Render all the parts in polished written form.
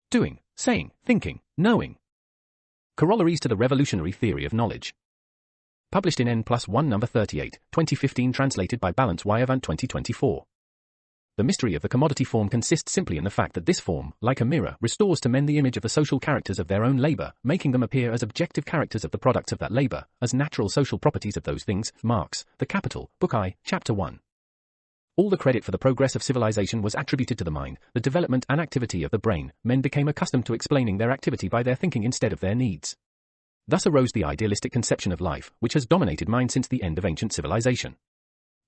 doing, saying, thinking, knowing. Corollaries to the revolutionary theory of knowledge. Published in n+1 number 38, 2015, translated by Balance Wyavant 2024. The mystery of the commodity form consists simply in the fact that this form, like a mirror, restores to men the image of the social characters of their own labor, making them appear as objective characters of the products of that labor, as natural social properties of those things. Marx, The Capital, Book I, Chapter 1. All the credit for the progress of civilization was attributed to the mind, the development and activity of the brain. Men became accustomed to explaining their activity by their thinking instead of their needs. Thus arose the idealistic conception of life, which has dominated mind since the end of ancient civilization.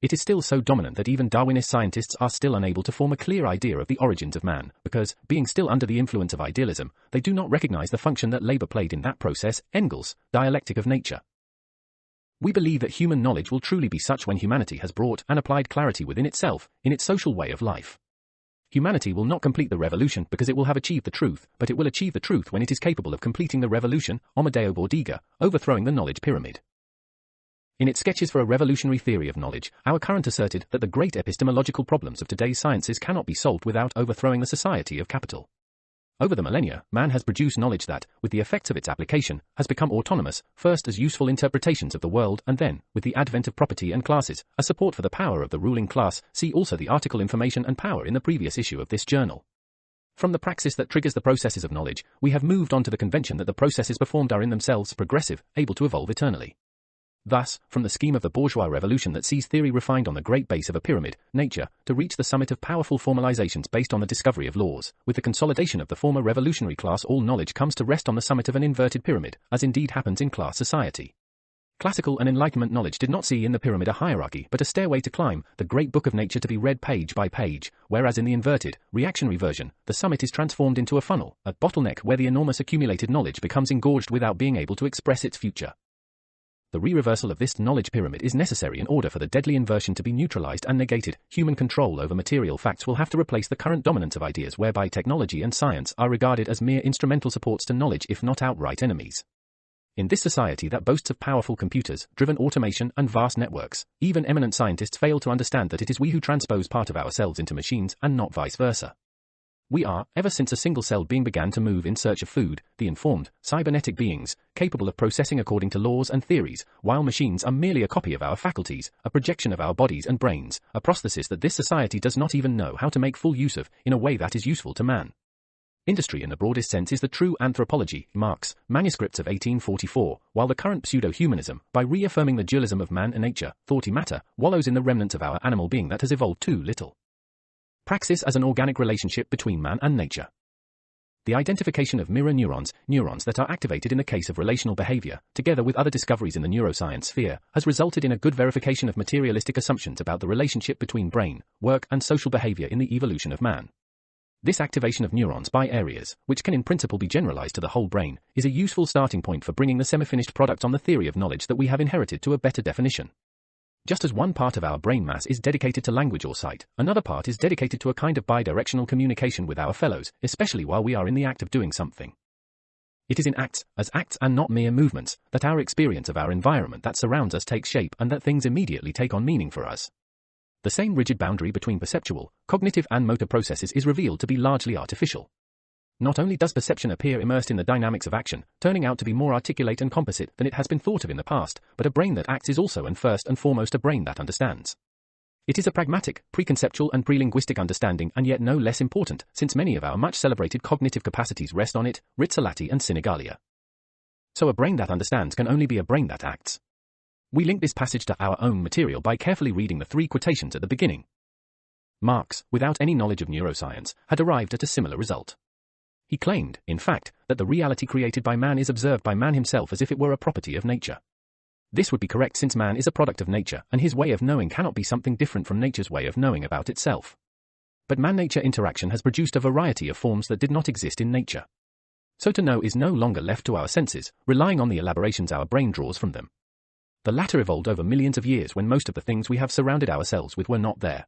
It is still so dominant that even Darwinist scientists are still unable to form a clear idea of the origins of man, because, being still under the influence of idealism, they do not recognize the function that labor played in that process. Engels, Dialectic of Nature. We believe that human knowledge will truly be such when humanity has brought and applied clarity within itself, in its social way of life. Humanity will not complete the revolution because it will have achieved the truth, but it will achieve the truth when it is capable of completing the revolution, Amadeo Bordiga, overthrowing the knowledge pyramid. In its Sketches for a Revolutionary Theory of Knowledge, our current asserted that the great epistemological problems of today's sciences cannot be solved without overthrowing the society of capital. Over the millennia, man has produced knowledge that, with the effects of its application, has become autonomous, first as useful interpretations of the world and then, with the advent of property and classes, a support for the power of the ruling class. See also the article Information and Power in the previous issue of this journal. From the praxis that triggers the processes of knowledge, we have moved on to the convention that the processes performed are in themselves progressive, able to evolve eternally. Thus, from the scheme of the bourgeois revolution that sees theory refined on the great base of a pyramid, nature, to reach the summit of powerful formalizations based on the discovery of laws, with the consolidation of the former revolutionary class, all knowledge comes to rest on the summit of an inverted pyramid, as indeed happens in class society. Classical and Enlightenment knowledge did not see in the pyramid a hierarchy but a stairway to climb, the great book of nature to be read page by page, whereas in the inverted, reactionary version, the summit is transformed into a funnel, a bottleneck where the enormous accumulated knowledge becomes engorged without being able to express its future. The re-reversal of this knowledge pyramid is necessary in order for the deadly inversion to be neutralized and negated. Human control over material facts will have to replace the current dominance of ideas whereby technology and science are regarded as mere instrumental supports to knowledge if not outright enemies. In this society that boasts of powerful computers, driven automation and vast networks, even eminent scientists fail to understand that it is we who transpose part of ourselves into machines and not vice versa. We are, ever since a single-celled being began to move in search of food, the informed, cybernetic beings, capable of processing according to laws and theories, while machines are merely a copy of our faculties, a projection of our bodies and brains, a prosthesis that this society does not even know how to make full use of, in a way that is useful to man. Industry in the broadest sense is the true anthropology, Marx, manuscripts of 1844, while the current pseudo-humanism, by reaffirming the dualism of man and nature, thoughty matter, wallows in the remnants of our animal being that has evolved too little. Praxis as an organic relationship between man and nature. The identification of mirror neurons, neurons that are activated in the case of relational behavior, together with other discoveries in the neuroscience sphere, has resulted in a good verification of materialistic assumptions about the relationship between brain, work and social behavior in the evolution of man. This activation of neurons by areas, which can in principle be generalized to the whole brain, is a useful starting point for bringing the semi-finished product on the theory of knowledge that we have inherited to a better definition. Just as one part of our brain mass is dedicated to language or sight, another part is dedicated to a kind of bidirectional communication with our fellows, especially while we are in the act of doing something. It is in acts, as acts and not mere movements, that our experience of our environment that surrounds us takes shape and that things immediately take on meaning for us. The same rigid boundary between perceptual, cognitive and motor processes is revealed to be largely artificial. Not only does perception appear immersed in the dynamics of action, turning out to be more articulate and composite than it has been thought of in the past, but a brain that acts is also and first and foremost a brain that understands. It is a pragmatic, preconceptual and prelinguistic understanding, and yet no less important, since many of our much celebrated cognitive capacities rest on it, Rizzolatti and Sinigalia. So a brain that understands can only be a brain that acts. We link this passage to our own material by carefully reading the three quotations at the beginning. Marx, without any knowledge of neuroscience, had arrived at a similar result. He claimed, in fact, that the reality created by man is observed by man himself as if it were a property of nature. This would be correct since man is a product of nature, and his way of knowing cannot be something different from nature's way of knowing about itself. But man-nature interaction has produced a variety of forms that did not exist in nature. So to know is no longer left to our senses, relying on the elaborations our brain draws from them. The latter evolved over millions of years when most of the things we have surrounded ourselves with were not there.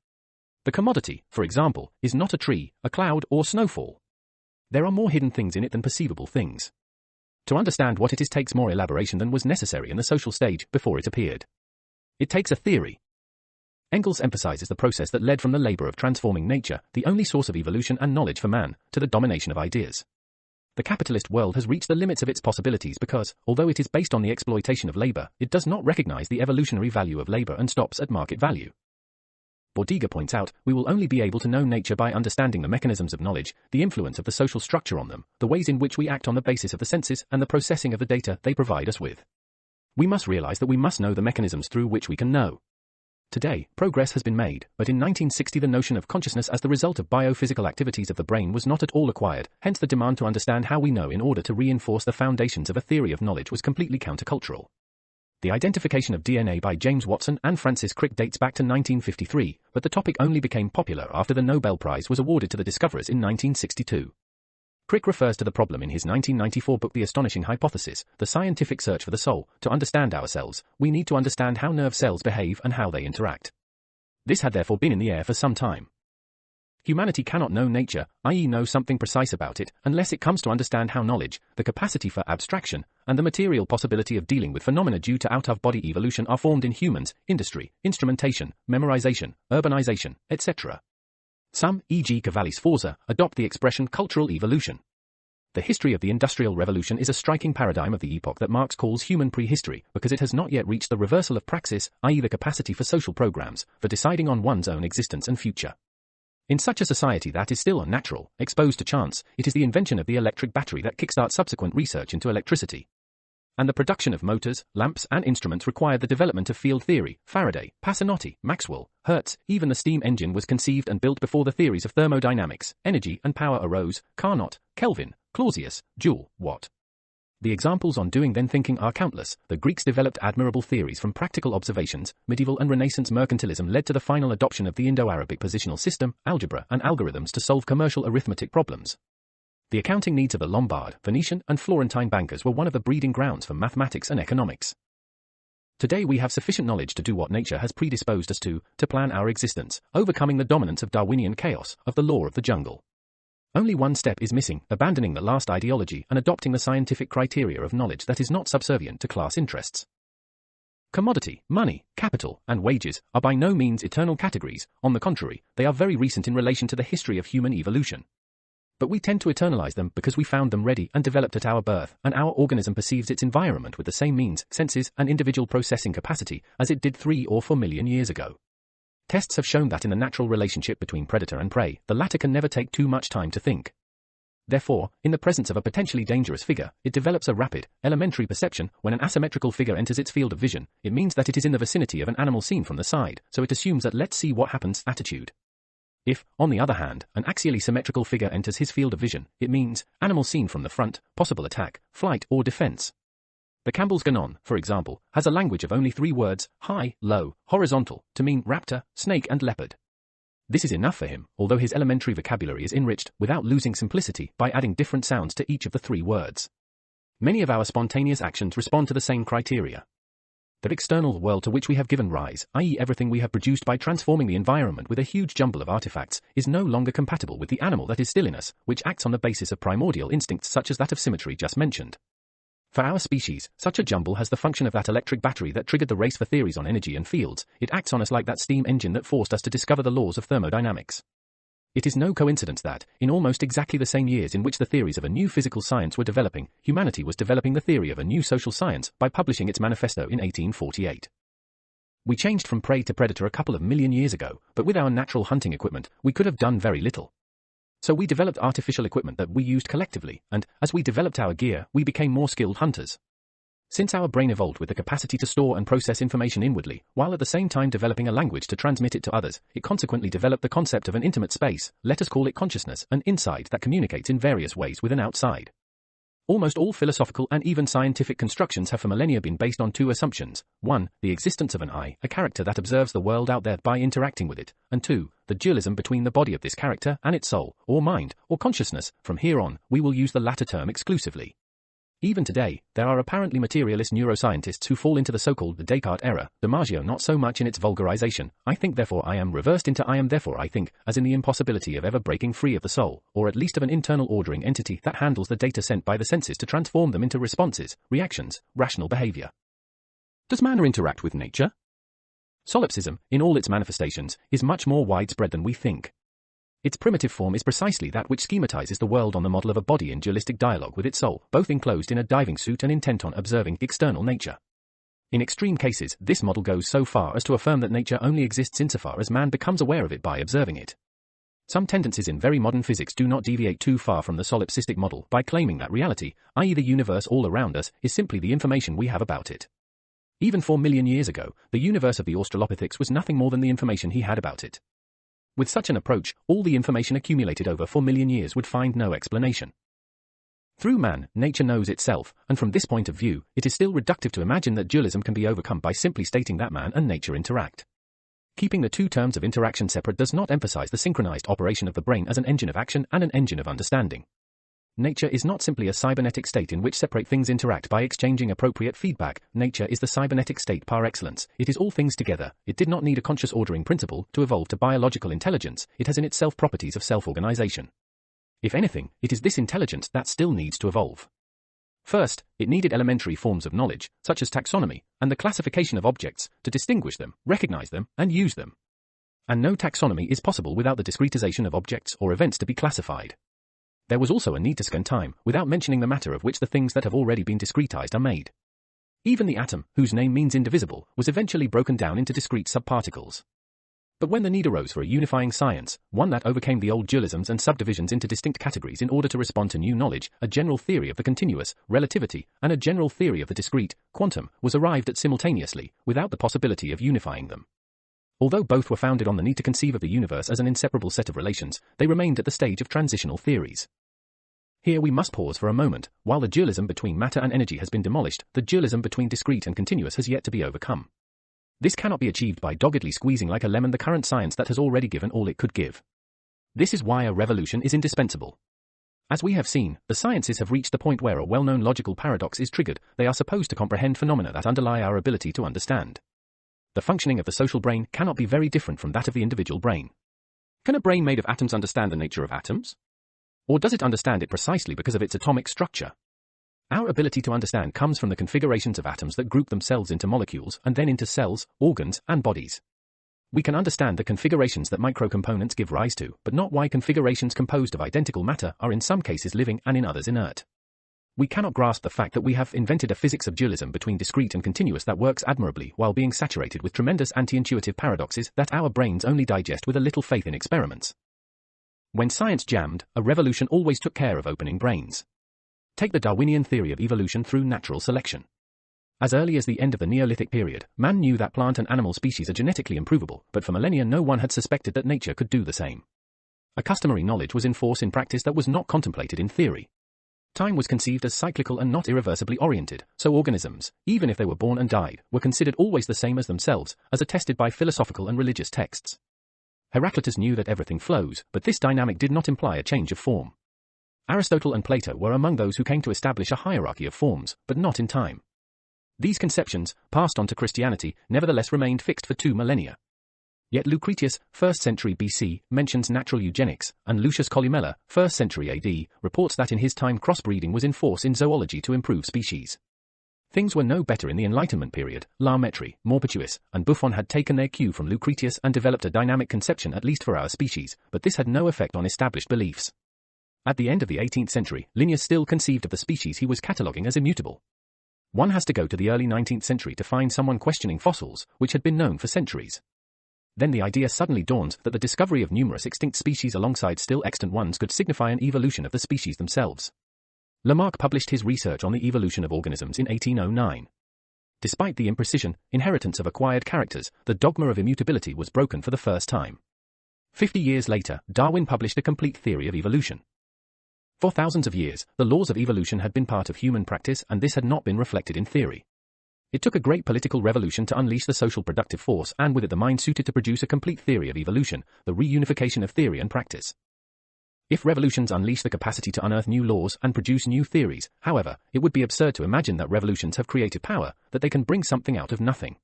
The commodity, for example, is not a tree, a cloud, or snowfall. There are more hidden things in it than perceivable things. To understand what it is takes more elaboration than was necessary in the social stage before it appeared. It takes a theory. Engels emphasizes the process that led from the labor of transforming nature, the only source of evolution and knowledge for man, to the domination of ideas. The capitalist world has reached the limits of its possibilities because, although it is based on the exploitation of labor, it does not recognize the evolutionary value of labor and stops at market value. Bordiga points out, we will only be able to know nature by understanding the mechanisms of knowledge, the influence of the social structure on them, the ways in which we act on the basis of the senses, and the processing of the data they provide us with. We must realize that we must know the mechanisms through which we can know. Today, progress has been made, but in 1960 the notion of consciousness as the result of biophysical activities of the brain was not at all acquired, hence the demand to understand how we know in order to reinforce the foundations of a theory of knowledge was completely countercultural. The identification of DNA by James Watson and Francis Crick dates back to 1953, but the topic only became popular after the Nobel Prize was awarded to the discoverers in 1962. Crick refers to the problem in his 1994 book The Astonishing Hypothesis, The Scientific Search for the Soul. To understand ourselves, we need to understand how nerve cells behave and how they interact. This had therefore been in the air for some time. Humanity cannot know nature, i.e. know something precise about it, unless it comes to understand how knowledge, the capacity for abstraction, and the material possibility of dealing with phenomena due to out-of-body evolution are formed in humans, industry, instrumentation, memorization, urbanization, etc. Some, e.g. Cavalli-Sforza, adopt the expression cultural evolution. The history of the Industrial Revolution is a striking paradigm of the epoch that Marx calls human prehistory, because it has not yet reached the reversal of praxis, i.e. the capacity for social programs, for deciding on one's own existence and future. In such a society that is still unnatural, exposed to chance, it is the invention of the electric battery that kickstarts subsequent research into electricity. And the production of motors, lamps, and instruments required the development of field theory. Faraday, Passanotti, Maxwell, Hertz, even the steam engine was conceived and built before the theories of thermodynamics, energy, and power arose. Carnot, Kelvin, Clausius, Joule, Watt. The examples on doing then thinking are countless. The Greeks developed admirable theories from practical observations. Medieval and Renaissance mercantilism led to the final adoption of the Indo-Arabic positional system, algebra, and algorithms to solve commercial arithmetic problems. The accounting needs of the Lombard, Venetian, and Florentine bankers were one of the breeding grounds for mathematics and economics. Today we have sufficient knowledge to do what nature has predisposed us to plan our existence, overcoming the dominance of Darwinian chaos, of the law of the jungle. Only one step is missing, abandoning the last ideology and adopting the scientific criteria of knowledge that is not subservient to class interests. Commodity, money, capital, and wages are by no means eternal categories. On the contrary, they are very recent in relation to the history of human evolution. But we tend to eternalize them because we found them ready and developed at our birth, and our organism perceives its environment with the same means, senses, and individual processing capacity as it did 3 or 4 million years ago. Tests have shown that in the natural relationship between predator and prey, the latter can never take too much time to think. Therefore, in the presence of a potentially dangerous figure, it develops a rapid, elementary perception. When an asymmetrical figure enters its field of vision, it means that it is in the vicinity of an animal seen from the side, so it assumes that let's see what happens attitude. If, on the other hand, an axially symmetrical figure enters his field of vision, it means animal seen from the front, possible attack, flight, or defense. The Campbell's Ganon, for example, has a language of only 3 words, high, low, horizontal, to mean raptor, snake, and leopard. This is enough for him, although his elementary vocabulary is enriched, without losing simplicity, by adding different sounds to each of the 3 words. Many of our spontaneous actions respond to the same criteria. The external world to which we have given rise, i.e. everything we have produced by transforming the environment with a huge jumble of artifacts, is no longer compatible with the animal that is still in us, which acts on the basis of primordial instincts such as that of symmetry just mentioned. For our species, such a jumble has the function of that electric battery that triggered the race for theories on energy and fields. It acts on us like that steam engine that forced us to discover the laws of thermodynamics. It is no coincidence that, in almost exactly the same years in which the theories of a new physical science were developing, humanity was developing the theory of a new social science by publishing its manifesto in 1848. We changed from prey to predator a couple of million years ago, but with our natural hunting equipment, we could have done very little. So we developed artificial equipment that we used collectively, and, as we developed our gear, we became more skilled hunters. Since our brain evolved with the capacity to store and process information inwardly, while at the same time developing a language to transmit it to others, it consequently developed the concept of an intimate space, let us call it consciousness, an inside that communicates in various ways with an outside. Almost all philosophical and even scientific constructions have for millennia been based on 2 assumptions. 1, the existence of an I, a character that observes the world out there by interacting with it, and 2, the dualism between the body of this character and its soul, or mind, or consciousness. From here on, we will use the latter term exclusively. Even today, there are apparently materialist neuroscientists who fall into the so-called Descartes error, DiMaggio not so much in its vulgarization, I think therefore I am, reversed into I am therefore I think, as in the impossibility of ever breaking free of the soul, or at least of an internal ordering entity that handles the data sent by the senses to transform them into responses, reactions, rational behavior. Does man interact with nature? Solipsism, in all its manifestations, is much more widespread than we think. Its primitive form is precisely that which schematizes the world on the model of a body in dualistic dialogue with its soul, both enclosed in a diving suit and intent on observing external nature. In extreme cases, this model goes so far as to affirm that nature only exists insofar as man becomes aware of it by observing it. Some tendencies in very modern physics do not deviate too far from the solipsistic model by claiming that reality, i.e. the universe all around us, is simply the information we have about it. Even 4 million years ago, the universe of the Australopithecus was nothing more than the information he had about it. With such an approach, all the information accumulated over 4 million years would find no explanation. Through man, nature knows itself, and from this point of view, it is still reductive to imagine that dualism can be overcome by simply stating that man and nature interact. Keeping the two terms of interaction separate does not emphasize the synchronized operation of the brain as an engine of action and an engine of understanding. Nature is not simply a cybernetic state in which separate things interact by exchanging appropriate feedback. Nature is the cybernetic state par excellence. It is all things together. It did not need a conscious ordering principle to evolve to biological intelligence. It has in itself properties of self-organization. If anything, it is this intelligence that still needs to evolve. First, it needed elementary forms of knowledge, such as taxonomy, and the classification of objects, to distinguish them, recognize them, and use them. And no taxonomy is possible without the discretization of objects or events to be classified. There was also a need to scan time, without mentioning the matter of which the things that have already been discretized are made. Even the atom, whose name means indivisible, was eventually broken down into discrete subparticles. But when the need arose for a unifying science, one that overcame the old dualisms and subdivisions into distinct categories in order to respond to new knowledge, a general theory of the continuous, relativity, and a general theory of the discrete, quantum, was arrived at simultaneously, without the possibility of unifying them. Although both were founded on the need to conceive of the universe as an inseparable set of relations, they remained at the stage of transitional theories. Here we must pause for a moment. While the dualism between matter and energy has been demolished, the dualism between discrete and continuous has yet to be overcome. This cannot be achieved by doggedly squeezing like a lemon the current science that has already given all it could give. This is why a revolution is indispensable. As we have seen, the sciences have reached the point where a well-known logical paradox is triggered. They are supposed to comprehend phenomena that underlie our ability to understand. The functioning of the social brain cannot be very different from that of the individual brain. Can a brain made of atoms understand the nature of atoms? Or does it understand it precisely because of its atomic structure? Our ability to understand comes from the configurations of atoms that group themselves into molecules and then into cells, organs, and bodies. We can understand the configurations that microcomponents give rise to, but not why configurations composed of identical matter are in some cases living and in others inert. We cannot grasp the fact that we have invented a physics of dualism between discrete and continuous that works admirably while being saturated with tremendous anti-intuitive paradoxes that our brains only digest with a little faith in experiments. When science jammed, a revolution always took care of opening brains. Take the Darwinian theory of evolution through natural selection. As early as the end of the Neolithic period, man knew that plant and animal species are genetically improvable, but for millennia no one had suspected that nature could do the same. A customary knowledge was in force in practice that was not contemplated in theory. Time was conceived as cyclical and not irreversibly oriented, so organisms, even if they were born and died, were considered always the same as themselves, as attested by philosophical and religious texts. Heraclitus knew that everything flows, but this dynamic did not imply a change of form. Aristotle and Plato were among those who came to establish a hierarchy of forms, but not in time. These conceptions, passed on to Christianity, nevertheless remained fixed for 2 millennia. Yet Lucretius, 1st century BC, mentions natural eugenics, and Lucius Columella, 1st century AD, reports that in his time crossbreeding was in force in zoology to improve species. Things were no better in the Enlightenment period. La Mettrie, Maupertuis, and Buffon had taken their cue from Lucretius and developed a dynamic conception at least for our species, but this had no effect on established beliefs. At the end of the 18th century, Linnaeus still conceived of the species he was cataloguing as immutable. One has to go to the early 19th century to find someone questioning fossils, which had been known for centuries. Then the idea suddenly dawned that the discovery of numerous extinct species alongside still extant ones could signify an evolution of the species themselves. Lamarck published his research on the evolution of organisms in 1809. Despite the imprecision, inheritance of acquired characters, the dogma of immutability was broken for the first time. 50 years later, Darwin published a complete theory of evolution. For thousands of years, the laws of evolution had been part of human practice and this had not been reflected in theory. It took a great political revolution to unleash the social productive force and with it the mind suited to produce a complete theory of evolution, the reunification of theory and practice. If revolutions unleash the capacity to unearth new laws and produce new theories, however, it would be absurd to imagine that revolutions have creative power, that they can bring something out of nothing.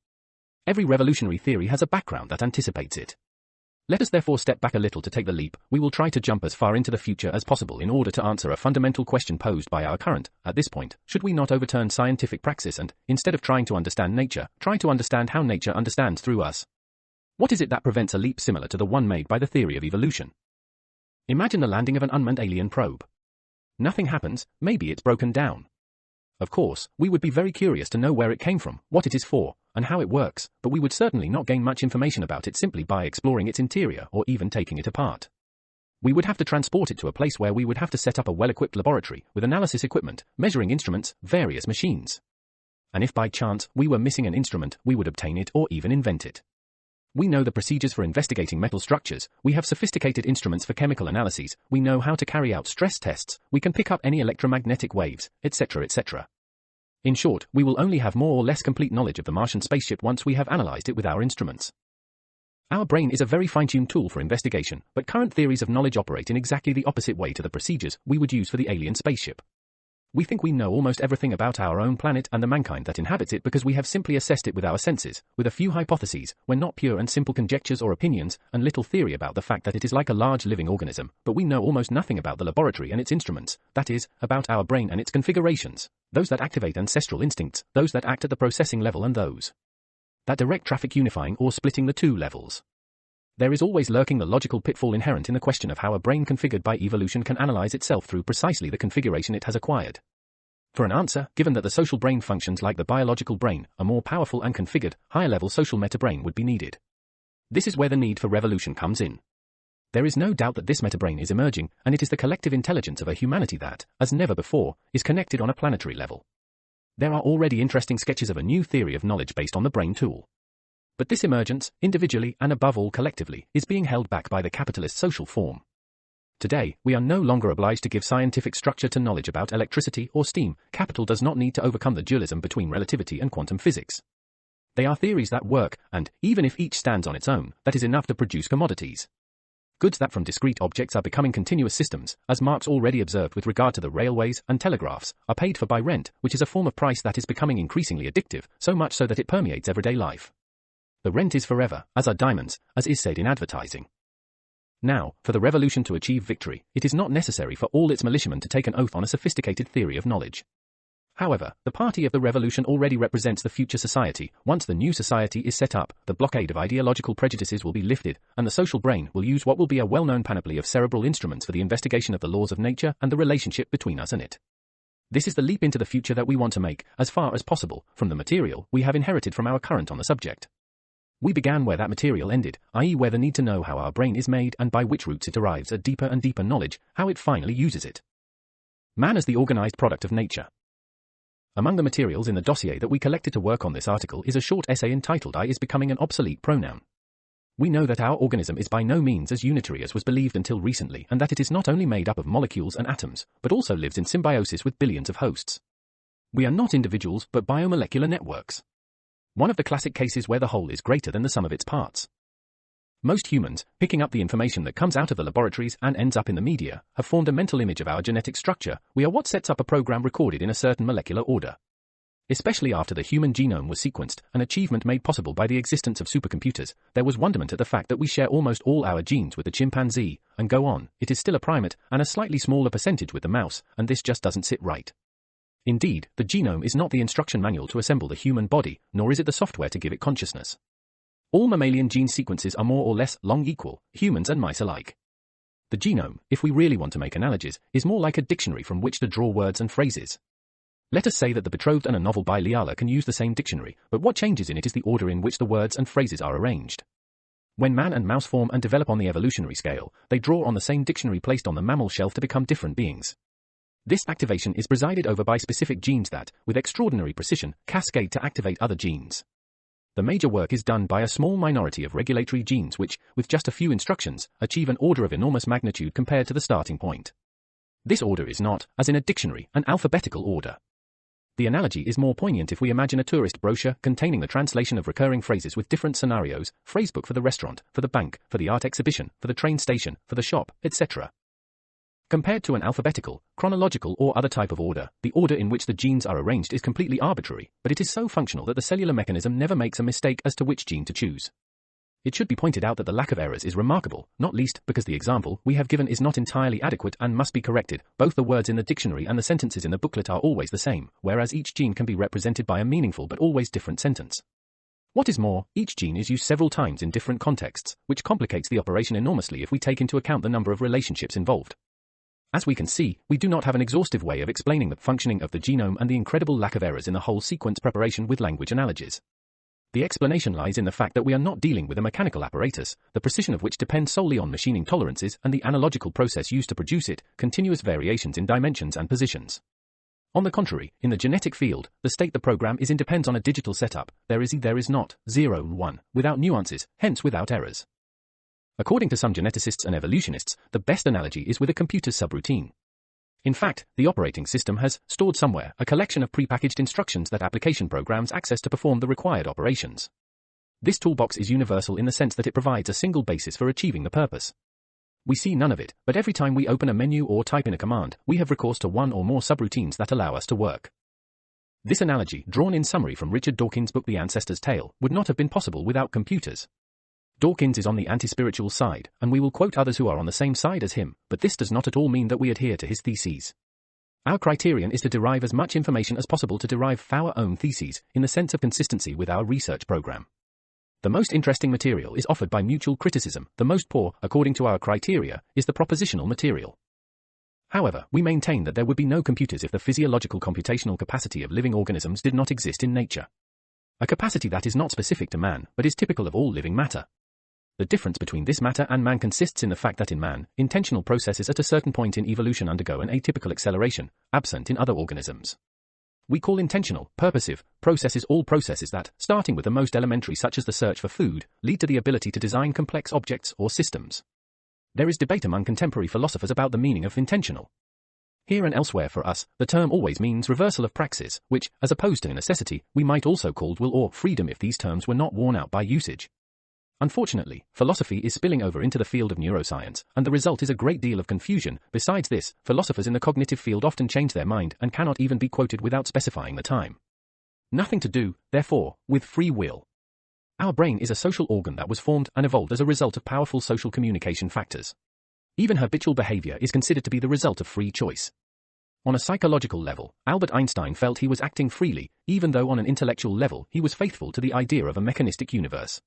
Every revolutionary theory has a background that anticipates it. Let us therefore step back a little to take the leap. We will try to jump as far into the future as possible in order to answer a fundamental question posed by our current. At this point, should we not overturn scientific praxis and, instead of trying to understand nature, try to understand how nature understands through us? What is it that prevents a leap similar to the one made by the theory of evolution? Imagine the landing of an unmanned alien probe. Nothing happens, maybe it's broken down. Of course, we would be very curious to know where it came from, what it is for, and how it works, but we would certainly not gain much information about it simply by exploring its interior or even taking it apart. We would have to transport it to a place where we would have to set up a well-equipped laboratory with analysis equipment, measuring instruments, various machines. And if by chance we were missing an instrument, we would obtain it or even invent it. We know the procedures for investigating metal structures, we have sophisticated instruments for chemical analyses, we know how to carry out stress tests, we can pick up any electromagnetic waves, etc., etc. In short, we will only have more or less complete knowledge of the Martian spaceship once we have analyzed it with our instruments. Our brain is a very fine-tuned tool for investigation, but current theories of knowledge operate in exactly the opposite way to the procedures we would use for the alien spaceship. We think we know almost everything about our own planet and the mankind that inhabits it because we have simply assessed it with our senses, with a few hypotheses, when not pure and simple conjectures or opinions, and little theory about the fact that it is like a large living organism, but we know almost nothing about the laboratory and its instruments, that is, about our brain and its configurations, those that activate ancestral instincts, those that act at the processing level and those that direct traffic unifying or splitting the two levels. There is always lurking the logical pitfall inherent in the question of how a brain configured by evolution can analyze itself through precisely the configuration it has acquired. For an answer, given that the social brain functions like the biological brain, a more powerful and configured, higher-level social metabrain would be needed. This is where the need for revolution comes in. There is no doubt that this metabrain is emerging, and it is the collective intelligence of a humanity that, as never before, is connected on a planetary level. There are already interesting sketches of a new theory of knowledge based on the brain tool. But this emergence, individually and above all collectively, is being held back by the capitalist social form. Today, we are no longer obliged to give scientific structure to knowledge about electricity or steam. Capital does not need to overcome the dualism between relativity and quantum physics. They are theories that work, and, even if each stands on its own, that is enough to produce commodities. Goods that from discrete objects are becoming continuous systems, as Marx already observed with regard to the railways and telegraphs, are paid for by rent, which is a form of price that is becoming increasingly addictive, so much so that it permeates everyday life. The rent is forever, as are diamonds, as is said in advertising. Now, for the revolution to achieve victory, it is not necessary for all its militiamen to take an oath on a sophisticated theory of knowledge. However, the party of the revolution already represents the future society. Once the new society is set up, the blockade of ideological prejudices will be lifted, and the social brain will use what will be a well-known panoply of cerebral instruments for the investigation of the laws of nature and the relationship between us and it. This is the leap into the future that we want to make, as far as possible, from the material we have inherited from our current on the subject. We began where that material ended, i.e. where the need to know how our brain is made and by which routes it arrives at deeper and deeper knowledge, how it finally uses it. Man as the organized product of nature. Among the materials in the dossier that we collected to work on this article is a short essay entitled I is becoming an obsolete pronoun. We know that our organism is by no means as unitary as was believed until recently, and that it is not only made up of molecules and atoms, but also lives in symbiosis with billions of hosts. We are not individuals, but biomolecular networks. One of the classic cases where the whole is greater than the sum of its parts. Most humans, picking up the information that comes out of the laboratories and ends up in the media, have formed a mental image of our genetic structure. We are what sets up a program recorded in a certain molecular order. Especially after the human genome was sequenced, an achievement made possible by the existence of supercomputers, there was wonderment at the fact that we share almost all our genes with the chimpanzee, and go on, it is still a primate, and a slightly smaller percentage with the mouse, and this just doesn't sit right. Indeed, the genome is not the instruction manual to assemble the human body, nor is it the software to give it consciousness. All mammalian gene sequences are more or less long equal, humans and mice alike. The genome, if we really want to make analogies, is more like a dictionary from which to draw words and phrases. Let us say that the betrothed and a novel by Leala can use the same dictionary, but what changes in it is the order in which the words and phrases are arranged. When man and mouse form and develop on the evolutionary scale, they draw on the same dictionary placed on the mammal shelf to become different beings. This activation is presided over by specific genes that, with extraordinary precision, cascade to activate other genes. The major work is done by a small minority of regulatory genes which, with just a few instructions, achieve an order of enormous magnitude compared to the starting point. This order is not, as in a dictionary, an alphabetical order. The analogy is more poignant if we imagine a tourist brochure containing the translation of recurring phrases with different scenarios, phrasebook for the restaurant, for the bank, for the art exhibition, for the train station, for the shop, etc. Compared to an alphabetical, chronological or other type of order, the order in which the genes are arranged is completely arbitrary, but it is so functional that the cellular mechanism never makes a mistake as to which gene to choose. It should be pointed out that the lack of errors is remarkable, not least because the example we have given is not entirely adequate and must be corrected. Both the words in the dictionary and the sentences in the booklet are always the same, whereas each gene can be represented by a meaningful but always different sentence. What is more, each gene is used several times in different contexts, which complicates the operation enormously if we take into account the number of relationships involved. As we can see, we do not have an exhaustive way of explaining the functioning of the genome and the incredible lack of errors in the whole sequence preparation with language analogies. The explanation lies in the fact that we are not dealing with a mechanical apparatus, the precision of which depends solely on machining tolerances and the analogical process used to produce it, continuous variations in dimensions and positions. On the contrary, in the genetic field, the state the program is in depends on a digital setup, there is not, 0 and 1, without nuances, hence without errors. According to some geneticists and evolutionists, the best analogy is with a computer's subroutine. In fact, the operating system has, stored somewhere, a collection of prepackaged instructions that application programs access to perform the required operations. This toolbox is universal in the sense that it provides a single basis for achieving the purpose. We see none of it, but every time we open a menu or type in a command, we have recourse to one or more subroutines that allow us to work. This analogy, drawn in summary from Richard Dawkins' book The Ancestor's Tale, would not have been possible without computers. Dawkins is on the anti-spiritual side, and we will quote others who are on the same side as him, but this does not at all mean that we adhere to his theses. Our criterion is to derive as much information as possible to derive our own theses, in the sense of consistency with our research program. The most interesting material is offered by mutual criticism, the most poor, according to our criteria, is the propositional material. However, we maintain that there would be no computers if the physiological computational capacity of living organisms did not exist in nature. A capacity that is not specific to man, but is typical of all living matter. The difference between this matter and man consists in the fact that in man, intentional processes at a certain point in evolution undergo an atypical acceleration, absent in other organisms. We call intentional, purposive, processes all processes that, starting with the most elementary such as the search for food, lead to the ability to design complex objects or systems. There is debate among contemporary philosophers about the meaning of intentional. Here and elsewhere for us, the term always means reversal of praxis, which, as opposed to a necessity, we might also call will or freedom if these terms were not worn out by usage. Unfortunately, philosophy is spilling over into the field of neuroscience, and the result is a great deal of confusion. Besides this, philosophers in the cognitive field often change their mind and cannot even be quoted without specifying the time. Nothing to do, therefore, with free will. Our brain is a social organ that was formed and evolved as a result of powerful social communication factors. Even habitual behavior is considered to be the result of free choice. On a psychological level, Albert Einstein felt he was acting freely, even though on an intellectual level he was faithful to the idea of a mechanistic universe.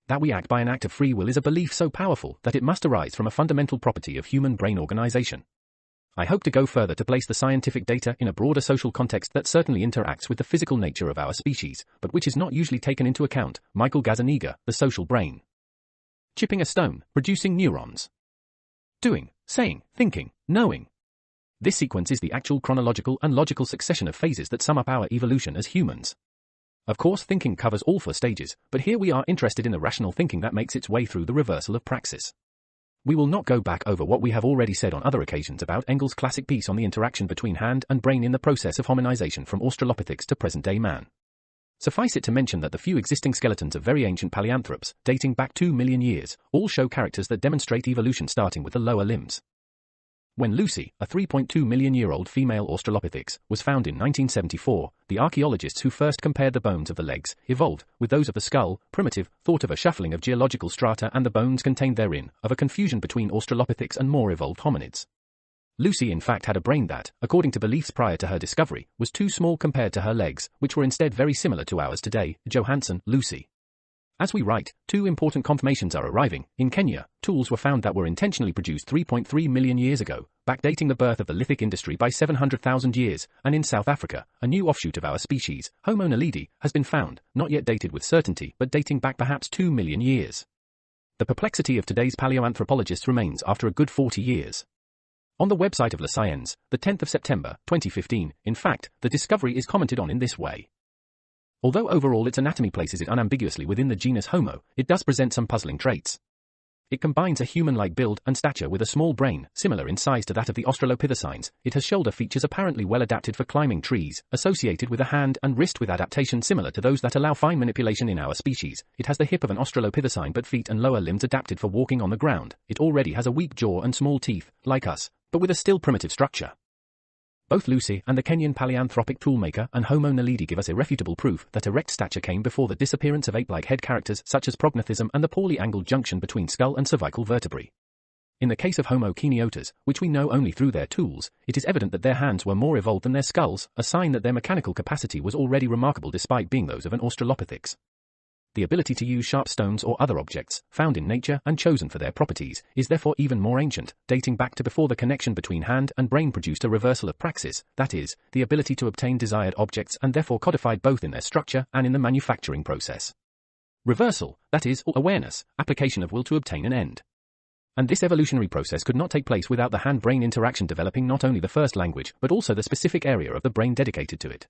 That we act by an act of free will is a belief so powerful that it must arise from a fundamental property of human brain organization. I hope to go further to place the scientific data in a broader social context that certainly interacts with the physical nature of our species, but which is not usually taken into account. Michael Gazzaniga, The Social Brain. Chipping a stone, producing neurons. Doing, saying, thinking, knowing. This sequence is the actual chronological and logical succession of phases that sum up our evolution as humans. Of course, thinking covers all 4 stages, but here we are interested in the rational thinking that makes its way through the reversal of praxis. We will not go back over what we have already said on other occasions about Engel's classic piece on the interaction between hand and brain in the process of hominization from Australopithecus to present-day man. Suffice it to mention that the few existing skeletons of very ancient paleanthropes, dating back 2 million years, all show characters that demonstrate evolution starting with the lower limbs. When Lucy, a 3.2 million-year-old female Australopithecus, was found in 1974, the archaeologists who first compared the bones of the legs, evolved, with those of the skull, primitive, thought of a shuffling of geological strata and the bones contained therein, of a confusion between Australopithecus and more evolved hominids. Lucy in fact had a brain that, according to beliefs prior to her discovery, was too small compared to her legs, which were instead very similar to ours today. Johansson, Lucy. As we write, 2 important confirmations are arriving. In Kenya, tools were found that were intentionally produced 3.3 million years ago, backdating the birth of the lithic industry by 700,000 years, and in South Africa, a new offshoot of our species, Homo naledi, has been found, not yet dated with certainty, but dating back perhaps 2 million years. The perplexity of today's paleoanthropologists remains after a good 40 years. On the website of La Science, the 10th of September, 2015, in fact, the discovery is commented on in this way. Although overall its anatomy places it unambiguously within the genus Homo, it does present some puzzling traits. It combines a human-like build and stature with a small brain, similar in size to that of the Australopithecines. It has shoulder features apparently well adapted for climbing trees, associated with a hand and wrist with adaptation similar to those that allow fine manipulation in our species. It has the hip of an Australopithecine but feet and lower limbs adapted for walking on the ground. It already has a weak jaw and small teeth, like us, but with a still primitive structure. Both Lucy and the Kenyan paleanthropic toolmaker and Homo naledi give us irrefutable proof that erect stature came before the disappearance of ape-like head characters such as prognathism and the poorly angled junction between skull and cervical vertebrae. In the case of Homo kinetotas, which we know only through their tools, it is evident that their hands were more evolved than their skulls, a sign that their mechanical capacity was already remarkable despite being those of an Australopithecus. The ability to use sharp stones or other objects, found in nature and chosen for their properties, is therefore even more ancient, dating back to before the connection between hand and brain produced a reversal of praxis, that is, the ability to obtain desired objects and therefore codified both in their structure and in the manufacturing process. Reversal, that is, or awareness, application of will to obtain an end. And this evolutionary process could not take place without the hand-brain interaction developing not only the first language but also the specific area of the brain dedicated to it.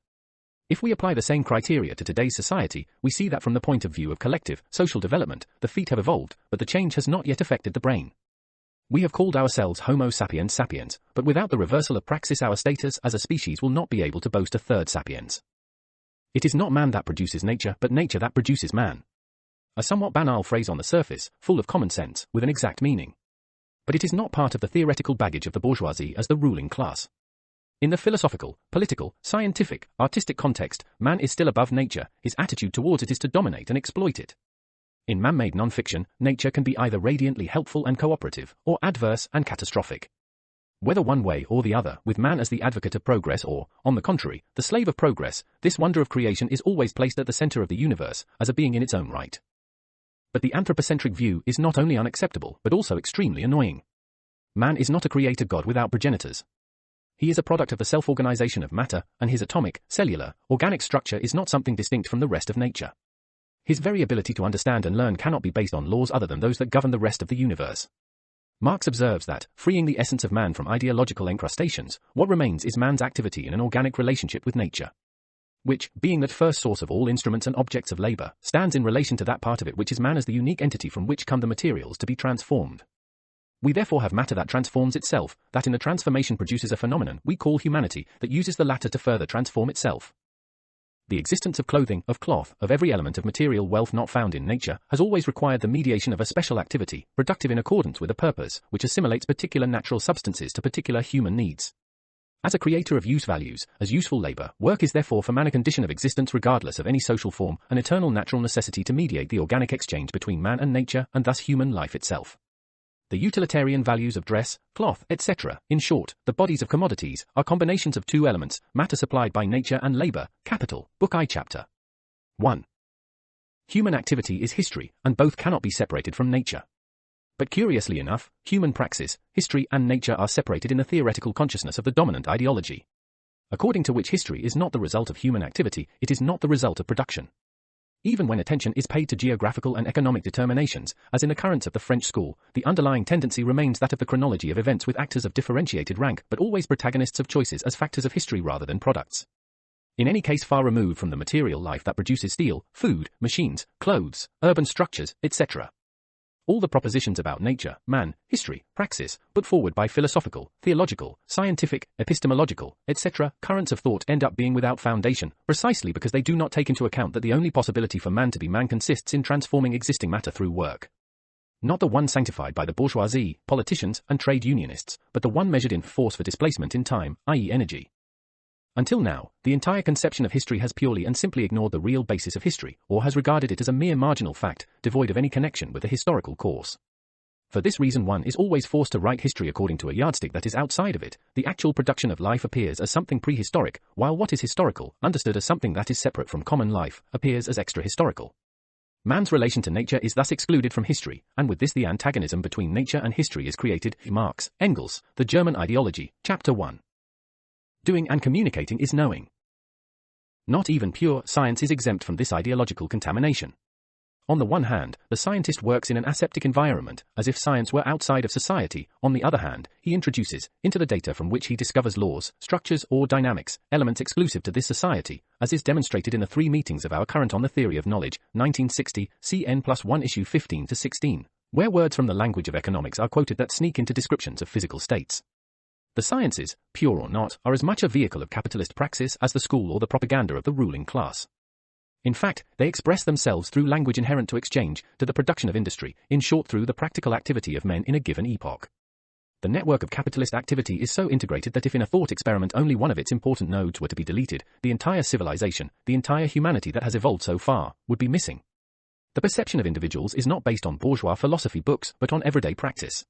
If we apply the same criteria to today's society, we see that from the point of view of collective, social development, the feet have evolved, but the change has not yet affected the brain. We have called ourselves Homo sapiens sapiens, but without the reversal of praxis our status as a species will not be able to boast a third sapiens. It is not man that produces nature, but nature that produces man. A somewhat banal phrase on the surface, full of common sense, with an exact meaning. But it is not part of the theoretical baggage of the bourgeoisie as the ruling class. In the philosophical, political, scientific, artistic context, man is still above nature, his attitude towards it is to dominate and exploit it. In man-made non-fiction, nature can be either radiantly helpful and cooperative, or adverse and catastrophic. Whether one way or the other, with man as the advocate of progress or, on the contrary, the slave of progress, this wonder of creation is always placed at the center of the universe, as a being in its own right. But the anthropocentric view is not only unacceptable but also extremely annoying. Man is not a creator god without progenitors. He is a product of the self-organization of matter, and his atomic, cellular, organic structure is not something distinct from the rest of nature. His very ability to understand and learn cannot be based on laws other than those that govern the rest of the universe. Marx observes that, freeing the essence of man from ideological encrustations, what remains is man's activity in an organic relationship with nature, which, being that first source of all instruments and objects of labor, stands in relation to that part of it which is man as the unique entity from which come the materials to be transformed. We therefore have matter that transforms itself, that in the transformation produces a phenomenon we call humanity, that uses the latter to further transform itself. The existence of clothing, of cloth, of every element of material wealth not found in nature, has always required the mediation of a special activity, productive in accordance with a purpose, which assimilates particular natural substances to particular human needs. As a creator of use values, as useful labor, work is therefore for man a condition of existence regardless of any social form, an eternal natural necessity to mediate the organic exchange between man and nature, and thus human life itself. The utilitarian values of dress, cloth, etc., in short, the bodies of commodities, are combinations of two elements, matter supplied by nature and labor, capital, Book I Chapter 1. Human activity is history, and both cannot be separated from nature. But curiously enough, human praxis, history and nature are separated in the theoretical consciousness of the dominant ideology, according to which history is not the result of human activity, it is not the result of production. Even when attention is paid to geographical and economic determinations, as in the currents of the French school, the underlying tendency remains that of the chronology of events with actors of differentiated rank but always protagonists of choices as factors of history rather than products. In any case far removed from the material life that produces steel, food, machines, clothes, urban structures, etc. All the propositions about nature, man, history, praxis, put forward by philosophical, theological, scientific, epistemological, etc., currents of thought end up being without foundation, precisely because they do not take into account that the only possibility for man to be man consists in transforming existing matter through work. Not the one sanctified by the bourgeoisie, politicians, and trade unionists, but the one measured in force for displacement in time, i.e. energy. Until now, the entire conception of history has purely and simply ignored the real basis of history, or has regarded it as a mere marginal fact, devoid of any connection with the historical course. For this reason one is always forced to write history according to a yardstick that is outside of it. The actual production of life appears as something prehistoric, while what is historical, understood as something that is separate from common life, appears as extra-historical. Man's relation to nature is thus excluded from history, and with this the antagonism between nature and history is created. Marx, Engels, The German Ideology, Chapter 1. Doing and communicating is knowing. Not even pure science is exempt from this ideological contamination. On the one hand, the scientist works in an aseptic environment, as if science were outside of society. On the other hand, he introduces, into the data from which he discovers laws, structures or dynamics, elements exclusive to this society, as is demonstrated in the 3 meetings of our current on the theory of knowledge, 1960, see n+1 issue 15-16, where words from the language of economics are quoted that sneak into descriptions of physical states. The sciences, pure or not, are as much a vehicle of capitalist praxis as the school or the propaganda of the ruling class. In fact, they express themselves through language inherent to exchange, to the production of industry, in short through the practical activity of men in a given epoch. The network of capitalist activity is so integrated that if in a thought experiment only one of its important nodes were to be deleted, the entire civilization, the entire humanity that has evolved so far, would be missing. The perception of individuals is not based on bourgeois philosophy books, but on everyday practice.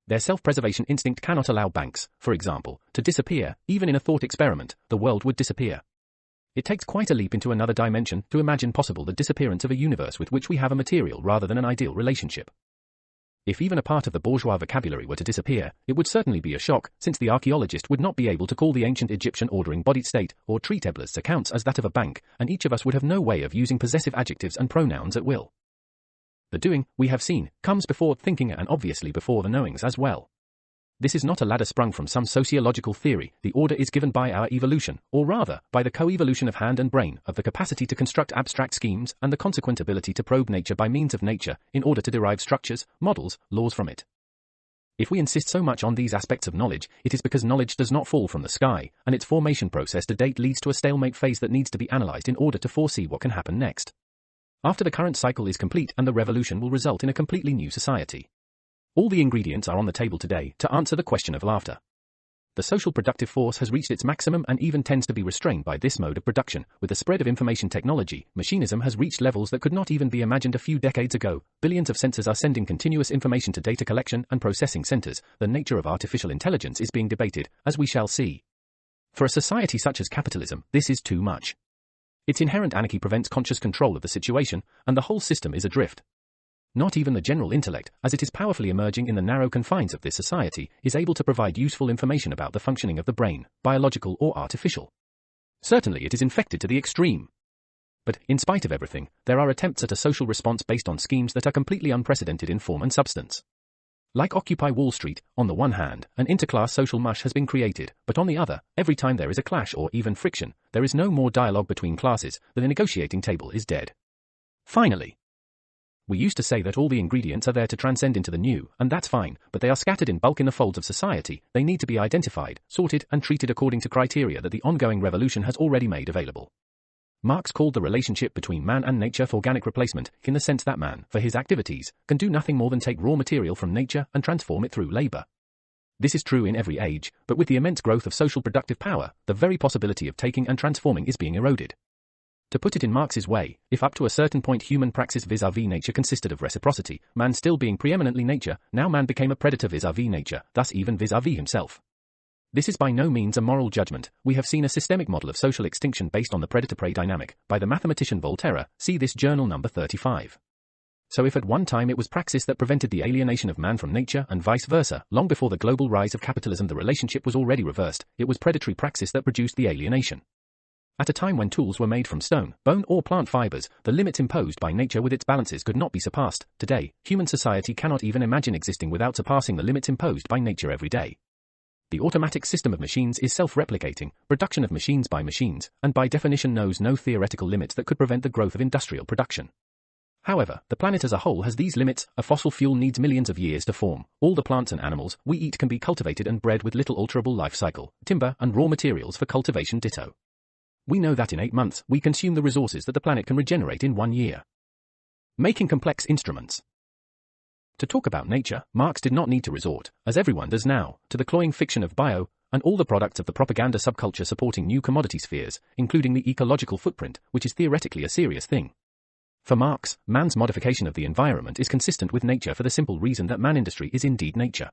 Their self-preservation instinct cannot allow banks, for example, to disappear. Even in a thought experiment, the world would disappear. It takes quite a leap into another dimension to imagine possible the disappearance of a universe with which we have a material rather than an ideal relationship. If even a part of the bourgeois vocabulary were to disappear, it would certainly be a shock, since the archaeologist would not be able to call the ancient Egyptian order embodied state, or treat Ebler's accounts as that of a bank, and each of us would have no way of using possessive adjectives and pronouns at will. The doing, we have seen, comes before thinking and obviously before the knowings as well. This is not a ladder sprung from some sociological theory. The order is given by our evolution, or rather, by the co-evolution of hand and brain, of the capacity to construct abstract schemes and the consequent ability to probe nature by means of nature, in order to derive structures, models, laws from it. If we insist so much on these aspects of knowledge, it is because knowledge does not fall from the sky, and its formation process to date leads to a stalemate phase that needs to be analyzed in order to foresee what can happen next. After the current cycle is complete, and the revolution will result in a completely new society. All the ingredients are on the table today to answer the question of laughter. The social productive force has reached its maximum and even tends to be restrained by this mode of production. With the spread of information technology, machinism has reached levels that could not even be imagined a few decades ago. Billions of sensors are sending continuous information to data collection and processing centers. The nature of artificial intelligence is being debated, as we shall see. For a society such as capitalism, this is too much. Its inherent anarchy prevents conscious control of the situation, and the whole system is adrift. Not even the general intellect, as it is powerfully emerging in the narrow confines of this society, is able to provide useful information about the functioning of the brain, biological or artificial. Certainly it is infected to the extreme. But, in spite of everything, there are attempts at a social response based on schemes that are completely unprecedented in form and substance. Like Occupy Wall Street, on the one hand, an interclass social mush has been created, but on the other, every time there is a clash or even friction, there is no more dialogue between classes, the negotiating table is dead. Finally, we used to say that all the ingredients are there to transcend into the new, and that's fine, but they are scattered in bulk in the folds of society. They need to be identified, sorted, and treated according to criteria that the ongoing revolution has already made available. Marx called the relationship between man and nature organic replacement, in the sense that man, for his activities, can do nothing more than take raw material from nature and transform it through labor. This is true in every age, but with the immense growth of social productive power, the very possibility of taking and transforming is being eroded. To put it in Marx's way, if up to a certain point human praxis vis-à-vis nature consisted of reciprocity, man still being preeminently nature, now man became a predator vis-à-vis nature, thus even vis-à-vis himself. This is by no means a moral judgment. We have seen a systemic model of social extinction based on the predator-prey dynamic, by the mathematician Volterra, see this journal number 35. So if at one time it was praxis that prevented the alienation of man from nature and vice versa, long before the global rise of capitalism the relationship was already reversed, it was predatory praxis that produced the alienation. At a time when tools were made from stone, bone or plant fibers, the limits imposed by nature with its balances could not be surpassed. Today, human society cannot even imagine existing without surpassing the limits imposed by nature every day. The automatic system of machines is self-replicating, production of machines by machines, and by definition knows no theoretical limits that could prevent the growth of industrial production. However, the planet as a whole has these limits. A fossil fuel needs millions of years to form. All the plants and animals we eat can be cultivated and bred with little alterable life cycle. Timber and raw materials for cultivation ditto. We know that in 8 months, we consume the resources that the planet can regenerate in 1 year. Making complex instruments. To talk about nature, Marx did not need to resort, as everyone does now, to the cloying fiction of bio, and all the products of the propaganda subculture supporting new commodity spheres, including the ecological footprint, which is theoretically a serious thing. For Marx, man's modification of the environment is consistent with nature for the simple reason that man industry is indeed nature.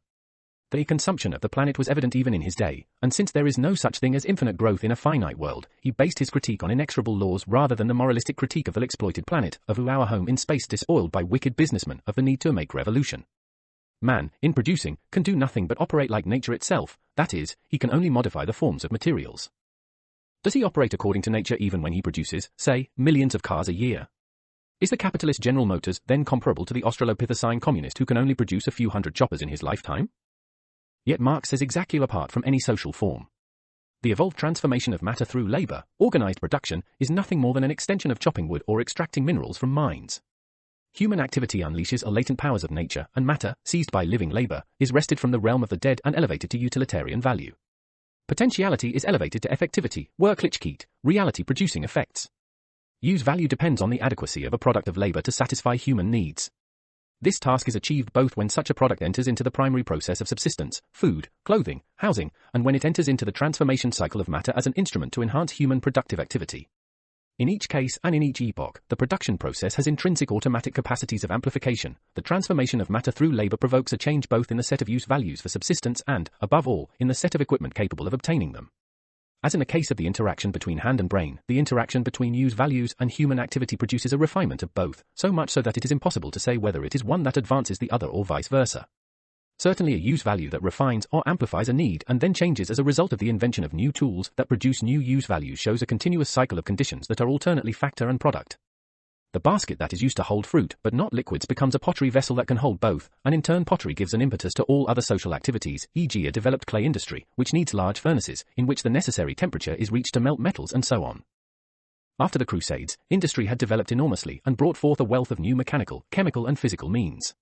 The consumption of the planet was evident even in his day, and since there is no such thing as infinite growth in a finite world, he based his critique on inexorable laws rather than the moralistic critique of the exploited planet, of our home in space despoiled by wicked businessmen, of the need to make revolution. Man, in producing, can do nothing but operate like nature itself, that is, he can only modify the forms of materials. Does he operate according to nature even when he produces, say, millions of cars a year? Is the capitalist General Motors then comparable to the Australopithecine communist who can only produce a few hundred choppers in his lifetime? Yet Marx is exactly apart from any social form. The evolved transformation of matter through labor, organized production, is nothing more than an extension of chopping wood or extracting minerals from mines. Human activity unleashes a latent powers of nature, and matter, seized by living labor, is wrested from the realm of the dead and elevated to utilitarian value. Potentiality is elevated to effectivity, Wirklichkeit, reality producing effects. Use value depends on the adequacy of a product of labor to satisfy human needs. This task is achieved both when such a product enters into the primary process of subsistence, food, clothing, housing, and when it enters into the transformation cycle of matter as an instrument to enhance human productive activity. In each case and in each epoch, the production process has intrinsic automatic capacities of amplification. The transformation of matter through labor provokes a change both in the set of use values for subsistence and, above all, in the set of equipment capable of obtaining them. As in the case of the interaction between hand and brain, the interaction between use values and human activity produces a refinement of both, so much so that it is impossible to say whether it is one that advances the other or vice versa. Certainly a use value that refines or amplifies a need and then changes as a result of the invention of new tools that produce new use values shows a continuous cycle of conditions that are alternately factor and product. The basket that is used to hold fruit but not liquids becomes a pottery vessel that can hold both, and in turn pottery gives an impetus to all other social activities, e.g. a developed clay industry, which needs large furnaces, in which the necessary temperature is reached to melt metals and so on. After the Crusades, industry had developed enormously and brought forth a wealth of new mechanical, chemical and physical means.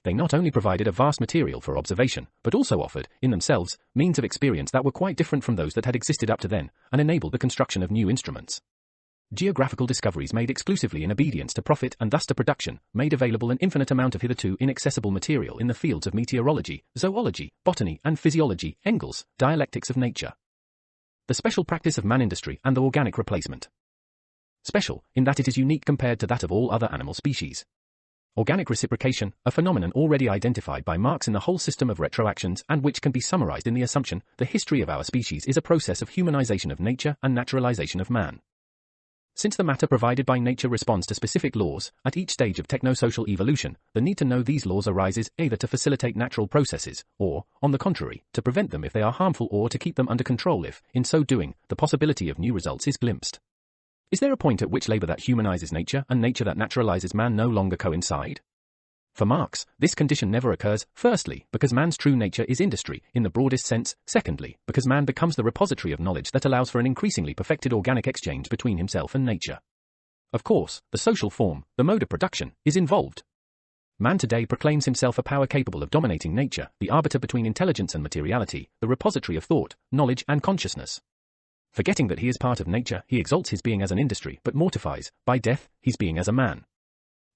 They not only provided a vast material for observation, but also offered, in themselves, means of experience that were quite different from those that had existed up to then, and enabled the construction of new instruments. Geographical discoveries made exclusively in obedience to profit and thus to production, made available an infinite amount of hitherto inaccessible material in the fields of meteorology, zoology, botany and physiology, Engels, dialectics of nature. The special practice of man-industry and the organic replacement. Special, in that it is unique compared to that of all other animal species. Organic reciprocation, a phenomenon already identified by Marx in the whole system of retroactions and which can be summarized in the assumption, the history of our species is a process of humanization of nature and naturalization of man. Since the matter provided by nature responds to specific laws, at each stage of technosocial evolution, the need to know these laws arises either to facilitate natural processes, or, on the contrary, to prevent them if they are harmful or to keep them under control if, in so doing, the possibility of new results is glimpsed. Is there a point at which labor that humanizes nature and nature that naturalizes man no longer coincide? For Marx, this condition never occurs, firstly, because man's true nature is industry, in the broadest sense, secondly, because man becomes the repository of knowledge that allows for an increasingly perfected organic exchange between himself and nature. Of course, the social form, the mode of production, is involved. Man today proclaims himself a power capable of dominating nature, the arbiter between intelligence and materiality, the repository of thought, knowledge and consciousness. Forgetting that he is part of nature, he exalts his being as an industry, but mortifies, by death, his being as a man.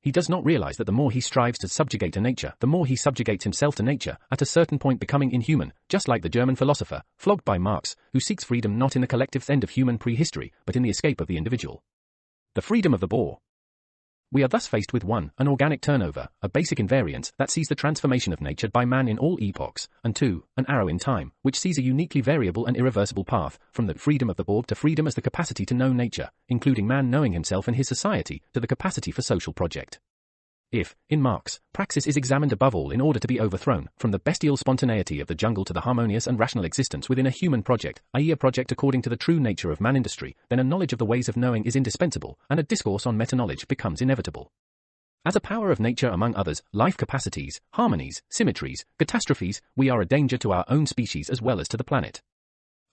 He does not realize that the more he strives to subjugate to nature, the more he subjugates himself to nature, at a certain point becoming inhuman, just like the German philosopher, flogged by Marx, who seeks freedom not in the collective end of human prehistory, but in the escape of the individual. The freedom of the boar. We are thus faced with 1. An organic turnover, a basic invariance that sees the transformation of nature by man in all epochs, and 2. An arrow in time, which sees a uniquely variable and irreversible path, from the freedom of the boar to freedom as the capacity to know nature, including man knowing himself and his society, to the capacity for social project. If, in Marx, praxis is examined above all in order to be overthrown, from the bestial spontaneity of the jungle to the harmonious and rational existence within a human project, i.e. a project according to the true nature of man-industry, then a knowledge of the ways of knowing is indispensable, and a discourse on meta-knowledge becomes inevitable. As a power of nature among others, life capacities, harmonies, symmetries, catastrophes, we are a danger to our own species as well as to the planet.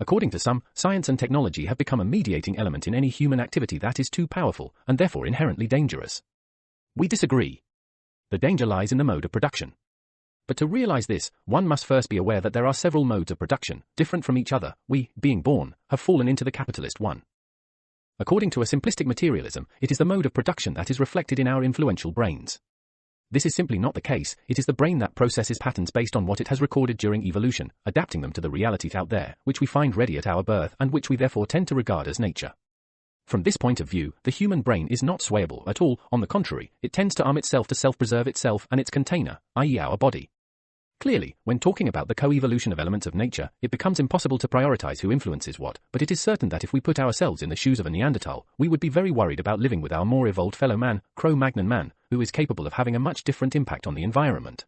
According to some, science and technology have become a mediating element in any human activity that is too powerful, and therefore inherently dangerous. We disagree. The danger lies in the mode of production. But to realize this, one must first be aware that there are several modes of production, different from each other. We, being born, have fallen into the capitalist one. According to a simplistic materialism, it is the mode of production that is reflected in our influential brains. This is simply not the case. It is the brain that processes patterns based on what it has recorded during evolution, adapting them to the realities out there, which we find ready at our birth and which we therefore tend to regard as nature. From this point of view, the human brain is not swayable at all. On the contrary, it tends to arm itself to self-preserve itself and its container, i.e. our body. Clearly, when talking about the co-evolution of elements of nature, it becomes impossible to prioritize who influences what, but it is certain that if we put ourselves in the shoes of a Neanderthal, we would be very worried about living with our more evolved fellow man, Cro-Magnon man, who is capable of having a much different impact on the environment.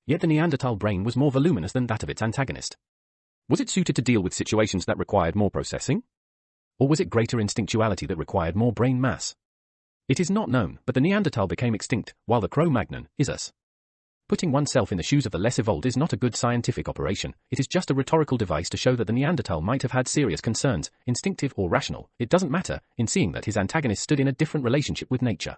Yet the Neanderthal brain was more voluminous than that of its antagonist. Was it suited to deal with situations that required more processing? Or was it greater instinctuality that required more brain mass? It is not known, but the Neanderthal became extinct, while the Cro-Magnon is us. Putting oneself in the shoes of the less evolved is not a good scientific operation. It is just a rhetorical device to show that the Neanderthal might have had serious concerns, instinctive or rational, it doesn't matter, in seeing that his antagonist stood in a different relationship with nature.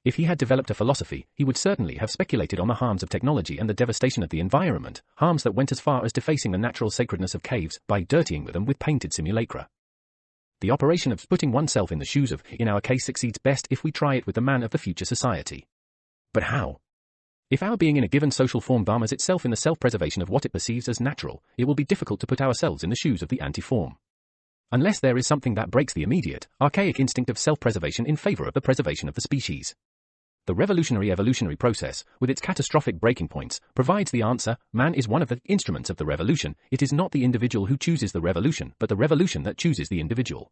If he had developed a philosophy, he would certainly have speculated on the harms of technology and the devastation of the environment, harms that went as far as defacing the natural sacredness of caves by dirtying them with painted simulacra. The operation of putting oneself in the shoes of, in our case, succeeds best if we try it with the man of the future society. But how? If our being in a given social form dharmas itself in the self-preservation of what it perceives as natural, it will be difficult to put ourselves in the shoes of the anti-form. Unless there is something that breaks the immediate, archaic instinct of self-preservation in favor of the preservation of the species. The revolutionary evolutionary process, with its catastrophic breaking points, provides the answer. Man is one of the instruments of the revolution. It is not the individual who chooses the revolution, but the revolution that chooses the individual.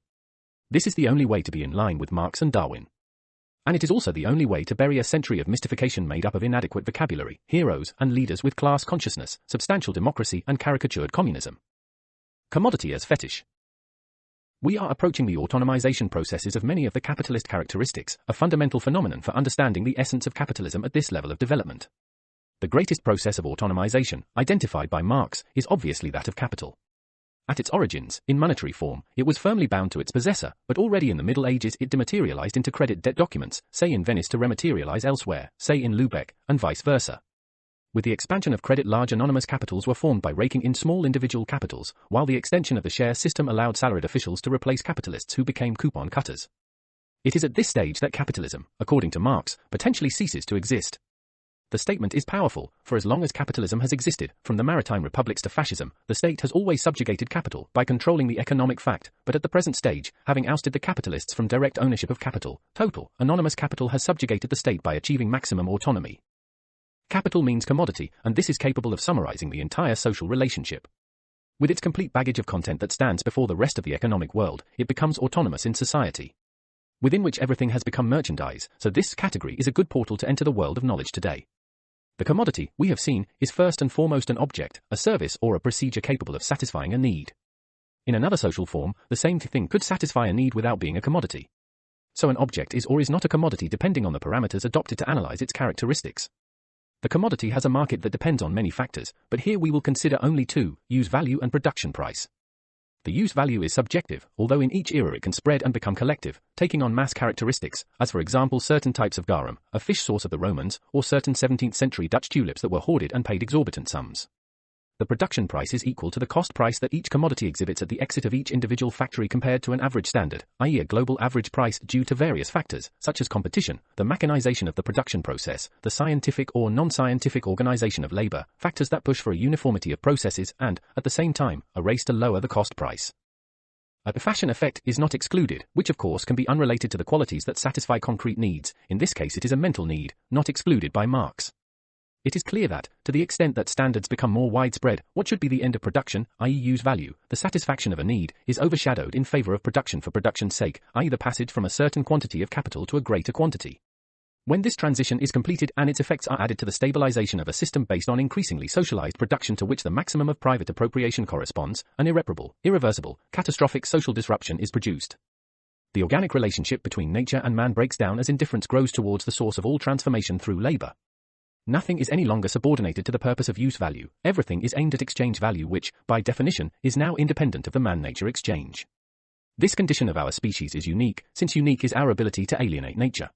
This is the only way to be in line with Marx and Darwin. And it is also the only way to bury a century of mystification made up of inadequate vocabulary, heroes and leaders with class consciousness, substantial democracy and caricatured communism. Commodity as fetish. We are approaching the autonomization processes of many of the capitalist characteristics, a fundamental phenomenon for understanding the essence of capitalism at this level of development. The greatest process of autonomization, identified by Marx, is obviously that of capital. At its origins, in monetary form, it was firmly bound to its possessor, but already in the Middle Ages it dematerialized into credit debt documents, say in Venice to rematerialize elsewhere, say in Lubeck, and vice versa. With the expansion of credit, large anonymous capitals were formed by raking in small individual capitals, while the extension of the share system allowed salaried officials to replace capitalists who became coupon cutters. It is at this stage that capitalism, according to Marx, potentially ceases to exist. The statement is powerful, for as long as capitalism has existed, from the maritime republics to fascism, the state has always subjugated capital by controlling the economic fact, but at the present stage, having ousted the capitalists from direct ownership of capital, total, anonymous capital has subjugated the state by achieving maximum autonomy. Capital means commodity, and this is capable of summarizing the entire social relationship. With its complete baggage of content that stands before the rest of the economic world, it becomes autonomous in society, within which everything has become merchandise, so this category is a good portal to enter the world of knowledge today. The commodity, we have seen, is first and foremost an object, a service or a procedure capable of satisfying a need. In another social form, the same thing could satisfy a need without being a commodity. So an object is or is not a commodity depending on the parameters adopted to analyze its characteristics. The commodity has a market that depends on many factors, but here we will consider only two: use value and production price. The use value is subjective, although in each era it can spread and become collective, taking on mass characteristics, as for example certain types of garum, a fish sauce of the Romans, or certain 17th century Dutch tulips that were hoarded and paid exorbitant sums. The production price is equal to the cost price that each commodity exhibits at the exit of each individual factory compared to an average standard, i.e. a global average price due to various factors, such as competition, the mechanization of the production process, the scientific or non-scientific organization of labor, factors that push for a uniformity of processes and, at the same time, a race to lower the cost price. A fashion effect is not excluded, which of course can be unrelated to the qualities that satisfy concrete needs. In this case it is a mental need, not excluded by Marx. It is clear that, to the extent that standards become more widespread, what should be the end of production, i.e. use value, the satisfaction of a need, is overshadowed in favor of production for production's sake, i.e. the passage from a certain quantity of capital to a greater quantity. When this transition is completed and its effects are added to the stabilization of a system based on increasingly socialized production to which the maximum of private appropriation corresponds, an irreparable, irreversible, catastrophic social disruption is produced. The organic relationship between nature and man breaks down as indifference grows towards the source of all transformation through labor. Nothing is any longer subordinated to the purpose of use value, everything is aimed at exchange value which, by definition, is now independent of the man-nature exchange. This condition of our species is unique, since unique is our ability to alienate nature.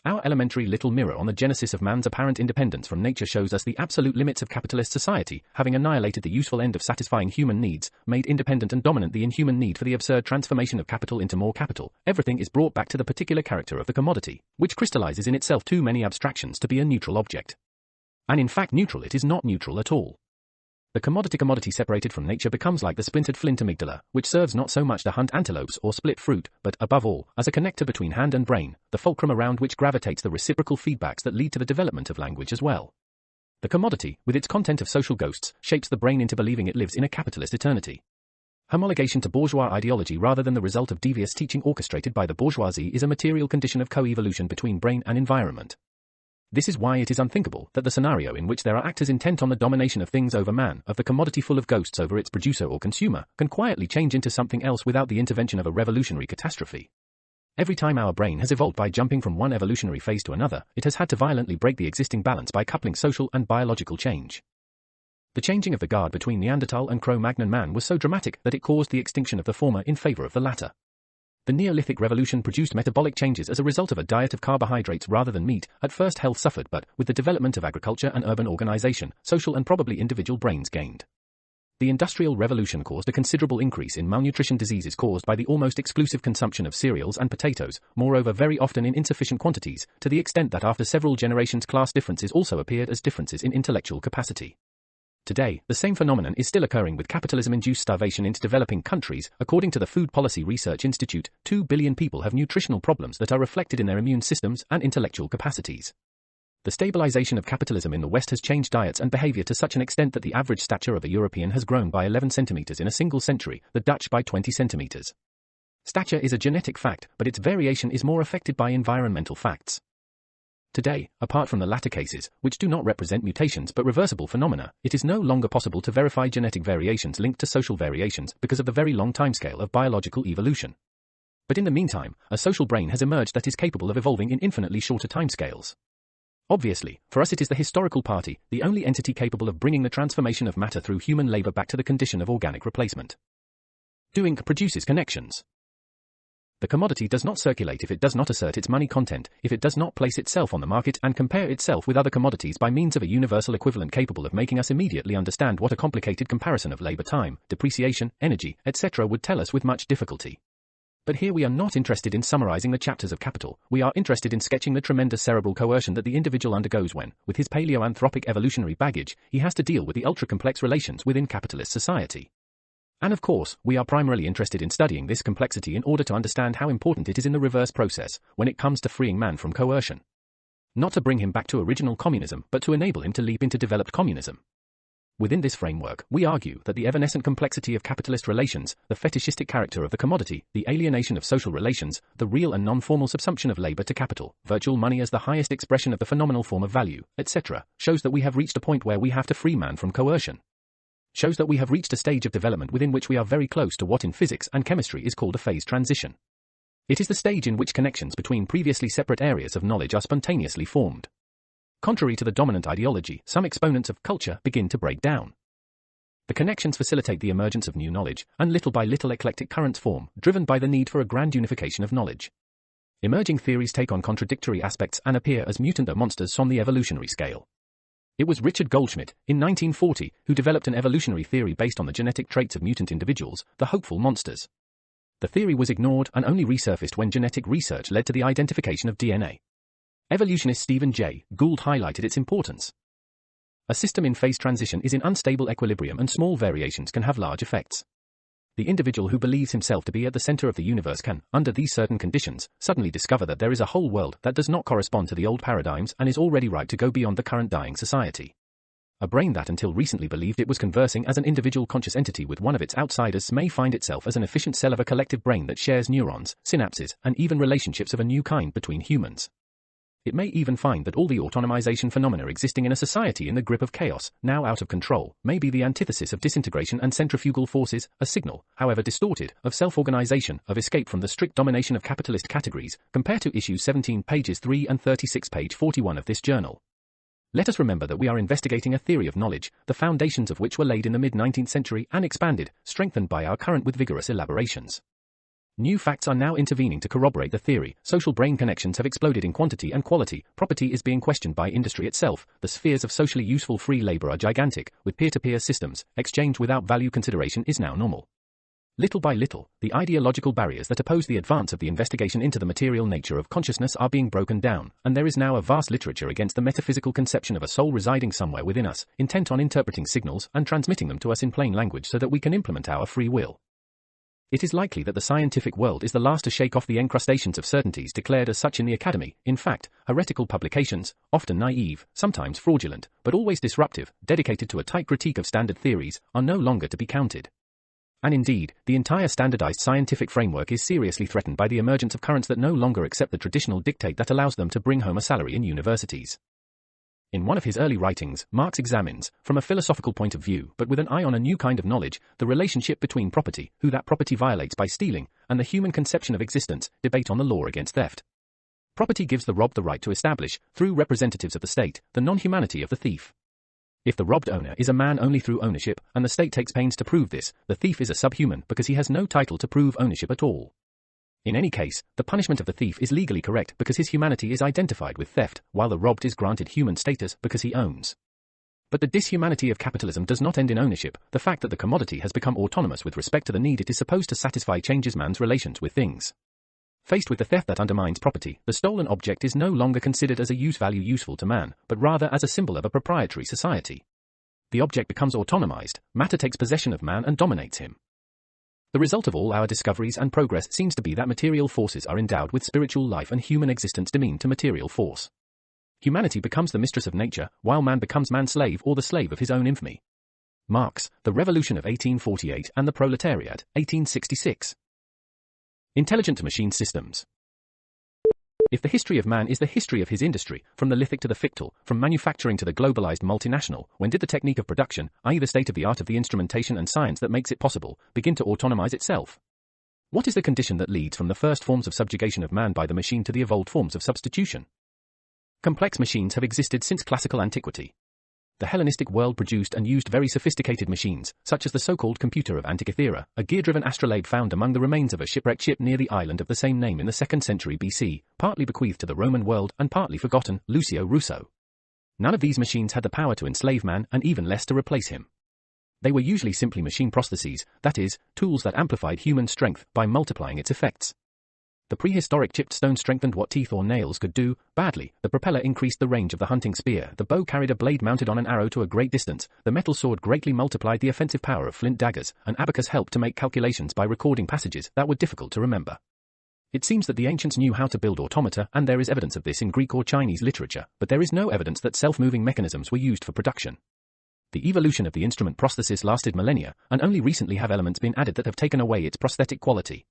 Our elementary little mirror on the genesis of man's apparent independence from nature shows us the absolute limits of capitalist society, having annihilated the useful end of satisfying human needs, made independent and dominant the inhuman need for the absurd transformation of capital into more capital. Everything is brought back to the particular character of the commodity, which crystallizes in itself too many abstractions to be a neutral object. And in fact neutral it is not neutral at all. The commodity separated from nature becomes like the splintered flint amygdala, which serves not so much to hunt antelopes or split fruit, but, above all, as a connector between hand and brain, the fulcrum around which gravitates the reciprocal feedbacks that lead to the development of language as well. The commodity, with its content of social ghosts, shapes the brain into believing it lives in a capitalist eternity. Homologation to bourgeois ideology rather than the result of devious teaching orchestrated by the bourgeoisie is a material condition of co-evolution between brain and environment. This is why it is unthinkable that the scenario in which there are actors intent on the domination of things over man, of the commodity full of ghosts over its producer or consumer, can quietly change into something else without the intervention of a revolutionary catastrophe. Every time our brain has evolved by jumping from one evolutionary phase to another, it has had to violently break the existing balance by coupling social and biological change. The changing of the guard between Neanderthal and Cro-Magnon man was so dramatic that it caused the extinction of the former in favor of the latter. The Neolithic Revolution produced metabolic changes as a result of a diet of carbohydrates rather than meat. At first health suffered, but, with the development of agriculture and urban organization, social and probably individual brains gained. The Industrial Revolution caused a considerable increase in malnutrition diseases caused by the almost exclusive consumption of cereals and potatoes, moreover very often in insufficient quantities, to the extent that after several generations class differences also appeared as differences in intellectual capacity. Today, the same phenomenon is still occurring with capitalism-induced starvation in developing countries. According to the Food Policy Research Institute, 2 billion people have nutritional problems that are reflected in their immune systems and intellectual capacities. The stabilization of capitalism in the West has changed diets and behavior to such an extent that the average stature of a European has grown by 11 centimeters in a single century, the Dutch by 20 centimeters. Stature is a genetic fact, but its variation is more affected by environmental facts. Today, apart from the latter cases, which do not represent mutations but reversible phenomena, it is no longer possible to verify genetic variations linked to social variations because of the very long timescale of biological evolution. But in the meantime, a social brain has emerged that is capable of evolving in infinitely shorter timescales. Obviously, for us it is the historical party, the only entity capable of bringing the transformation of matter through human labor back to the condition of organic replacement. Doing produces connections. The commodity does not circulate if it does not assert its money content, if it does not place itself on the market and compare itself with other commodities by means of a universal equivalent capable of making us immediately understand what a complicated comparison of labor time, depreciation, energy, etc. would tell us with much difficulty. But here we are not interested in summarizing the chapters of Capital, we are interested in sketching the tremendous cerebral coercion that the individual undergoes when, with his paleoanthropic evolutionary baggage, he has to deal with the ultra-complex relations within capitalist society. And of course, we are primarily interested in studying this complexity in order to understand how important it is in the reverse process, when it comes to freeing man from coercion. Not to bring him back to original communism, but to enable him to leap into developed communism. Within this framework, we argue that the evanescent complexity of capitalist relations, the fetishistic character of the commodity, the alienation of social relations, the real and non-formal subsumption of labor to capital, virtual money as the highest expression of the phenomenal form of value, etc., shows that we have reached a point where we have to free man from coercion. Shows that we have reached a stage of development within which we are very close to what in physics and chemistry is called a phase transition. It is the stage in which connections between previously separate areas of knowledge are spontaneously formed. Contrary to the dominant ideology, some exponents of culture begin to break down. The connections facilitate the emergence of new knowledge, and little by little eclectic currents form, driven by the need for a grand unification of knowledge. Emerging theories take on contradictory aspects and appear as mutant monsters on the evolutionary scale. It was Richard Goldschmidt, in 1940, who developed an evolutionary theory based on the genetic traits of mutant individuals, the hopeful monsters. The theory was ignored and only resurfaced when genetic research led to the identification of DNA. Evolutionist Stephen Jay Gould highlighted its importance. A system in phase transition is in unstable equilibrium and small variations can have large effects. The individual who believes himself to be at the center of the universe can, under these certain conditions, suddenly discover that there is a whole world that does not correspond to the old paradigms and is already ripe to go beyond the current dying society. A brain that until recently believed it was conversing as an individual conscious entity with one of its outsiders may find itself as an efficient cell of a collective brain that shares neurons, synapses, and even relationships of a new kind between humans. It may even find that all the autonomization phenomena existing in a society in the grip of chaos, now out of control, may be the antithesis of disintegration and centrifugal forces, a signal, however distorted, of self-organization, of escape from the strict domination of capitalist categories. Compare to issue 17 pages 3 and 36 page 41 of this journal. Let us remember that we are investigating a theory of knowledge, the foundations of which were laid in the mid-19th century and expanded, strengthened by our current with vigorous elaborations. New facts are now intervening to corroborate the theory. Social brain connections have exploded in quantity and quality. Property is being questioned by industry itself. The spheres of socially useful free labor are gigantic. With peer-to-peer systems, exchange without value consideration is now normal. Little by little, the ideological barriers that oppose the advance of the investigation into the material nature of consciousness are being broken down, and there is now a vast literature against the metaphysical conception of a soul residing somewhere within us, intent on interpreting signals and transmitting them to us in plain language so that we can implement our free will. It is likely that the scientific world is the last to shake off the encrustations of certainties declared as such in the academy. In fact, heretical publications, often naive, sometimes fraudulent, but always disruptive, dedicated to a tight critique of standard theories, are no longer to be counted. And indeed, the entire standardized scientific framework is seriously threatened by the emergence of currents that no longer accept the traditional dictate that allows them to bring home a salary in universities. In one of his early writings, Marx examines, from a philosophical point of view, but with an eye on a new kind of knowledge, the relationship between property, who that property violates by stealing, and the human conception of existence, debate on the law against theft. Property gives the robbed the right to establish, through representatives of the state, the non-humanity of the thief. If the robbed owner is a man only through ownership, and the state takes pains to prove this, the thief is a subhuman because he has no title to prove ownership at all. In any case, the punishment of the thief is legally correct because his humanity is identified with theft, while the robbed is granted human status because he owns. But the dishumanity of capitalism does not end in ownership. The fact that the commodity has become autonomous with respect to the need it is supposed to satisfy changes man's relations with things. Faced with the theft that undermines property, the stolen object is no longer considered as a use value useful to man, but rather as a symbol of a proprietary society. The object becomes autonomized, matter takes possession of man and dominates him. The result of all our discoveries and progress seems to be that material forces are endowed with spiritual life and human existence demeaned to material force. Humanity becomes the mistress of nature, while man becomes man's slave or the slave of his own infamy. Marx, The Revolution of 1848 and the Proletariat, 1866. Intelligent machine systems. If the history of man is the history of his industry, from the lithic to the fictal, from manufacturing to the globalized multinational, when did the technique of production, i.e. the state-of-the-art of the instrumentation and science that makes it possible, begin to autonomize itself? What is the condition that leads from the first forms of subjugation of man by the machine to the evolved forms of substitution? Complex machines have existed since classical antiquity. The Hellenistic world produced and used very sophisticated machines, such as the so-called computer of Antikythera, a gear-driven astrolabe found among the remains of a shipwrecked ship near the island of the same name in the 2nd century BC, partly bequeathed to the Roman world and partly forgotten, Lucio Russo. None of these machines had the power to enslave man and even less to replace him. They were usually simply machine prostheses, that is, tools that amplified human strength by multiplying its effects. The prehistoric chipped stone strengthened what teeth or nails could do, badly. The propeller increased the range of the hunting spear, the bow carried a blade mounted on an arrow to a great distance, the metal sword greatly multiplied the offensive power of flint daggers, an abacus helped to make calculations by recording passages that were difficult to remember. It seems that the ancients knew how to build automata, and there is evidence of this in Greek or Chinese literature, but there is no evidence that self-moving mechanisms were used for production. The evolution of the instrument prosthesis lasted millennia, and only recently have elements been added that have taken away its prosthetic quality.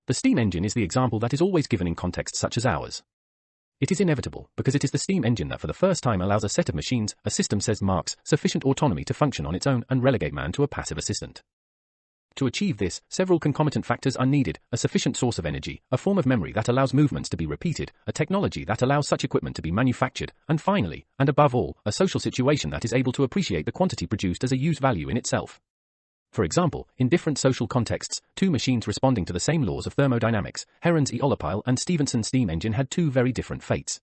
The steam engine is the example that is always given in contexts such as ours. It is inevitable, because it is the steam engine that for the first time allows a set of machines, a system, says Marx, sufficient autonomy to function on its own and relegate man to a passive assistant. To achieve this, several concomitant factors are needed: a sufficient source of energy, a form of memory that allows movements to be repeated, a technology that allows such equipment to be manufactured, and finally, and above all, a social situation that is able to appreciate the quantity produced as a use value in itself. For example, in different social contexts, two machines responding to the same laws of thermodynamics, Heron's Eolipile and Stephenson's steam engine, had two very different fates.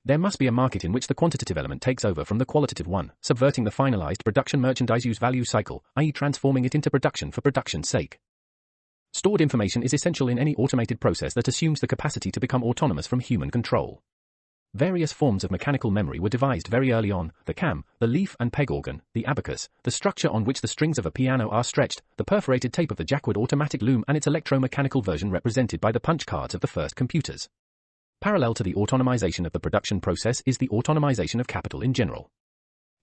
There must be a market in which the quantitative element takes over from the qualitative one, subverting the finalized production merchandise use value cycle, i.e. transforming it into production for production's sake. Stored information is essential in any automated process that assumes the capacity to become autonomous from human control. Various forms of mechanical memory were devised very early on: the cam, the leaf and peg organ, the abacus, the structure on which the strings of a piano are stretched, the perforated tape of the Jackwood automatic loom and its electromechanical version represented by the punch cards of the first computers. Parallel to the autonomization of the production process is the autonomization of capital in general.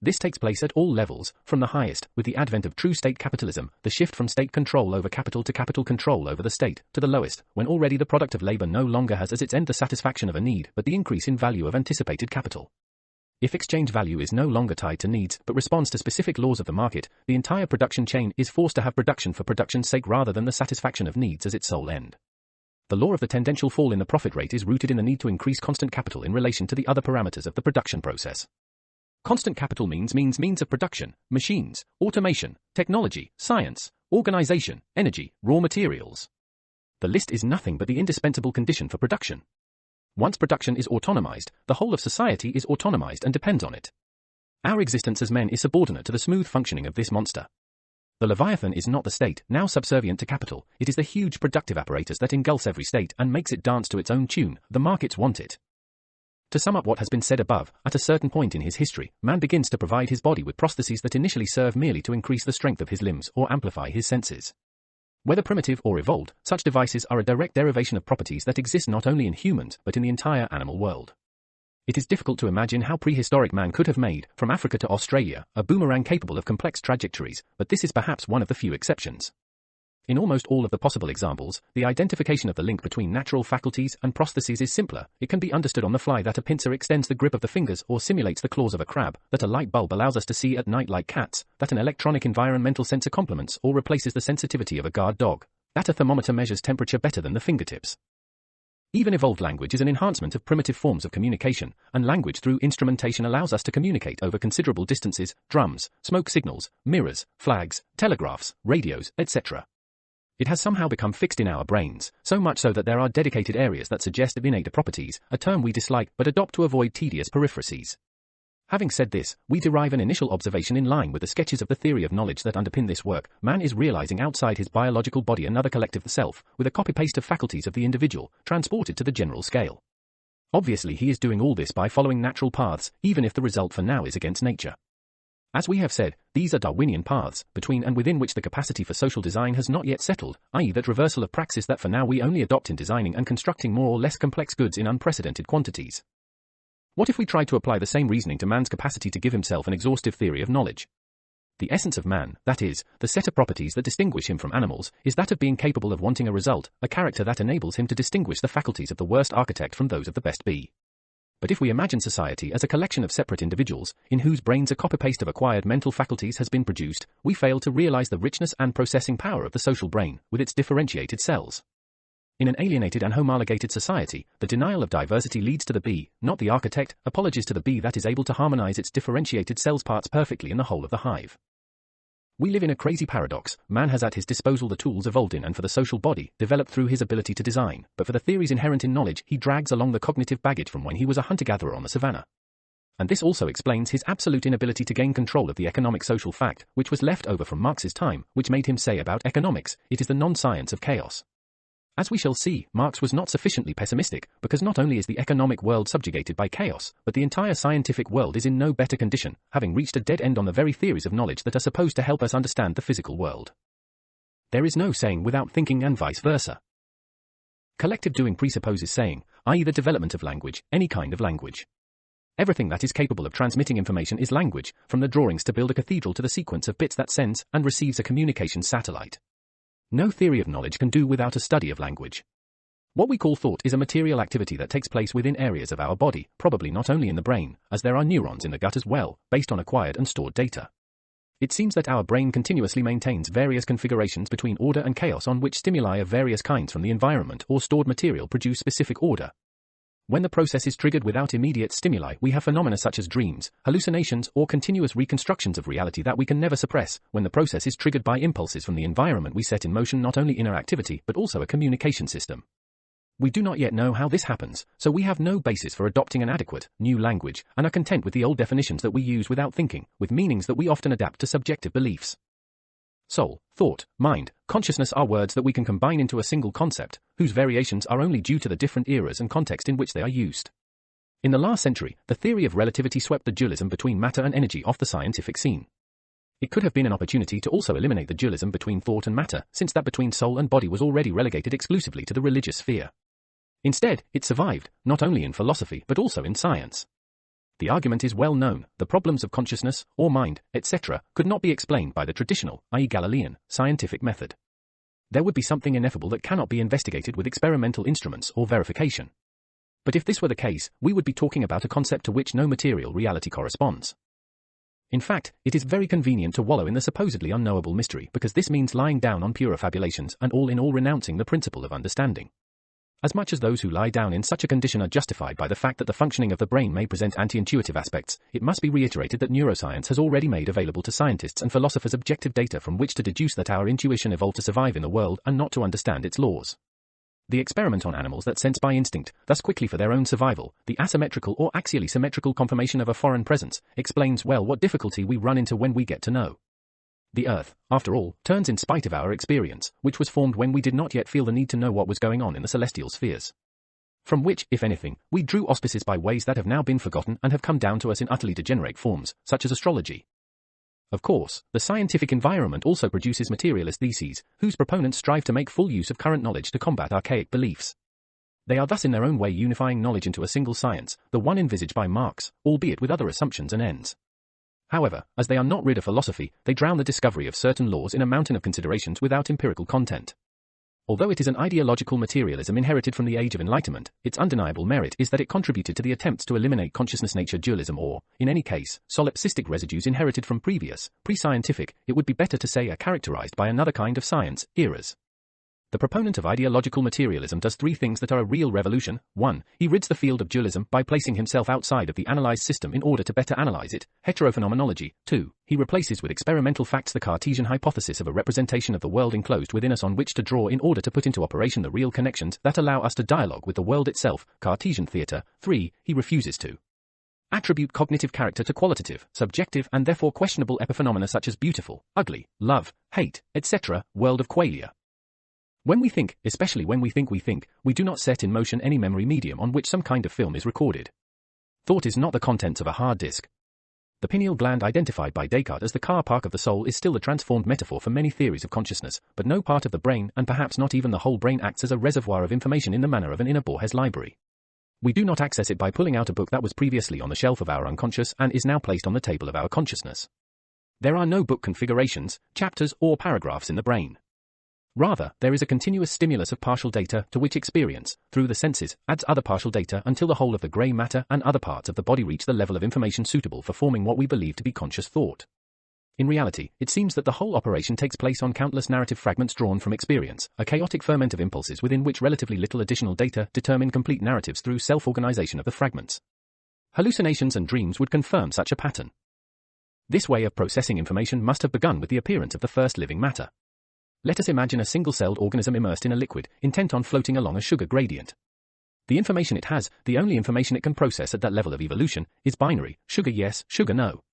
This takes place at all levels, from the highest, with the advent of true state capitalism, the shift from state control over capital to capital control over the state, to the lowest, when already the product of labor no longer has as its end the satisfaction of a need, but the increase in value of anticipated capital. If exchange value is no longer tied to needs, but responds to specific laws of the market, the entire production chain is forced to have production for production's sake rather than the satisfaction of needs as its sole end. The law of the tendential fall in the profit rate is rooted in the need to increase constant capital in relation to the other parameters of the production process. Constant capital means of production, machines, automation, technology, science, organization, energy, raw materials. The list is nothing but the indispensable condition for production. Once production is autonomized, the whole of society is autonomized and depends on it. Our existence as men is subordinate to the smooth functioning of this monster. The Leviathan is not the state, now subservient to capital, it is the huge productive apparatus that engulfs every state and makes it dance to its own tune. The markets want it. To sum up what has been said above, at a certain point in his history, man begins to provide his body with prostheses that initially serve merely to increase the strength of his limbs or amplify his senses. Whether primitive or evolved, such devices are a direct derivation of properties that exist not only in humans, but in the entire animal world. It is difficult to imagine how prehistoric man could have made, from Africa to Australia, a boomerang capable of complex trajectories, but this is perhaps one of the few exceptions. In almost all of the possible examples, the identification of the link between natural faculties and prostheses is simpler. It can be understood on the fly that a pincer extends the grip of the fingers or simulates the claws of a crab, that a light bulb allows us to see at night like cats, that an electronic environmental sensor complements or replaces the sensitivity of a guard dog, that a thermometer measures temperature better than the fingertips. Even evolved language is an enhancement of primitive forms of communication, and language through instrumentation allows us to communicate over considerable distances: drums, smoke signals, mirrors, flags, telegraphs, radios, etc. It has somehow become fixed in our brains, so much so that there are dedicated areas that suggest innate properties, a term we dislike but adopt to avoid tedious periphrases. Having said this, we derive an initial observation in line with the sketches of the theory of knowledge that underpin this work. Man is realizing outside his biological body another collective self, with a copy-paste of faculties of the individual, transported to the general scale. Obviously he is doing all this by following natural paths, even if the result for now is against nature. As we have said, these are Darwinian paths, between and within which the capacity for social design has not yet settled, i.e. that reversal of praxis that for now we only adopt in designing and constructing more or less complex goods in unprecedented quantities. What if we tried to apply the same reasoning to man's capacity to give himself an exhaustive theory of knowledge? The essence of man, that is, the set of properties that distinguish him from animals, is that of being capable of wanting a result, a character that enables him to distinguish the faculties of the worst architect from those of the best bee. But if we imagine society as a collection of separate individuals, in whose brains a copy-paste of acquired mental faculties has been produced, we fail to realize the richness and processing power of the social brain, with its differentiated cells. In an alienated and homologated society, the denial of diversity leads to the bee, not the architect, apologies to the bee that is able to harmonize its differentiated cells parts perfectly in the whole of the hive. We live in a crazy paradox. Man has at his disposal the tools evolved in and for the social body, developed through his ability to design, but for the theories inherent in knowledge, he drags along the cognitive baggage from when he was a hunter-gatherer on the savannah. And this also explains his absolute inability to gain control of the economic social fact, which was left over from Marx's time, which made him say about economics, it is the non-science of chaos. As we shall see, Marx was not sufficiently pessimistic, because not only is the economic world subjugated by chaos, but the entire scientific world is in no better condition, having reached a dead end on the very theories of knowledge that are supposed to help us understand the physical world. There is no saying without thinking and vice versa. Collective doing presupposes saying, i.e. the development of language, any kind of language. Everything that is capable of transmitting information is language, from the drawings to build a cathedral to the sequence of bits that sends and receives a communication satellite. No theory of knowledge can do without a study of language. What we call thought is a material activity that takes place within areas of our body, probably not only in the brain, as there are neurons in the gut as well, based on acquired and stored data. It seems that our brain continuously maintains various configurations between order and chaos on which stimuli of various kinds from the environment or stored material produce specific order. When the process is triggered without immediate stimuli, we have phenomena such as dreams, hallucinations, or continuous reconstructions of reality that we can never suppress. When the process is triggered by impulses from the environment, we set in motion not only inner activity, but also a communication system. We do not yet know how this happens, so we have no basis for adopting an adequate, new language, and are content with the old definitions that we use without thinking, with meanings that we often adapt to subjective beliefs. Soul, thought, mind, consciousness are words that we can combine into a single concept, whose variations are only due to the different eras and context in which they are used. In the last century, the theory of relativity swept the dualism between matter and energy off the scientific scene. It could have been an opportunity to also eliminate the dualism between thought and matter, since that between soul and body was already relegated exclusively to the religious sphere. Instead, it survived, not only in philosophy but also in science. The argument is well known, the problems of consciousness, or mind, etc., could not be explained by the traditional, i.e. Galilean, scientific method. There would be something ineffable that cannot be investigated with experimental instruments or verification. But if this were the case, we would be talking about a concept to which no material reality corresponds. In fact, it is very convenient to wallow in the supposedly unknowable mystery, because this means lying down on pure fabulations and all in all renouncing the principle of understanding. As much as those who lie down in such a condition are justified by the fact that the functioning of the brain may present anti-intuitive aspects, it must be reiterated that neuroscience has already made available to scientists and philosophers objective data from which to deduce that our intuition evolved to survive in the world and not to understand its laws. The experiment on animals that sense by instinct, thus quickly for their own survival, the asymmetrical or axially symmetrical confirmation of a foreign presence, explains well what difficulty we run into when we get to know. The Earth, after all, turns in spite of our experience, which was formed when we did not yet feel the need to know what was going on in the celestial spheres. From which, if anything, we drew auspices by ways that have now been forgotten and have come down to us in utterly degenerate forms, such as astrology. Of course, the scientific environment also produces materialist theses, whose proponents strive to make full use of current knowledge to combat archaic beliefs. They are thus in their own way unifying knowledge into a single science, the one envisaged by Marx, albeit with other assumptions and ends. However, as they are not rid of philosophy, they drown the discovery of certain laws in a mountain of considerations without empirical content. Although it is an ideological materialism inherited from the Age of Enlightenment, its undeniable merit is that it contributed to the attempts to eliminate consciousness-nature dualism or, in any case, solipsistic residues inherited from previous, pre-scientific, it would be better to say are characterized by another kind of science, eras. The proponent of ideological materialism does three things that are a real revolution. 1. He rids the field of dualism by placing himself outside of the analyzed system in order to better analyze it, heterophenomenology. 2. He replaces with experimental facts the Cartesian hypothesis of a representation of the world enclosed within us on which to draw in order to put into operation the real connections that allow us to dialogue with the world itself, Cartesian theater. 3. He refuses to attribute cognitive character to qualitative, subjective, and therefore questionable epiphenomena such as beautiful, ugly, love, hate, etc., world of qualia. When we think, especially when we think, we do not set in motion any memory medium on which some kind of film is recorded. Thought is not the contents of a hard disk. The The pineal gland identified by Descartes as the car park of the soul is still a transformed metaphor for many theories of consciousness, but no part of the brain, and perhaps not even the whole brain, acts as a reservoir of information in the manner of an inner Borges library. We do not access it by pulling out a book that was previously on the shelf of our unconscious and is now placed on the table of our consciousness. There are no book configurations, chapters, or paragraphs in the brain. Rather, there is a continuous stimulus of partial data to which experience, through the senses, adds other partial data until the whole of the grey matter and other parts of the body reach the level of information suitable for forming what we believe to be conscious thought. In reality, it seems that the whole operation takes place on countless narrative fragments drawn from experience, a chaotic ferment of impulses within which relatively little additional data determine complete narratives through self-organization of the fragments. Hallucinations and dreams would confirm such a pattern. This way of processing information must have begun with the appearance of the first living matter. Let us imagine a single-celled organism immersed in a liquid, intent on floating along a sugar gradient. The information it has, the only information it can process at that level of evolution, is binary, sugar yes, sugar no.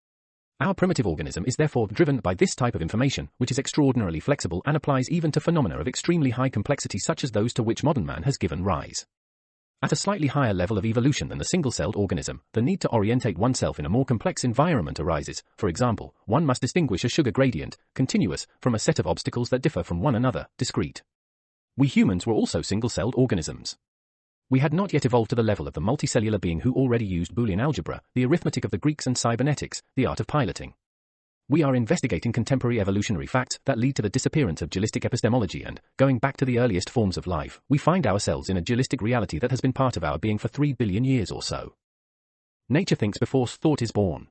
Our primitive organism is therefore driven by this type of information, which is extraordinarily flexible and applies even to phenomena of extremely high complexity such as those to which modern man has given rise. At a slightly higher level of evolution than the single-celled organism, the need to orientate oneself in a more complex environment arises. For example, one must distinguish a sugar gradient, continuous, from a set of obstacles that differ from one another, discrete. We humans were also single-celled organisms. We had not yet evolved to the level of the multicellular being who already used Boolean algebra, the arithmetic of the Greeks, and cybernetics, the art of piloting. We are investigating contemporary evolutionary facts that lead to the disappearance of dualistic epistemology and, going back to the earliest forms of life, we find ourselves in a dualistic reality that has been part of our being for 3 billion years or so. Nature thinks before thought is born.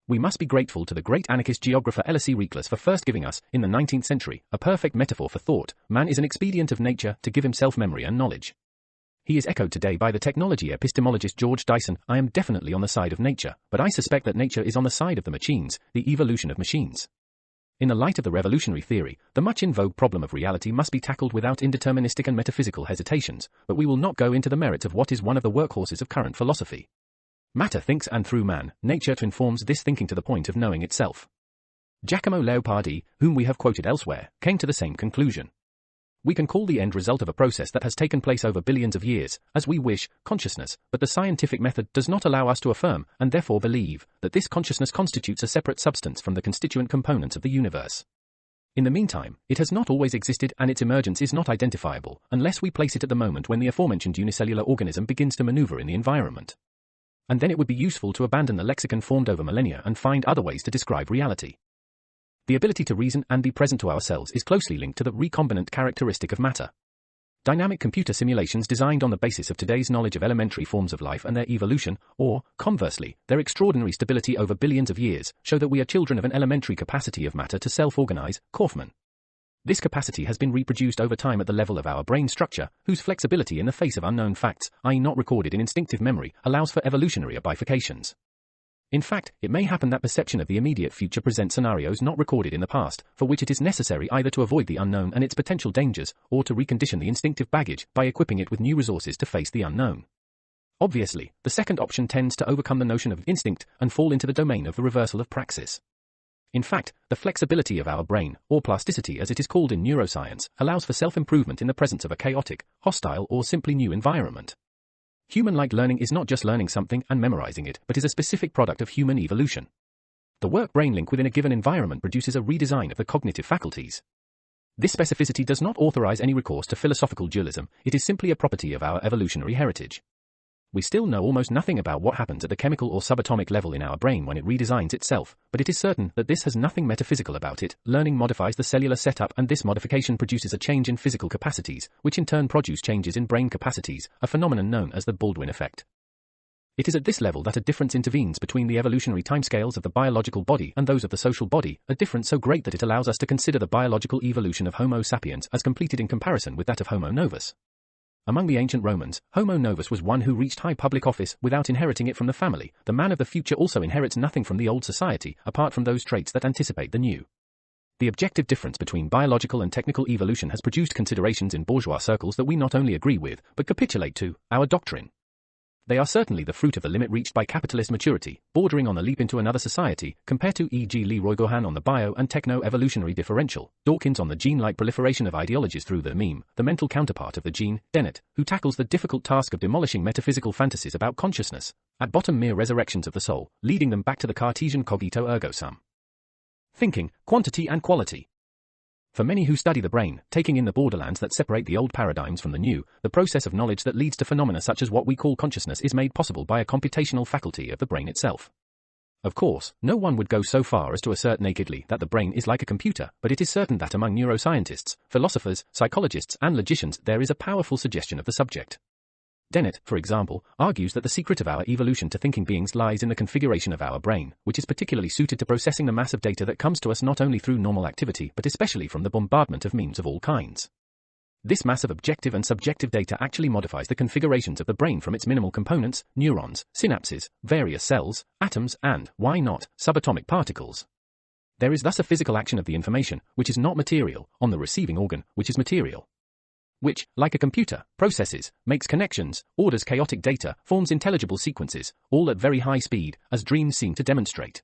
We must be grateful to the great anarchist geographer Elisee Reclus for first giving us, in the 19th century, a perfect metaphor for thought. Man is an expedient of nature to give himself memory and knowledge. He is echoed today by the technology epistemologist George Dyson. I am definitely on the side of nature, but I suspect that nature is on the side of the machines, the evolution of machines. In the light of the revolutionary theory, the much in vogue problem of reality must be tackled without indeterministic and metaphysical hesitations, but we will not go into the merits of what is one of the workhorses of current philosophy. Matter thinks, and through man, nature informs this thinking to the point of knowing itself. Giacomo Leopardi, whom we have quoted elsewhere, came to the same conclusion. We can call the end result of a process that has taken place over billions of years, as we wish, consciousness, but the scientific method does not allow us to affirm, and therefore believe, that this consciousness constitutes a separate substance from the constituent components of the universe. In the meantime, it has not always existed and its emergence is not identifiable, unless we place it at the moment when the aforementioned unicellular organism begins to maneuver in the environment. And then it would be useful to abandon the lexicon formed over millennia and find other ways to describe reality. The ability to reason and be present to ourselves is closely linked to the recombinant characteristic of matter. Dynamic computer simulations designed on the basis of today's knowledge of elementary forms of life and their evolution, or, conversely, their extraordinary stability over billions of years, show that we are children of an elementary capacity of matter to self-organize, Kaufman. This capacity has been reproduced over time at the level of our brain structure, whose flexibility in the face of unknown facts, i.e. not recorded in instinctive memory, allows for evolutionary bifurcations. In fact, it may happen that perception of the immediate future presents scenarios not recorded in the past, for which it is necessary either to avoid the unknown and its potential dangers, or to recondition the instinctive baggage by equipping it with new resources to face the unknown. Obviously, the second option tends to overcome the notion of instinct and fall into the domain of the reversal of praxis. In fact, the flexibility of our brain, or plasticity as it is called in neuroscience, allows for self-improvement in the presence of a chaotic, hostile, or simply new environment. Human-like learning is not just learning something and memorizing it, but is a specific product of human evolution. The work-brain link within a given environment produces a redesign of the cognitive faculties. This specificity does not authorize any recourse to philosophical dualism, it is simply a property of our evolutionary heritage. We still know almost nothing about what happens at the chemical or subatomic level in our brain when it redesigns itself, but it is certain that this has nothing metaphysical about it. Learning modifies the cellular setup and this modification produces a change in physical capacities, which in turn produce changes in brain capacities, a phenomenon known as the Baldwin effect. It is at this level that a difference intervenes between the evolutionary timescales of the biological body and those of the social body, a difference so great that it allows us to consider the biological evolution of Homo sapiens as completed in comparison with that of Homo novus. Among the ancient Romans, Homo novus was one who reached high public office without inheriting it from the family. The man of the future also inherits nothing from the old society, apart from those traits that anticipate the new. The objective difference between biological and technical evolution has produced considerations in bourgeois circles that we not only agree with, but capitulate to, our doctrine. they are certainly the fruit of the limit reached by capitalist maturity, bordering on the leap into another society, compared to e.g. Leroy Gohan on the bio and techno-evolutionary differential, Dawkins on the gene-like proliferation of ideologies through the meme, the mental counterpart of the gene, Dennett, who tackles the difficult task of demolishing metaphysical fantasies about consciousness, at bottom mere resurrections of the soul, leading them back to the Cartesian cogito ergo sum. Thinking, quantity and quality. For many who study the brain, taking in the borderlands that separate the old paradigms from the new, the process of knowledge that leads to phenomena such as what we call consciousness is made possible by a computational faculty of the brain itself. Of course, no one would go so far as to assert nakedly that the brain is like a computer, but it is certain that among neuroscientists, philosophers, psychologists and logicians there is a powerful suggestion of the subject. Dennett, for example, argues that the secret of our evolution to thinking beings lies in the configuration of our brain, which is particularly suited to processing the mass of data that comes to us not only through normal activity but especially from the bombardment of memes of all kinds. This mass of objective and subjective data actually modifies the configurations of the brain from its minimal components, neurons, synapses, various cells, atoms and, why not, subatomic particles. There is thus a physical action of the information, which is not material, on the receiving organ, which is material, which, like a computer, processes, makes connections, orders chaotic data, forms intelligible sequences, all at very high speed, as dreams seem to demonstrate.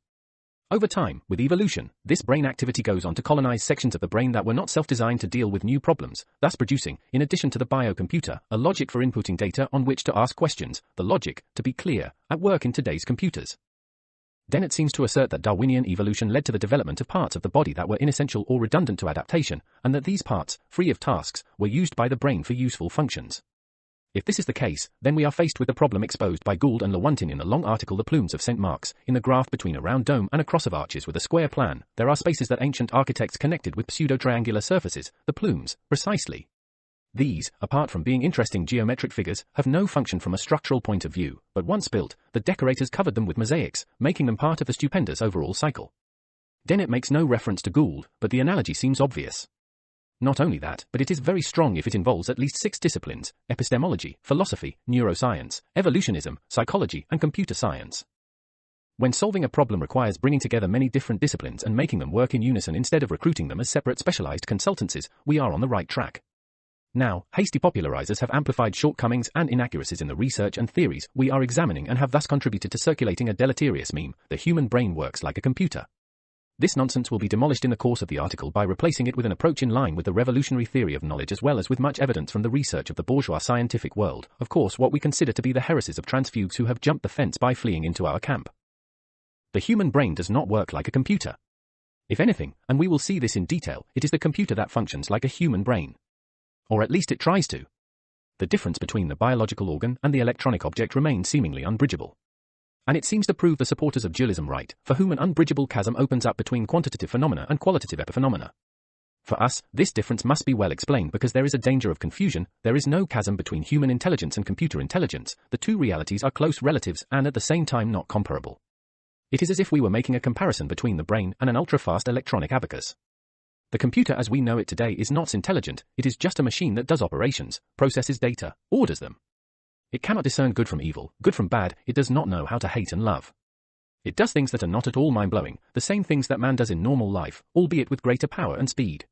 Over time, with evolution, this brain activity goes on to colonize sections of the brain that were not self-designed to deal with new problems, thus producing, in addition to the biocomputer, a logic for inputting data on which to ask questions, the logic, to be clear, at work in today's computers. Dennett seems to assert that Darwinian evolution led to the development of parts of the body that were inessential or redundant to adaptation, and that these parts, free of tasks, were used by the brain for useful functions. If this is the case, then we are faced with the problem exposed by Gould and Lewontin in the long article The Plumes of St. Mark's. In the graft between a round dome and a cross of arches with a square plan, there are spaces that ancient architects connected with pseudo-triangular surfaces, the plumes, precisely. These, apart from being interesting geometric figures, have no function from a structural point of view, but once built, the decorators covered them with mosaics, making them part of the stupendous overall cycle. Dennett makes no reference to Gould, but the analogy seems obvious. Not only that, but it is very strong if it involves at least 6 disciplines: epistemology, philosophy, neuroscience, evolutionism, psychology, and computer science. When solving a problem requires bringing together many different disciplines and making them work in unison instead of recruiting them as separate specialized consultancies, we are on the right track. Now, hasty popularizers have amplified shortcomings and inaccuracies in the research and theories we are examining and have thus contributed to circulating a deleterious meme: the human brain works like a computer. This nonsense will be demolished in the course of the article by replacing it with an approach in line with the revolutionary theory of knowledge as well as with much evidence from the research of the bourgeois scientific world, of course what we consider to be the heresies of transfugues who have jumped the fence by fleeing into our camp. The human brain does not work like a computer. If anything, and we will see this in detail, it is the computer that functions like a human brain. Or at least it tries to. The difference between the biological organ and the electronic object remains seemingly unbridgeable. And it seems to prove the supporters of dualism right, for whom an unbridgeable chasm opens up between quantitative phenomena and qualitative epiphenomena. For us, this difference must be well explained because there is a danger of confusion. There is no chasm between human intelligence and computer intelligence. The two realities are close relatives and at the same time not comparable. It is as if we were making a comparison between the brain and an ultra-fast electronic abacus. The computer as we know it today is not intelligent, it is just a machine that does operations, processes data, orders them. It cannot discern good from evil, good from bad, it does not know how to hate and love. It does things that are not at all mind-blowing, the same things that man does in normal life, albeit with greater power and speed.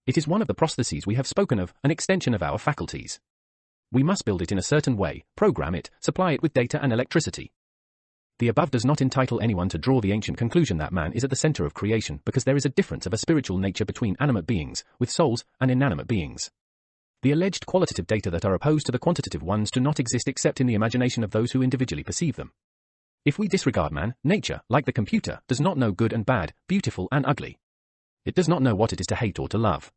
It is one of the prostheses we have spoken of, an extension of our faculties. We must build it in a certain way, program it, supply it with data and electricity. The above does not entitle anyone to draw the ancient conclusion that man is at the center of creation because there is a difference of a spiritual nature between animate beings, with souls, and inanimate beings. The alleged qualitative data that are opposed to the quantitative ones do not exist except in the imagination of those who individually perceive them. If we disregard man, nature, like the computer, does not know good and bad, beautiful and ugly. It does not know what it is to hate or to love.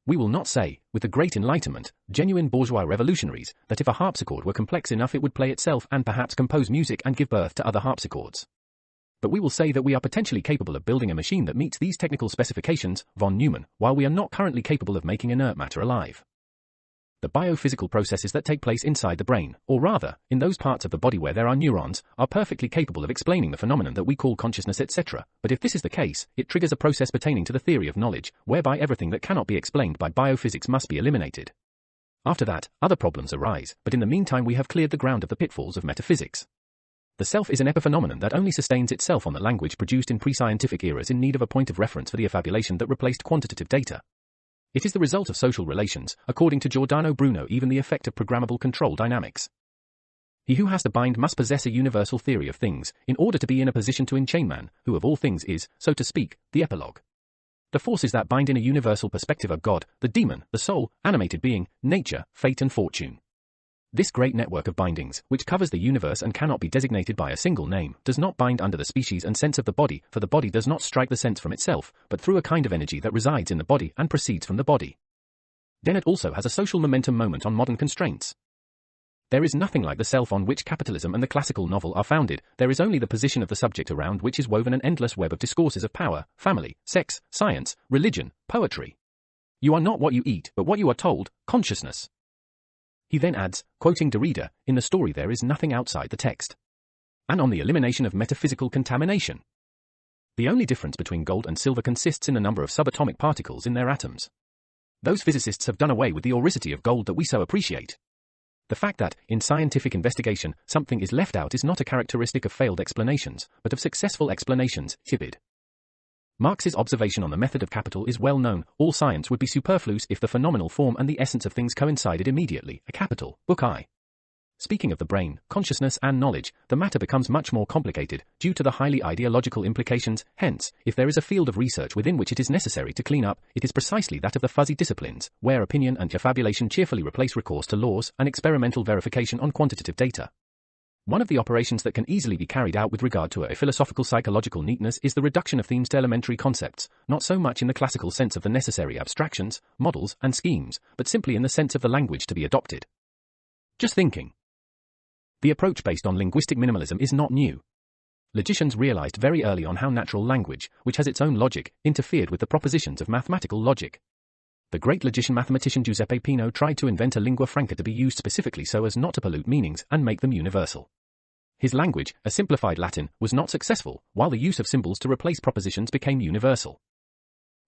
We will not say, with the Great Enlightenment, genuine bourgeois revolutionaries, that if a harpsichord were complex enough it would play itself and perhaps compose music and give birth to other harpsichords. But we will say that we are potentially capable of building a machine that meets these technical specifications, von Neumann, while we are not currently capable of making inert matter alive. The biophysical processes that take place inside the brain, or rather, in those parts of the body where there are neurons, are perfectly capable of explaining the phenomenon that we call consciousness etc. But if this is the case, it triggers a process pertaining to the theory of knowledge, whereby everything that cannot be explained by biophysics must be eliminated. After that, other problems arise, but in the meantime we have cleared the ground of the pitfalls of metaphysics. The self is an epiphenomenon that only sustains itself on the language produced in pre-scientific eras in need of a point of reference for the affabulation that replaced quantitative data. It is the result of social relations, according to Giordano Bruno, even the effect of programmable control dynamics. He who has the bind must possess a universal theory of things, in order to be in a position to enchain man, who of all things is, so to speak, the epilogue. The forces that bind in a universal perspective are God, the demon, the soul, animated being, nature, fate and fortune. This great network of bindings, which covers the universe and cannot be designated by a single name, does not bind under the species and sense of the body, for the body does not strike the sense from itself, but through a kind of energy that resides in the body and proceeds from the body. Then it also has a social momentum moment on modern constraints. There is nothing like the self on which capitalism and the classical novel are founded. There is only the position of the subject around which is woven an endless web of discourses of power, family, sex, science, religion, poetry. You are not what you eat, but what you are told, consciousness. He then adds, quoting Derrida, in the story there is nothing outside the text. And on the elimination of metaphysical contamination. The only difference between gold and silver consists in the number of subatomic particles in their atoms. Those physicists have done away with the auricity of gold that we so appreciate. The fact that, in scientific investigation, something is left out is not a characteristic of failed explanations, but of successful explanations, Hibid. Marx's observation on the method of capital is well known. All science would be superfluous if the phenomenal form and the essence of things coincided immediately. A capital, Book I. Speaking of the brain, consciousness and knowledge, the matter becomes much more complicated, due to the highly ideological implications. Hence, if there is a field of research within which it is necessary to clean up, it is precisely that of the fuzzy disciplines, where opinion and confabulation cheerfully replace recourse to laws and experimental verification on quantitative data. One of the operations that can easily be carried out with regard to a philosophical psychological neatness is the reduction of themes to elementary concepts, not so much in the classical sense of the necessary abstractions, models, and schemes, but simply in the sense of the language to be adopted. Just thinking. The approach based on linguistic minimalism is not new. Logicians realized very early on how natural language, which has its own logic, interfered with the propositions of mathematical logic. The great logician-mathematician Giuseppe Peano tried to invent a lingua franca to be used specifically so as not to pollute meanings and make them universal. His language, a simplified Latin, was not successful, while the use of symbols to replace propositions became universal.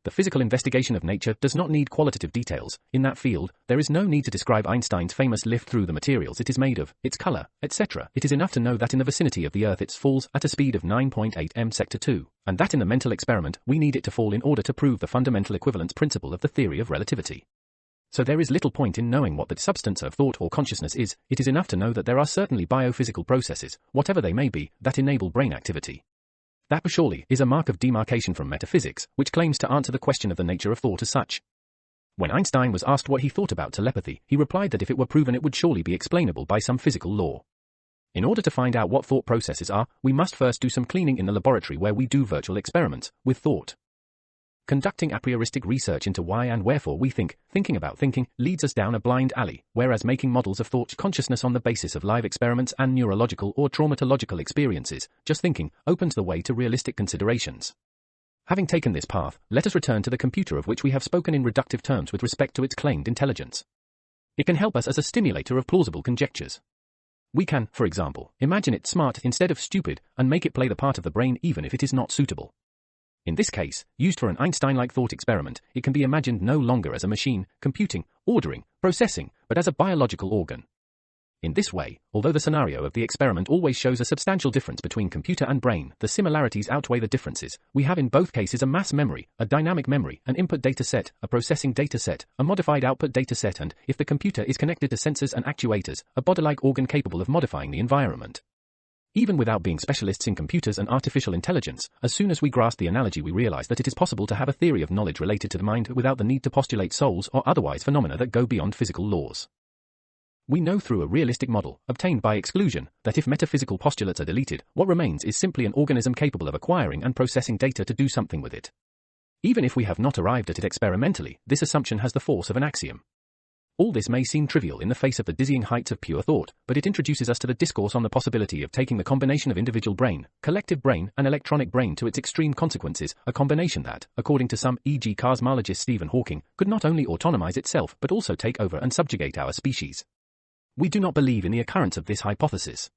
The physical investigation of nature does not need qualitative details. In that field, there is no need to describe Einstein's famous lift through the materials it is made of, its color, etc. It is enough to know that in the vicinity of the Earth it falls at a speed of 9.8 m sector 2, and that in the mental experiment we need it to fall in order to prove the fundamental equivalence principle of the theory of relativity. So there is little point in knowing what the substance of thought or consciousness is. It is enough to know that there are certainly biophysical processes, whatever they may be, that enable brain activity. That surely is a mark of demarcation from metaphysics, which claims to answer the question of the nature of thought as such. When Einstein was asked what he thought about telepathy, he replied that if it were proven it would surely be explainable by some physical law. In order to find out what thought processes are, we must first do some cleaning in the laboratory where we do virtual experiments with thought. Conducting a prioristic research into why and wherefore we think, thinking about thinking, leads us down a blind alley, whereas making models of thought consciousness on the basis of live experiments and neurological or traumatological experiences, just thinking, opens the way to realistic considerations. Having taken this path, let us return to the computer of which we have spoken in reductive terms with respect to its claimed intelligence. It can help us as a stimulator of plausible conjectures. We can, for example, imagine it smart instead of stupid, and make it play the part of the brain even if it is not suitable. In this case, used for an Einstein-like thought experiment, it can be imagined no longer as a machine, computing, ordering, processing, but as a biological organ. In this way, although the scenario of the experiment always shows a substantial difference between computer and brain, the similarities outweigh the differences. We have in both cases a mass memory, a dynamic memory, an input data set, a processing data set, a modified output data set, and, if the computer is connected to sensors and actuators, a body-like organ capable of modifying the environment. Even without being specialists in computers and artificial intelligence, as soon as we grasp the analogy we realize that it is possible to have a theory of knowledge related to the mind without the need to postulate souls or otherwise phenomena that go beyond physical laws. We know through a realistic model, obtained by exclusion, that if metaphysical postulates are deleted, what remains is simply an organism capable of acquiring and processing data to do something with it. Even if we have not arrived at it experimentally, this assumption has the force of an axiom. All this may seem trivial in the face of the dizzying heights of pure thought, but it introduces us to the discourse on the possibility of taking the combination of individual brain, collective brain, and electronic brain to its extreme consequences, a combination that, according to some, e.g. cosmologist Stephen Hawking, could not only autonomize itself but also take over and subjugate our species. We do not believe in the occurrence of this hypothesis.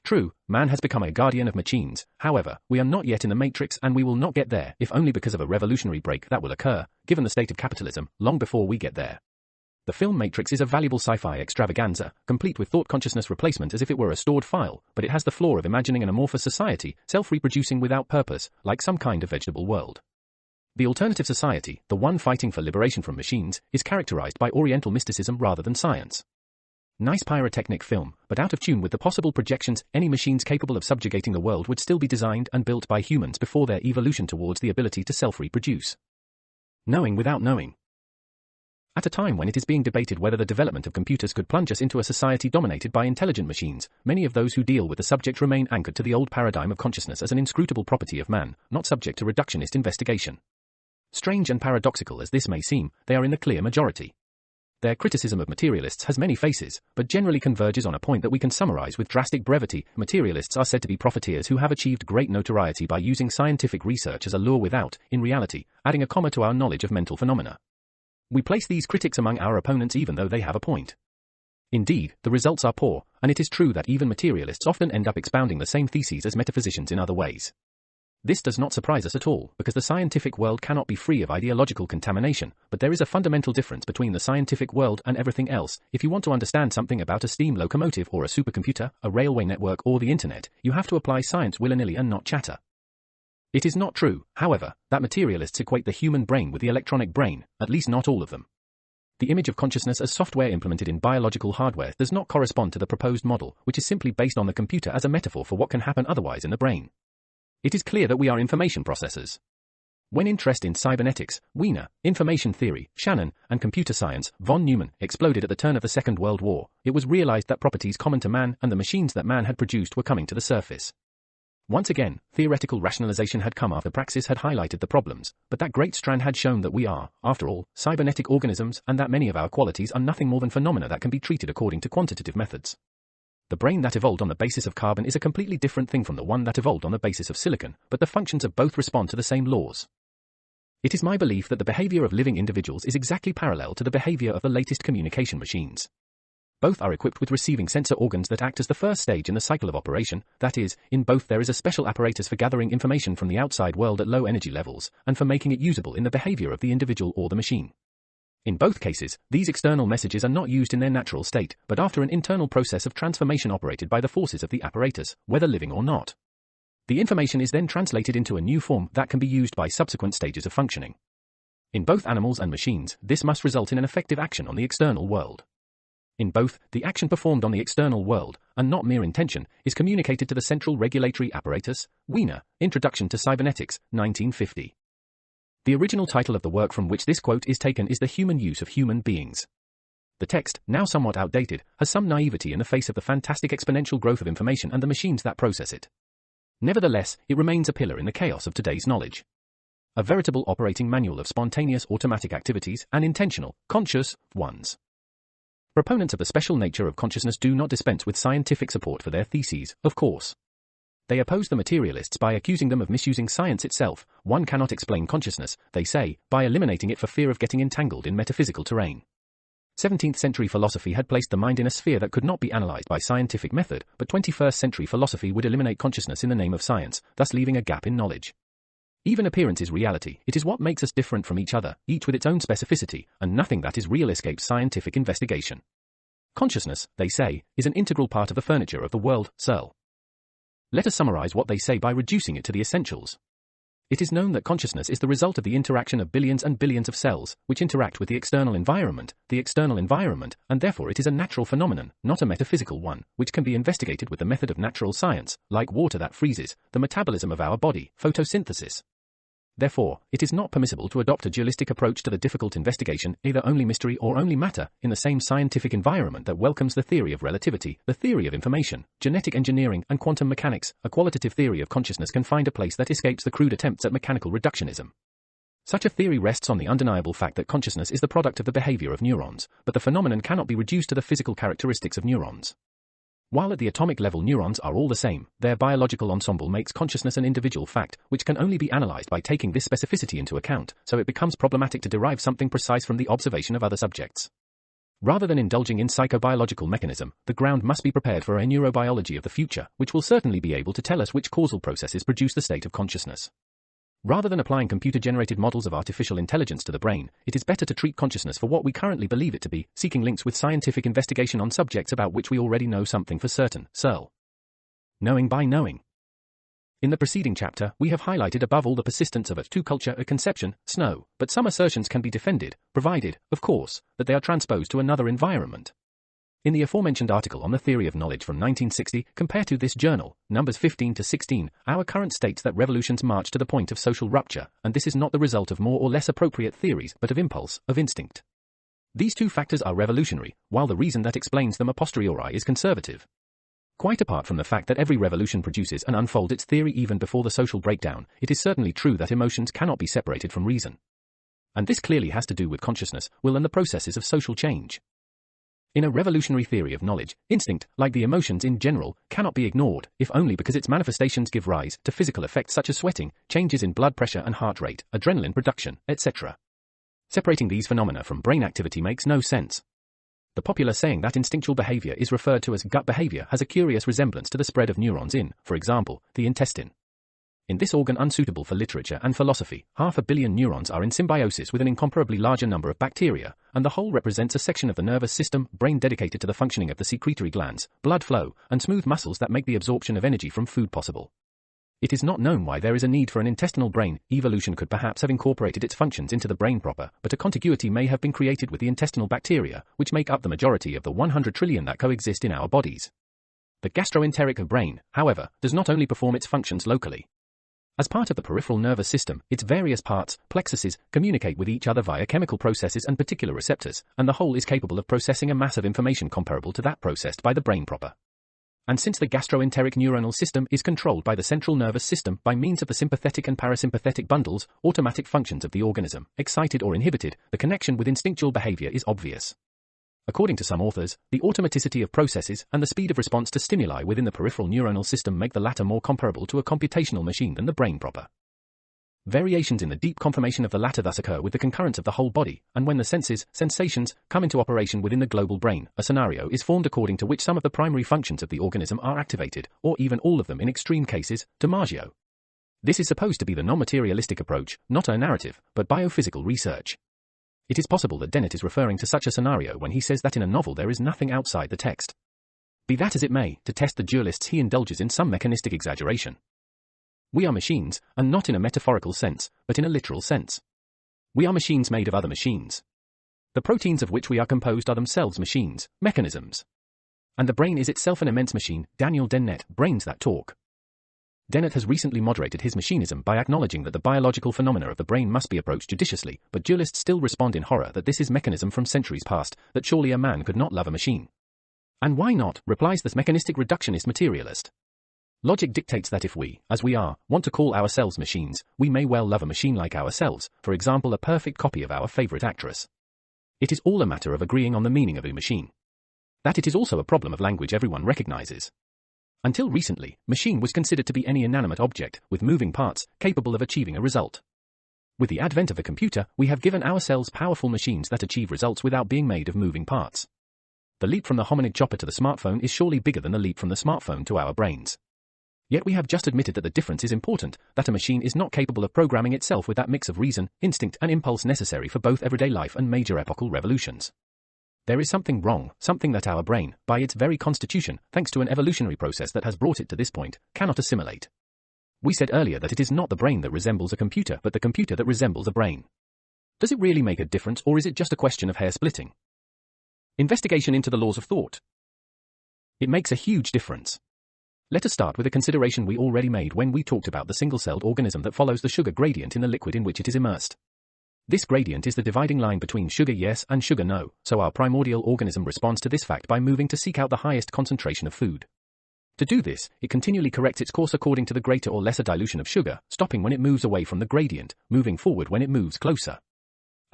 True, man has become a guardian of machines. However, we are not yet in the matrix, and we will not get there, if only because of a revolutionary break that will occur, given the state of capitalism, long before we get there. The film Matrix is a valuable sci-fi extravaganza, complete with thought consciousness replacement as if it were a stored file, but it has the flaw of imagining an amorphous society, self-reproducing without purpose, like some kind of vegetable world. The alternative society, the one fighting for liberation from machines, is characterized by Oriental mysticism rather than science. Nice pyrotechnic film, but out of tune with the possible projections. Any machines capable of subjugating the world would still be designed and built by humans before their evolution towards the ability to self-reproduce. Knowing without knowing. At a time when it is being debated whether the development of computers could plunge us into a society dominated by intelligent machines, many of those who deal with the subject remain anchored to the old paradigm of consciousness as an inscrutable property of man, not subject to reductionist investigation. Strange and paradoxical as this may seem, they are in the clear majority. Their criticism of materialists has many faces, but generally converges on a point that we can summarize with drastic brevity. Materialists are said to be profiteers who have achieved great notoriety by using scientific research as a lure without, in reality, adding a comma to our knowledge of mental phenomena. We place these critics among our opponents even though they have a point. Indeed, the results are poor, and it is true that even materialists often end up expounding the same theses as metaphysicians in other ways. This does not surprise us at all, because the scientific world cannot be free of ideological contamination, but there is a fundamental difference between the scientific world and everything else. If you want to understand something about a steam locomotive or a supercomputer, a railway network or the internet, you have to apply science willy-nilly and not chatter. It is not true, however, that materialists equate the human brain with the electronic brain, at least not all of them. The image of consciousness as software implemented in biological hardware does not correspond to the proposed model, which is simply based on the computer as a metaphor for what can happen otherwise in the brain. It is clear that we are information processors. When interest in cybernetics, Wiener, information theory, Shannon, and computer science, von Neumann, exploded at the turn of the Second World War, it was realized that properties common to man and the machines that man had produced were coming to the surface. Once again, theoretical rationalization had come after praxis had highlighted the problems, but that great strand had shown that we are, after all, cybernetic organisms and that many of our qualities are nothing more than phenomena that can be treated according to quantitative methods. The brain that evolved on the basis of carbon is a completely different thing from the one that evolved on the basis of silicon, but the functions of both respond to the same laws. It is my belief that the behavior of living individuals is exactly parallel to the behavior of the latest communication machines. Both are equipped with receiving sensor organs that act as the first stage in the cycle of operation, that is, in both there is a special apparatus for gathering information from the outside world at low energy levels, and for making it usable in the behavior of the individual or the machine. In both cases, these external messages are not used in their natural state, but after an internal process of transformation operated by the forces of the apparatus, whether living or not. The information is then translated into a new form that can be used by subsequent stages of functioning. In both animals and machines, this must result in an effective action on the external world. In both, the action performed on the external world, and not mere intention, is communicated to the central regulatory apparatus. Wiener, Introduction to Cybernetics, 1950. The original title of the work from which this quote is taken is The Human Use of Human Beings. The text, now somewhat outdated, has some naivety in the face of the fantastic exponential growth of information and the machines that process it. Nevertheless, it remains a pillar in the chaos of today's knowledge. A veritable operating manual of spontaneous automatic activities and intentional, conscious ones. Proponents of the special nature of consciousness do not dispense with scientific support for their theses, of course. They oppose the materialists by accusing them of misusing science itself. One cannot explain consciousness, they say, by eliminating it for fear of getting entangled in metaphysical terrain. 17th century philosophy had placed the mind in a sphere that could not be analyzed by scientific method, but 21st century philosophy would eliminate consciousness in the name of science, thus leaving a gap in knowledge. Even appearance is reality. It is what makes us different from each other, each with its own specificity, and nothing that is real escapes scientific investigation. Consciousness, they say, is an integral part of the furniture of the world, Searle. Let us summarize what they say by reducing it to the essentials. It is known that consciousness is the result of the interaction of billions and billions of cells, which interact with the external environment, and therefore it is a natural phenomenon, not a metaphysical one, which can be investigated with the method of natural science, like water that freezes, the metabolism of our body, photosynthesis. Therefore, it is not permissible to adopt a dualistic approach to the difficult investigation, either only mystery or only matter, in the same scientific environment that welcomes the theory of relativity, the theory of information, genetic engineering, and quantum mechanics. A qualitative theory of consciousness can find a place that escapes the crude attempts at mechanical reductionism. Such a theory rests on the undeniable fact that consciousness is the product of the behavior of neurons, but the phenomenon cannot be reduced to the physical characteristics of neurons. While at the atomic level neurons are all the same, their biological ensemble makes consciousness an individual fact, which can only be analyzed by taking this specificity into account, so it becomes problematic to derive something precise from the observation of other subjects. Rather than indulging in psychobiological mechanism, the ground must be prepared for a neurobiology of the future, which will certainly be able to tell us which causal processes produce the state of consciousness. Rather than applying computer-generated models of artificial intelligence to the brain, it is better to treat consciousness for what we currently believe it to be, seeking links with scientific investigation on subjects about which we already know something for certain. Searle. Knowing by knowing. In the preceding chapter, we have highlighted above all the persistence of a two-culture a conception, snow, but some assertions can be defended, provided, of course, that they are transposed to another environment. In the aforementioned article on the theory of knowledge from 1960, compared to this journal, numbers 15 to 16, our current states that revolutions march to the point of social rupture, and this is not the result of more or less appropriate theories, but of impulse, of instinct. These two factors are revolutionary, while the reason that explains them a posteriori is conservative. Quite apart from the fact that every revolution produces and unfolds its theory even before the social breakdown, it is certainly true that emotions cannot be separated from reason. And this clearly has to do with consciousness, will and the processes of social change. In a revolutionary theory of knowledge, instinct, like the emotions in general, cannot be ignored, if only because its manifestations give rise to physical effects such as sweating, changes in blood pressure and heart rate, adrenaline production, etc. Separating these phenomena from brain activity makes no sense. The popular saying that instinctual behavior is referred to as gut behavior has a curious resemblance to the spread of neurons in, for example, the intestine. In this organ unsuitable for literature and philosophy, 500 million neurons are in symbiosis with an incomparably larger number of bacteria, and the whole represents a section of the nervous system, brain dedicated to the functioning of the secretory glands, blood flow, and smooth muscles that make the absorption of energy from food possible. It is not known why there is a need for an intestinal brain. Evolution could perhaps have incorporated its functions into the brain proper, but a contiguity may have been created with the intestinal bacteria, which make up the majority of the 100 trillion that coexist in our bodies. The gastroenteric brain, however, does not only perform its functions locally. As part of the peripheral nervous system, its various parts, plexuses, communicate with each other via chemical processes and particular receptors, and the whole is capable of processing a mass of information comparable to that processed by the brain proper. And since the gastroenteric neuronal system is controlled by the central nervous system by means of the sympathetic and parasympathetic bundles, automatic functions of the organism, excited or inhibited, the connection with instinctual behavior is obvious. According to some authors, the automaticity of processes and the speed of response to stimuli within the peripheral neuronal system make the latter more comparable to a computational machine than the brain proper. Variations in the deep conformation of the latter thus occur with the concurrence of the whole body, and when the sensations, come into operation within the global brain, a scenario is formed according to which some of the primary functions of the organism are activated, or even all of them in extreme cases, DiMaggio. This is supposed to be the non-materialistic approach, not a narrative, but biophysical research. It is possible that Dennett is referring to such a scenario when he says that in a novel there is nothing outside the text. Be that as it may, to test the dualists he indulges in some mechanistic exaggeration. We are machines, and not in a metaphorical sense, but in a literal sense. We are machines made of other machines. The proteins of which we are composed are themselves machines, mechanisms. And the brain is itself an immense machine. Daniel Dennett, Brains That Talk. Dennett has recently moderated his machinism by acknowledging that the biological phenomena of the brain must be approached judiciously, but dualists still respond in horror that this is mechanism from centuries past, that surely a man could not love a machine. And why not, replies this mechanistic reductionist materialist. Logic dictates that if we, as we are, want to call ourselves machines, we may well love a machine like ourselves, for example a perfect copy of our favorite actress. It is all a matter of agreeing on the meaning of a machine. That it is also a problem of language everyone recognizes. Until recently, machine was considered to be any inanimate object, with moving parts, capable of achieving a result. With the advent of a computer, we have given ourselves powerful machines that achieve results without being made of moving parts. The leap from the hominid chopper to the smartphone is surely bigger than the leap from the smartphone to our brains. Yet we have just admitted that the difference is important, that a machine is not capable of programming itself with that mix of reason, instinct and impulse necessary for both everyday life and major epochal revolutions. There is something wrong, something that our brain, by its very constitution, thanks to an evolutionary process that has brought it to this point, cannot assimilate. We said earlier that it is not the brain that resembles a computer but the computer that resembles a brain. Does it really make a difference, or is it just a question of hair splitting? Investigation into the laws of thought. It makes a huge difference. Let us start with a consideration we already made when we talked about the single-celled organism that follows the sugar gradient in the liquid in which it is immersed. This gradient is the dividing line between sugar yes and sugar no, so our primordial organism responds to this fact by moving to seek out the highest concentration of food. To do this, it continually corrects its course according to the greater or lesser dilution of sugar, stopping when it moves away from the gradient, moving forward when it moves closer.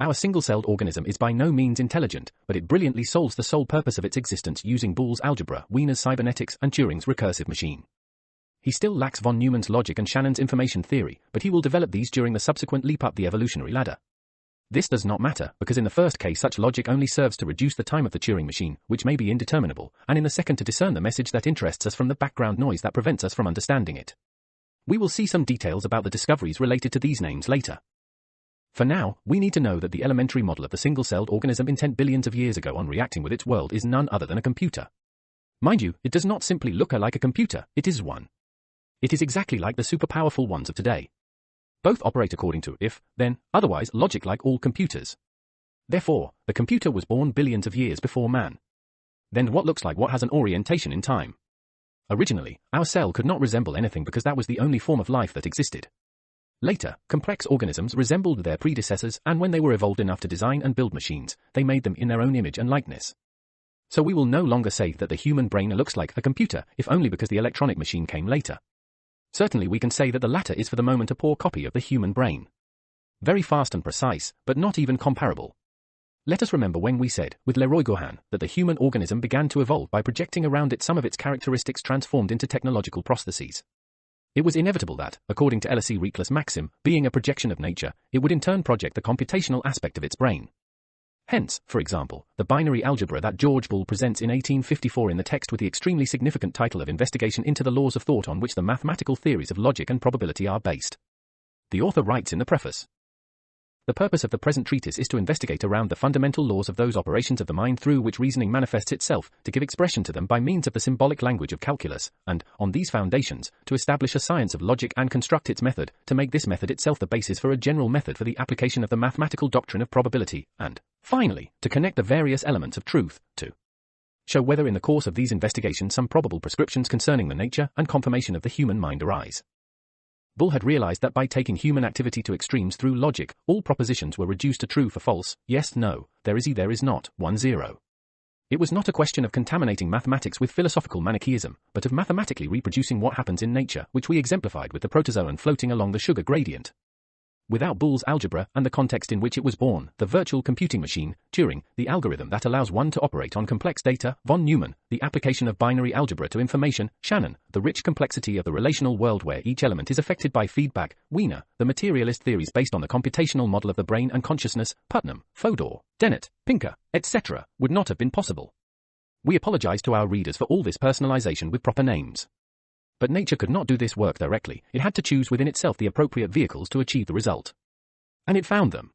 Our single-celled organism is by no means intelligent, but it brilliantly solves the sole purpose of its existence using Boole's algebra, Wiener's cybernetics, and Turing's recursive machine. He still lacks von Neumann's logic and Shannon's information theory, but he will develop these during the subsequent leap up the evolutionary ladder. This does not matter, because in the first case such logic only serves to reduce the time of the Turing machine, which may be indeterminable, and in the second to discern the message that interests us from the background noise that prevents us from understanding it. We will see some details about the discoveries related to these names later. For now, we need to know that the elementary model of the single-celled organism intent billions of years ago on reacting with its world is none other than a computer. Mind you, it does not simply look like a computer, it is one. It is exactly like the super-powerful ones of today. Both operate according to if, then, otherwise logic like all computers. Therefore, the computer was born billions of years before man. Then what looks like what has an orientation in time? Originally, our cell could not resemble anything because that was the only form of life that existed. Later, complex organisms resembled their predecessors, and when they were evolved enough to design and build machines, they made them in their own image and likeness. So we will no longer say that the human brain looks like a computer, if only because the electronic machine came later. Certainly we can say that the latter is for the moment a poor copy of the human brain. Very fast and precise, but not even comparable. Let us remember when we said, with Leroy Gohan, that the human organism began to evolve by projecting around it some of its characteristics transformed into technological prostheses. It was inevitable that, according to L.C. Reckless maxim, being a projection of nature, it would in turn project the computational aspect of its brain. Hence, for example, the binary algebra that George Boole presents in 1854 in the text with the extremely significant title of Investigation into the Laws of Thought on which the mathematical theories of logic and probability are based. The author writes in the preface, "The purpose of the present treatise is to investigate around the fundamental laws of those operations of the mind through which reasoning manifests itself, to give expression to them by means of the symbolic language of calculus, and, on these foundations, to establish a science of logic and construct its method, to make this method itself the basis for a general method for the application of the mathematical doctrine of probability, and, finally, to connect the various elements of truth, to show whether in the course of these investigations some probable prescriptions concerning the nature and conformation of the human mind arise." Boole had realized that by taking human activity to extremes through logic, all propositions were reduced to true for false, yes, no, there is not, 1-0. It was not a question of contaminating mathematics with philosophical Manichaeism, but of mathematically reproducing what happens in nature, which we exemplified with the protozoan floating along the sugar gradient. Without Boole's algebra and the context in which it was born, the virtual computing machine, Turing, the algorithm that allows one to operate on complex data, von Neumann, the application of binary algebra to information, Shannon, the rich complexity of the relational world where each element is affected by feedback, Wiener, the materialist theories based on the computational model of the brain and consciousness, Putnam, Fodor, Dennett, Pinker, etc., would not have been possible. We apologize to our readers for all this personalization with proper names. But nature could not do this work directly, it had to choose within itself the appropriate vehicles to achieve the result. And it found them.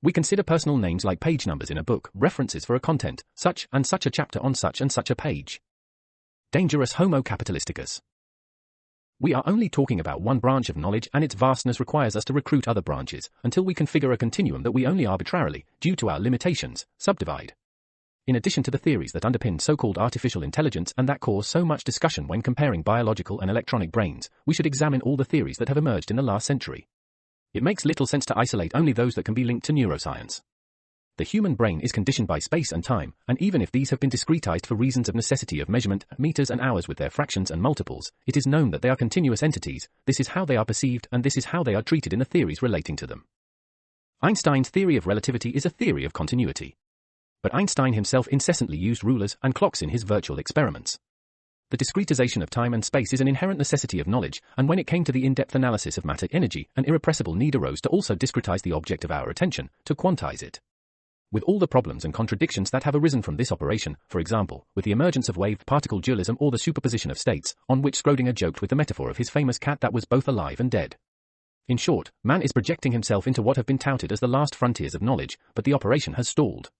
We consider personal names like page numbers in a book, references for a content, such and such a chapter on such and such a page. Dangerous Homo capitalisticus. We are only talking about one branch of knowledge, and its vastness requires us to recruit other branches, until we configure a continuum that we only arbitrarily, due to our limitations, subdivide. In addition to the theories that underpin so-called artificial intelligence and that cause so much discussion when comparing biological and electronic brains, we should examine all the theories that have emerged in the last century. It makes little sense to isolate only those that can be linked to neuroscience. The human brain is conditioned by space and time, and even if these have been discretized for reasons of necessity of measurement, meters and hours with their fractions and multiples, it is known that they are continuous entities, this is how they are perceived and this is how they are treated in the theories relating to them. Einstein's theory of relativity is a theory of continuity. But Einstein himself incessantly used rulers and clocks in his virtual experiments. The discretization of time and space is an inherent necessity of knowledge, and when it came to the in-depth analysis of matter-energy, an irrepressible need arose to also discretize the object of our attention, to quantize it. With all the problems and contradictions that have arisen from this operation, for example, with the emergence of wave-particle dualism or the superposition of states, on which Schrödinger joked with the metaphor of his famous cat that was both alive and dead. In short, man is projecting himself into what have been touted as the last frontiers of knowledge, but the operation has stalled.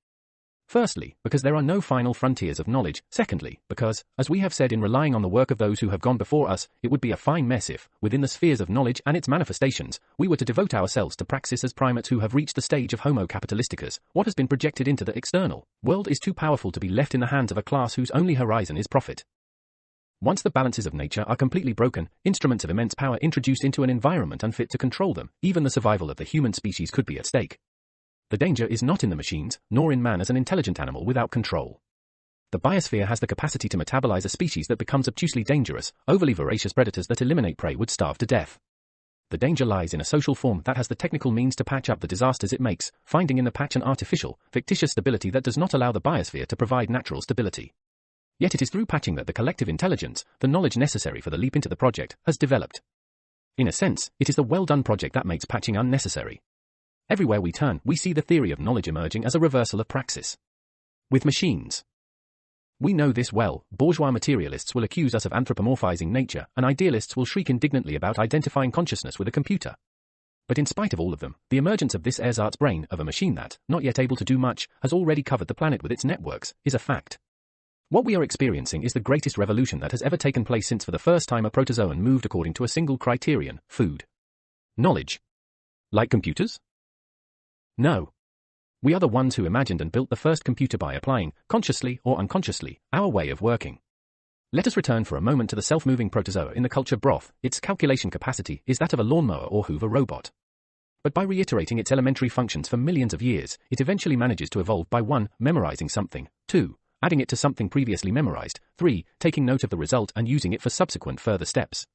Firstly, because there are no final frontiers of knowledge. Secondly, because, as we have said in relying on the work of those who have gone before us, it would be a fine mess if, within the spheres of knowledge and its manifestations, we were to devote ourselves to praxis as primates who have reached the stage of Homo capitalisticus. What has been projected into the external world is too powerful to be left in the hands of a class whose only horizon is profit. Once the balances of nature are completely broken, instruments of immense power introduced into an environment unfit to control them, even the survival of the human species could be at stake. The danger is not in the machines, nor in man as an intelligent animal without control. The biosphere has the capacity to metabolize a species that becomes obtusely dangerous. Overly voracious predators that eliminate prey would starve to death. The danger lies in a social form that has the technical means to patch up the disasters it makes, finding in the patch an artificial, fictitious stability that does not allow the biosphere to provide natural stability. Yet it is through patching that the collective intelligence, the knowledge necessary for the leap into the project, has developed. In a sense, it is the well-done project that makes patching unnecessary. Everywhere we turn, we see the theory of knowledge emerging as a reversal of praxis. With machines. We know this well. Bourgeois materialists will accuse us of anthropomorphizing nature, and idealists will shriek indignantly about identifying consciousness with a computer. But in spite of all of them, the emergence of this ersatz brain of a machine that, not yet able to do much, has already covered the planet with its networks, is a fact. What we are experiencing is the greatest revolution that has ever taken place since for the first time a protozoan moved according to a single criterion, food. Knowledge. Like computers? No. We are the ones who imagined and built the first computer by applying, consciously or unconsciously, our way of working. Let us return for a moment to the self-moving protozoa in the culture broth. Its calculation capacity is that of a lawnmower or Hoover robot. But by reiterating its elementary functions for millions of years, it eventually manages to evolve by 1. Memorizing something, 2. Adding it to something previously memorized, 3. Taking note of the result and using it for subsequent further steps.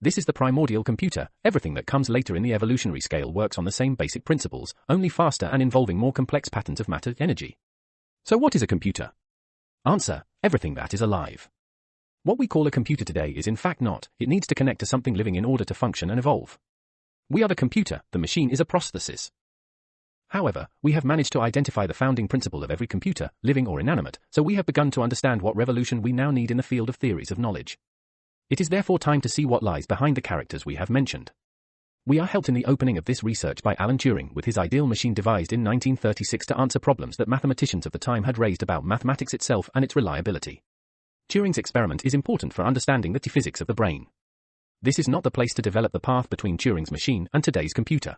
This is the primordial computer. Everything that comes later in the evolutionary scale works on the same basic principles, only faster and involving more complex patterns of matter energy. So what is a computer? Answer: everything that is alive. What we call a computer today is in fact not. It needs to connect to something living in order to function and evolve. We are the computer, the machine is a prosthesis. However, we have managed to identify the founding principle of every computer, living or inanimate, so we have begun to understand what revolution we now need in the field of theories of knowledge. It is therefore time to see what lies behind the characters we have mentioned. We are helped in the opening of this research by Alan Turing with his ideal machine devised in 1936 to answer problems that mathematicians of the time had raised about mathematics itself and its reliability. Turing's experiment is important for understanding the physics of the brain. This is not the place to develop the path between Turing's machine and today's computer.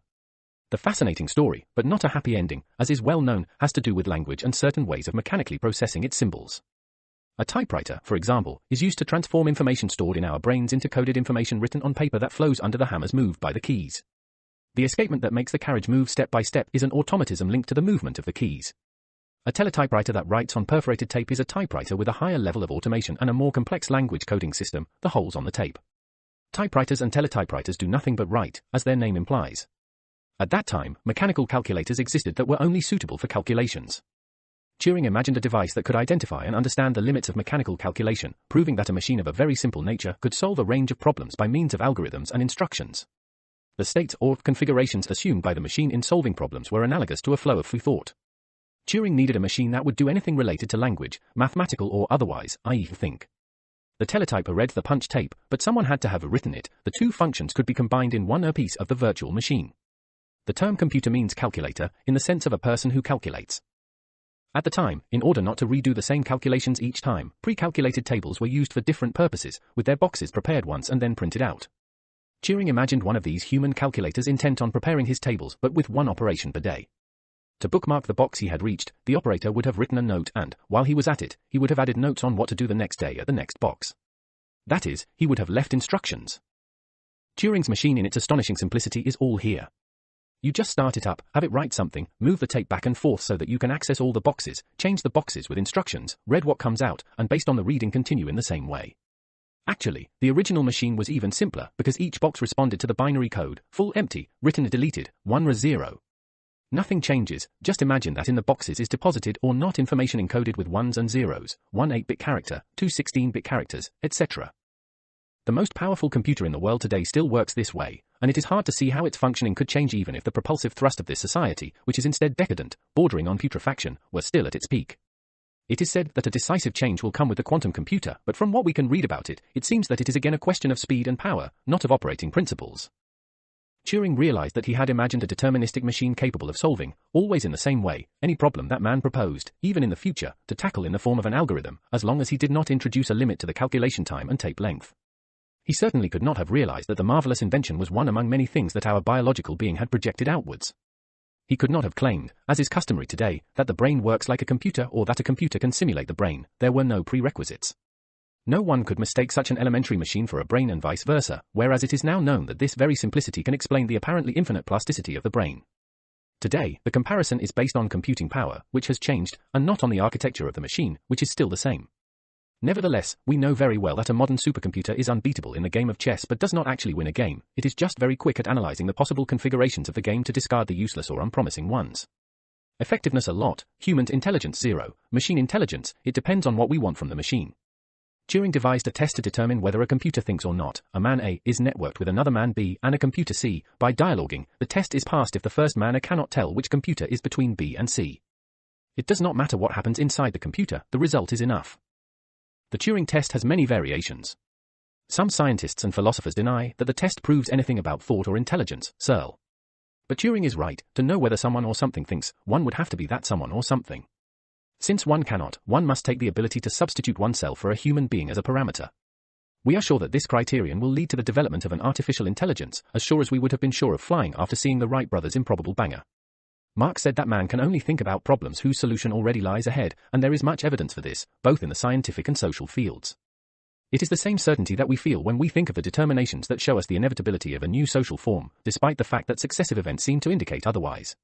The fascinating story, but not a happy ending, as is well known, has to do with language and certain ways of mechanically processing its symbols. A typewriter, for example, is used to transform information stored in our brains into coded information written on paper that flows under the hammers moved by the keys. The escapement that makes the carriage move step by step is an automatism linked to the movement of the keys. A teletypewriter that writes on perforated tape is a typewriter with a higher level of automation and a more complex language coding system, the holes on the tape. Typewriters and teletypewriters do nothing but write, as their name implies. At that time, mechanical calculators existed that were only suitable for calculations. Turing imagined a device that could identify and understand the limits of mechanical calculation, proving that a machine of a very simple nature could solve a range of problems by means of algorithms and instructions. The states or configurations assumed by the machine in solving problems were analogous to a flow of free thought. Turing needed a machine that would do anything related to language, mathematical or otherwise, i.e. think. The teletyper read the punch tape, but someone had to have written it. The two functions could be combined in one piece of the virtual machine. The term computer means calculator, in the sense of a person who calculates. At the time, in order not to redo the same calculations each time, pre-calculated tables were used for different purposes, with their boxes prepared once and then printed out. Turing imagined one of these human calculators intent on preparing his tables, but with one operation per day. To bookmark the box he had reached, the operator would have written a note and, while he was at it, he would have added notes on what to do the next day at the next box. That is, he would have left instructions. Turing's machine in its astonishing simplicity is all here. You just start it up, have it write something, move the tape back and forth so that you can access all the boxes, change the boxes with instructions, read what comes out, and based on the reading continue in the same way. Actually, the original machine was even simpler because each box responded to the binary code, full empty, written deleted, 1 or 0. Nothing changes, just imagine that in the boxes is deposited or not information encoded with 1s and 0s, 1 8-bit character, 2 16-bit characters, etc. The most powerful computer in the world today still works this way, and it is hard to see how its functioning could change even if the propulsive thrust of this society, which is instead decadent, bordering on putrefaction, were still at its peak. It is said that a decisive change will come with the quantum computer, but from what we can read about it, it seems that it is again a question of speed and power, not of operating principles. Turing realized that he had imagined a deterministic machine capable of solving, always in the same way, any problem that man proposed, even in the future, to tackle in the form of an algorithm, as long as he did not introduce a limit to the calculation time and tape length. He certainly could not have realized that the marvelous invention was one among many things that our biological being had projected outwards. He could not have claimed, as is customary today, that the brain works like a computer or that a computer can simulate the brain. There were no prerequisites. No one could mistake such an elementary machine for a brain and vice versa, whereas it is now known that this very simplicity can explain the apparently infinite plasticity of the brain. Today, the comparison is based on computing power, which has changed, and not on the architecture of the machine, which is still the same. Nevertheless, we know very well that a modern supercomputer is unbeatable in the game of chess but does not actually win a game. It is just very quick at analyzing the possible configurations of the game to discard the useless or unpromising ones. Effectiveness a lot, human intelligence 0, machine intelligence, it depends on what we want from the machine. Turing devised a test to determine whether a computer thinks or not. A man A is networked with another man B and a computer C. By dialoguing, the test is passed if the first man A cannot tell which computer is between B and C. It does not matter what happens inside the computer, the result is enough. The Turing test has many variations. Some scientists and philosophers deny that the test proves anything about thought or intelligence, Searle. But Turing is right. To know whether someone or something thinks, one would have to be that someone or something. Since one cannot, one must take the ability to substitute oneself for a human being as a parameter. We are sure that this criterion will lead to the development of an artificial intelligence, as sure as we would have been sure of flying after seeing the Wright brothers' improbable banger. Marx said that man can only think about problems whose solution already lies ahead, and there is much evidence for this, both in the scientific and social fields. It is the same certainty that we feel when we think of the determinations that show us the inevitability of a new social form, despite the fact that successive events seem to indicate otherwise.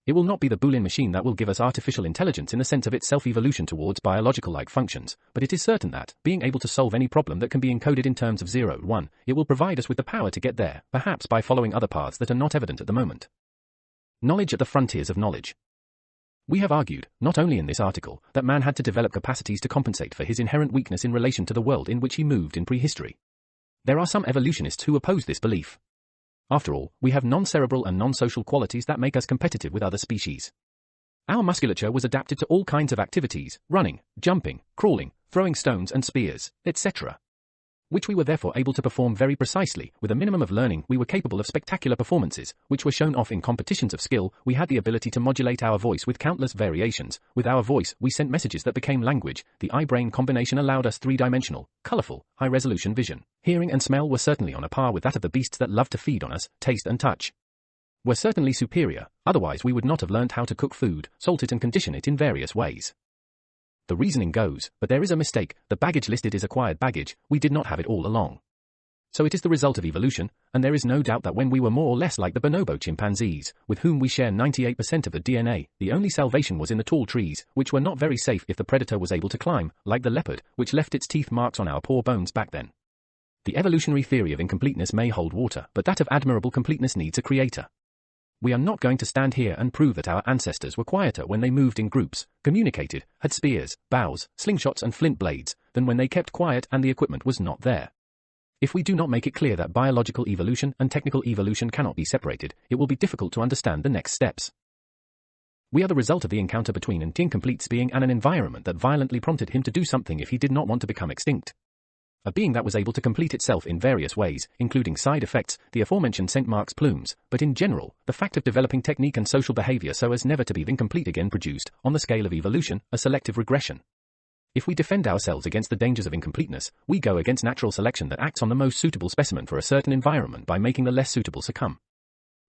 It will not be the Boolean machine that will give us artificial intelligence in the sense of its self-evolution towards biological-like functions, but it is certain that, being able to solve any problem that can be encoded in terms of 0, 1, it will provide us with the power to get there, perhaps by following other paths that are not evident at the moment. Knowledge at the frontiers of knowledge. We have argued, not only in this article, that man had to develop capacities to compensate for his inherent weakness in relation to the world in which he moved in prehistory. There are some evolutionists who oppose this belief. After all, we have non-cerebral and non-social qualities that make us competitive with other species. Our musculature was adapted to all kinds of activities, running, jumping, crawling, throwing stones and spears, etc., which we were therefore able to perform very precisely. With a minimum of learning, we were capable of spectacular performances, which were shown off in competitions of skill. We had the ability to modulate our voice with countless variations. With our voice, we sent messages that became language. The eye-brain combination allowed us three-dimensional, colorful, high-resolution vision. Hearing and smell were certainly on a par with that of the beasts that love to feed on us. Taste and touch were certainly superior, otherwise we would not have learned how to cook food, salt it and condition it in various ways. The reasoning goes, but there is a mistake. The baggage listed is acquired baggage. We did not have it all along. So it is the result of evolution, and there is no doubt that when we were more or less like the bonobo chimpanzees, with whom we share 98% of the DNA, the only salvation was in the tall trees, which were not very safe if the predator was able to climb, like the leopard, which left its teeth marks on our poor bones back then. The evolutionary theory of incompleteness may hold water, but that of admirable completeness needs a creator. We are not going to stand here and prove that our ancestors were quieter when they moved in groups, communicated, had spears, bows, slingshots and flint blades, than when they kept quiet and the equipment was not there. If we do not make it clear that biological evolution and technical evolution cannot be separated, it will be difficult to understand the next steps. We are the result of the encounter between an incomplete being and an environment that violently prompted him to do something if he did not want to become extinct. A being that was able to complete itself in various ways, including side effects, the aforementioned St. Mark's plumes, but in general, the fact of developing technique and social behavior so as never to be incomplete again produced, on the scale of evolution, a selective regression. If we defend ourselves against the dangers of incompleteness, we go against natural selection that acts on the most suitable specimen for a certain environment by making the less suitable succumb.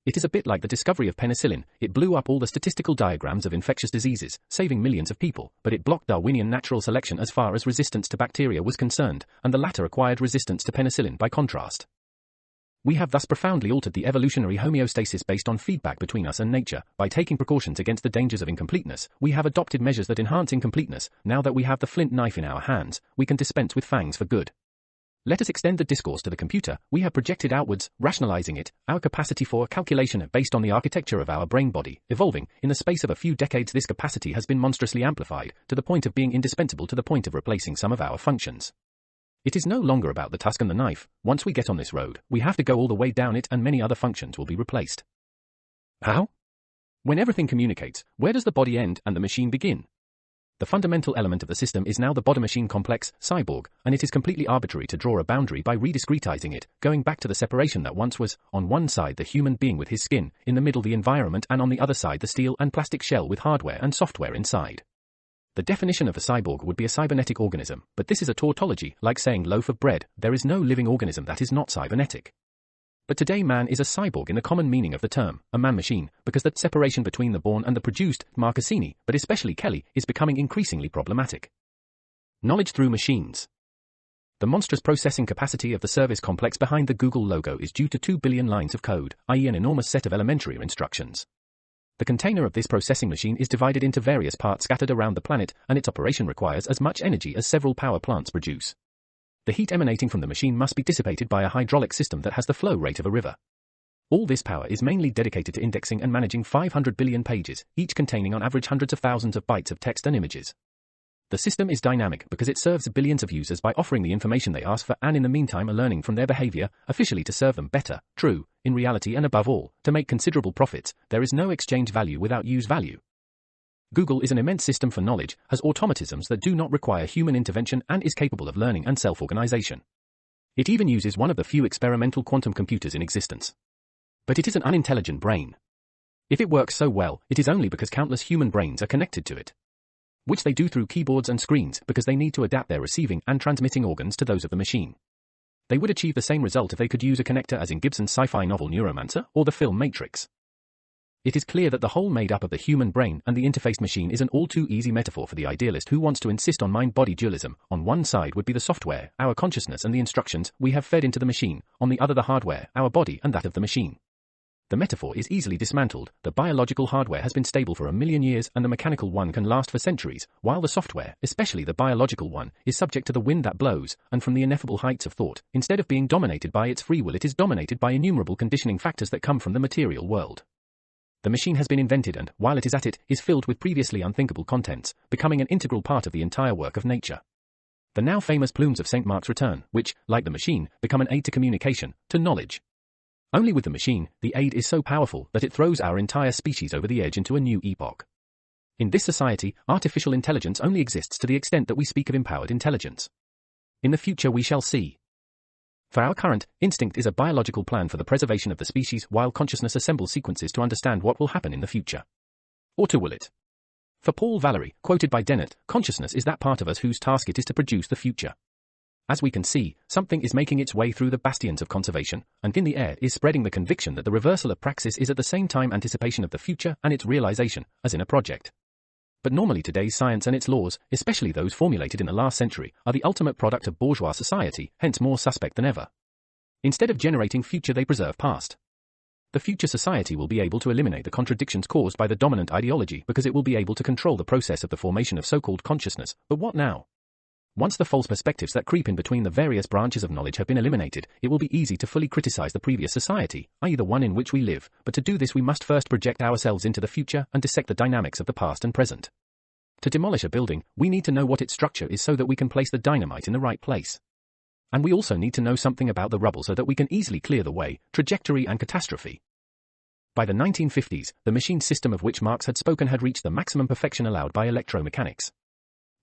It is a bit like the discovery of penicillin. It blew up all the statistical diagrams of infectious diseases, saving millions of people, but it blocked Darwinian natural selection as far as resistance to bacteria was concerned, and the latter acquired resistance to penicillin by contrast. We have thus profoundly altered the evolutionary homeostasis based on feedback between us and nature. By taking precautions against the dangers of incompleteness, we have adopted measures that enhance incompleteness. Now that we have the flint knife in our hands, we can dispense with fangs for good. Let us extend the discourse to the computer. We have projected outwards, rationalizing it, our capacity for calculation based on the architecture of our brain body, evolving. In the space of a few decades, this capacity has been monstrously amplified, to the point of being indispensable to the point of replacing some of our functions. It is no longer about the tusk and the knife. Once we get on this road, we have to go all the way down it and many other functions will be replaced. How? When everything communicates, where does the body end and the machine begin? The fundamental element of the system is now the body-machine complex, cyborg, and it is completely arbitrary to draw a boundary by rediscretizing it, going back to the separation that once was, on one side the human being with his skin, in the middle the environment, and on the other side the steel and plastic shell with hardware and software inside. The definition of a cyborg would be a cybernetic organism, but this is a tautology, like saying loaf of bread. There is no living organism that is not cybernetic. But today man is a cyborg in the common meaning of the term, a man-machine, because that separation between the born and the produced, Marcassini, but especially Kelly, is becoming increasingly problematic. Knowledge through machines. The monstrous processing capacity of the service complex behind the Google logo is due to 2 billion lines of code, i.e. an enormous set of elementary instructions. The container of this processing machine is divided into various parts scattered around the planet, and its operation requires as much energy as several power plants produce. The heat emanating from the machine must be dissipated by a hydraulic system that has the flow rate of a river. All this power is mainly dedicated to indexing and managing 500 billion pages, each containing on average hundreds of thousands of bytes of text and images. The system is dynamic because it serves billions of users by offering the information they ask for and in the meantime are learning from their behavior, officially to serve them better, true, in reality and above all, to make considerable profits. There is no exchange value without use value. Google is an immense system for knowledge, has automatisms that do not require human intervention and is capable of learning and self-organization. It even uses one of the few experimental quantum computers in existence. But it is an unintelligent brain. If it works so well, it is only because countless human brains are connected to it, which they do through keyboards and screens because they need to adapt their receiving and transmitting organs to those of the machine. They would achieve the same result if they could use a connector as in Gibson's sci-fi novel Neuromancer or the film Matrix. It is clear that the whole made up of the human brain and the interfaced machine is an all-too-easy metaphor for the idealist who wants to insist on mind-body dualism. On one side would be the software, our consciousness and the instructions we have fed into the machine, on the other the hardware, our body and that of the machine. The metaphor is easily dismantled. The biological hardware has been stable for 1,000,000 years and the mechanical one can last for centuries, while the software, especially the biological one, is subject to the wind that blows, and from the ineffable heights of thought, instead of being dominated by its free will, it is dominated by innumerable conditioning factors that come from the material world. The machine has been invented and, while it is at it, is filled with previously unthinkable contents, becoming an integral part of the entire work of nature. The now famous plumes of St. Mark's return, which, like the machine, become an aid to communication, to knowledge. Only with the machine, the aid is so powerful that it throws our entire species over the edge into a new epoch. In this society, artificial intelligence only exists to the extent that we speak of empowered intelligence. In the future we shall see. For our current, instinct is a biological plan for the preservation of the species while consciousness assembles sequences to understand what will happen in the future. Or to will it? For Paul Valery, quoted by Dennett, consciousness is that part of us whose task it is to produce the future. As we can see, something is making its way through the bastions of conservation, and in the air is spreading the conviction that the reversal of praxis is at the same time anticipation of the future and its realization, as in a project. But normally today's science and its laws, especially those formulated in the last century, are the ultimate product of bourgeois society, hence more suspect than ever. Instead of generating future, they preserve past. The future society will be able to eliminate the contradictions caused by the dominant ideology because it will be able to control the process of the formation of so-called consciousness. But what now? Once the false perspectives that creep in between the various branches of knowledge have been eliminated, it will be easy to fully criticize the previous society, i.e. the one in which we live, but to do this we must first project ourselves into the future and dissect the dynamics of the past and present. To demolish a building, we need to know what its structure is so that we can place the dynamite in the right place. And we also need to know something about the rubble so that we can easily clear the way, trajectory and catastrophe. By the 1950s, the machine system of which Marx had spoken had reached the maximum perfection allowed by electromechanics.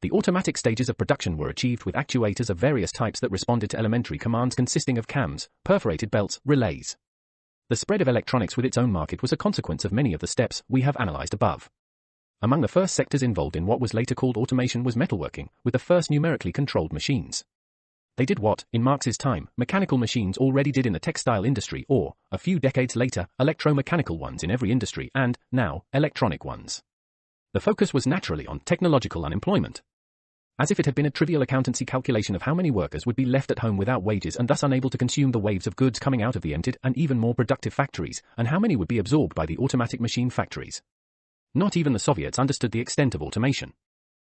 The automatic stages of production were achieved with actuators of various types that responded to elementary commands consisting of cams, perforated belts, relays. The spread of electronics with its own market was a consequence of many of the steps we have analyzed above. Among the first sectors involved in what was later called automation was metalworking, with the first numerically controlled machines. They did what, in Marx's time, mechanical machines already did in the textile industry or, a few decades later, electromechanical ones in every industry and, now, electronic ones. The focus was naturally on technological unemployment. As if it had been a trivial accountancy calculation of how many workers would be left at home without wages and thus unable to consume the waves of goods coming out of the emptied and even more productive factories, and how many would be absorbed by the automatic machine factories. Not even the Soviets understood the extent of automation.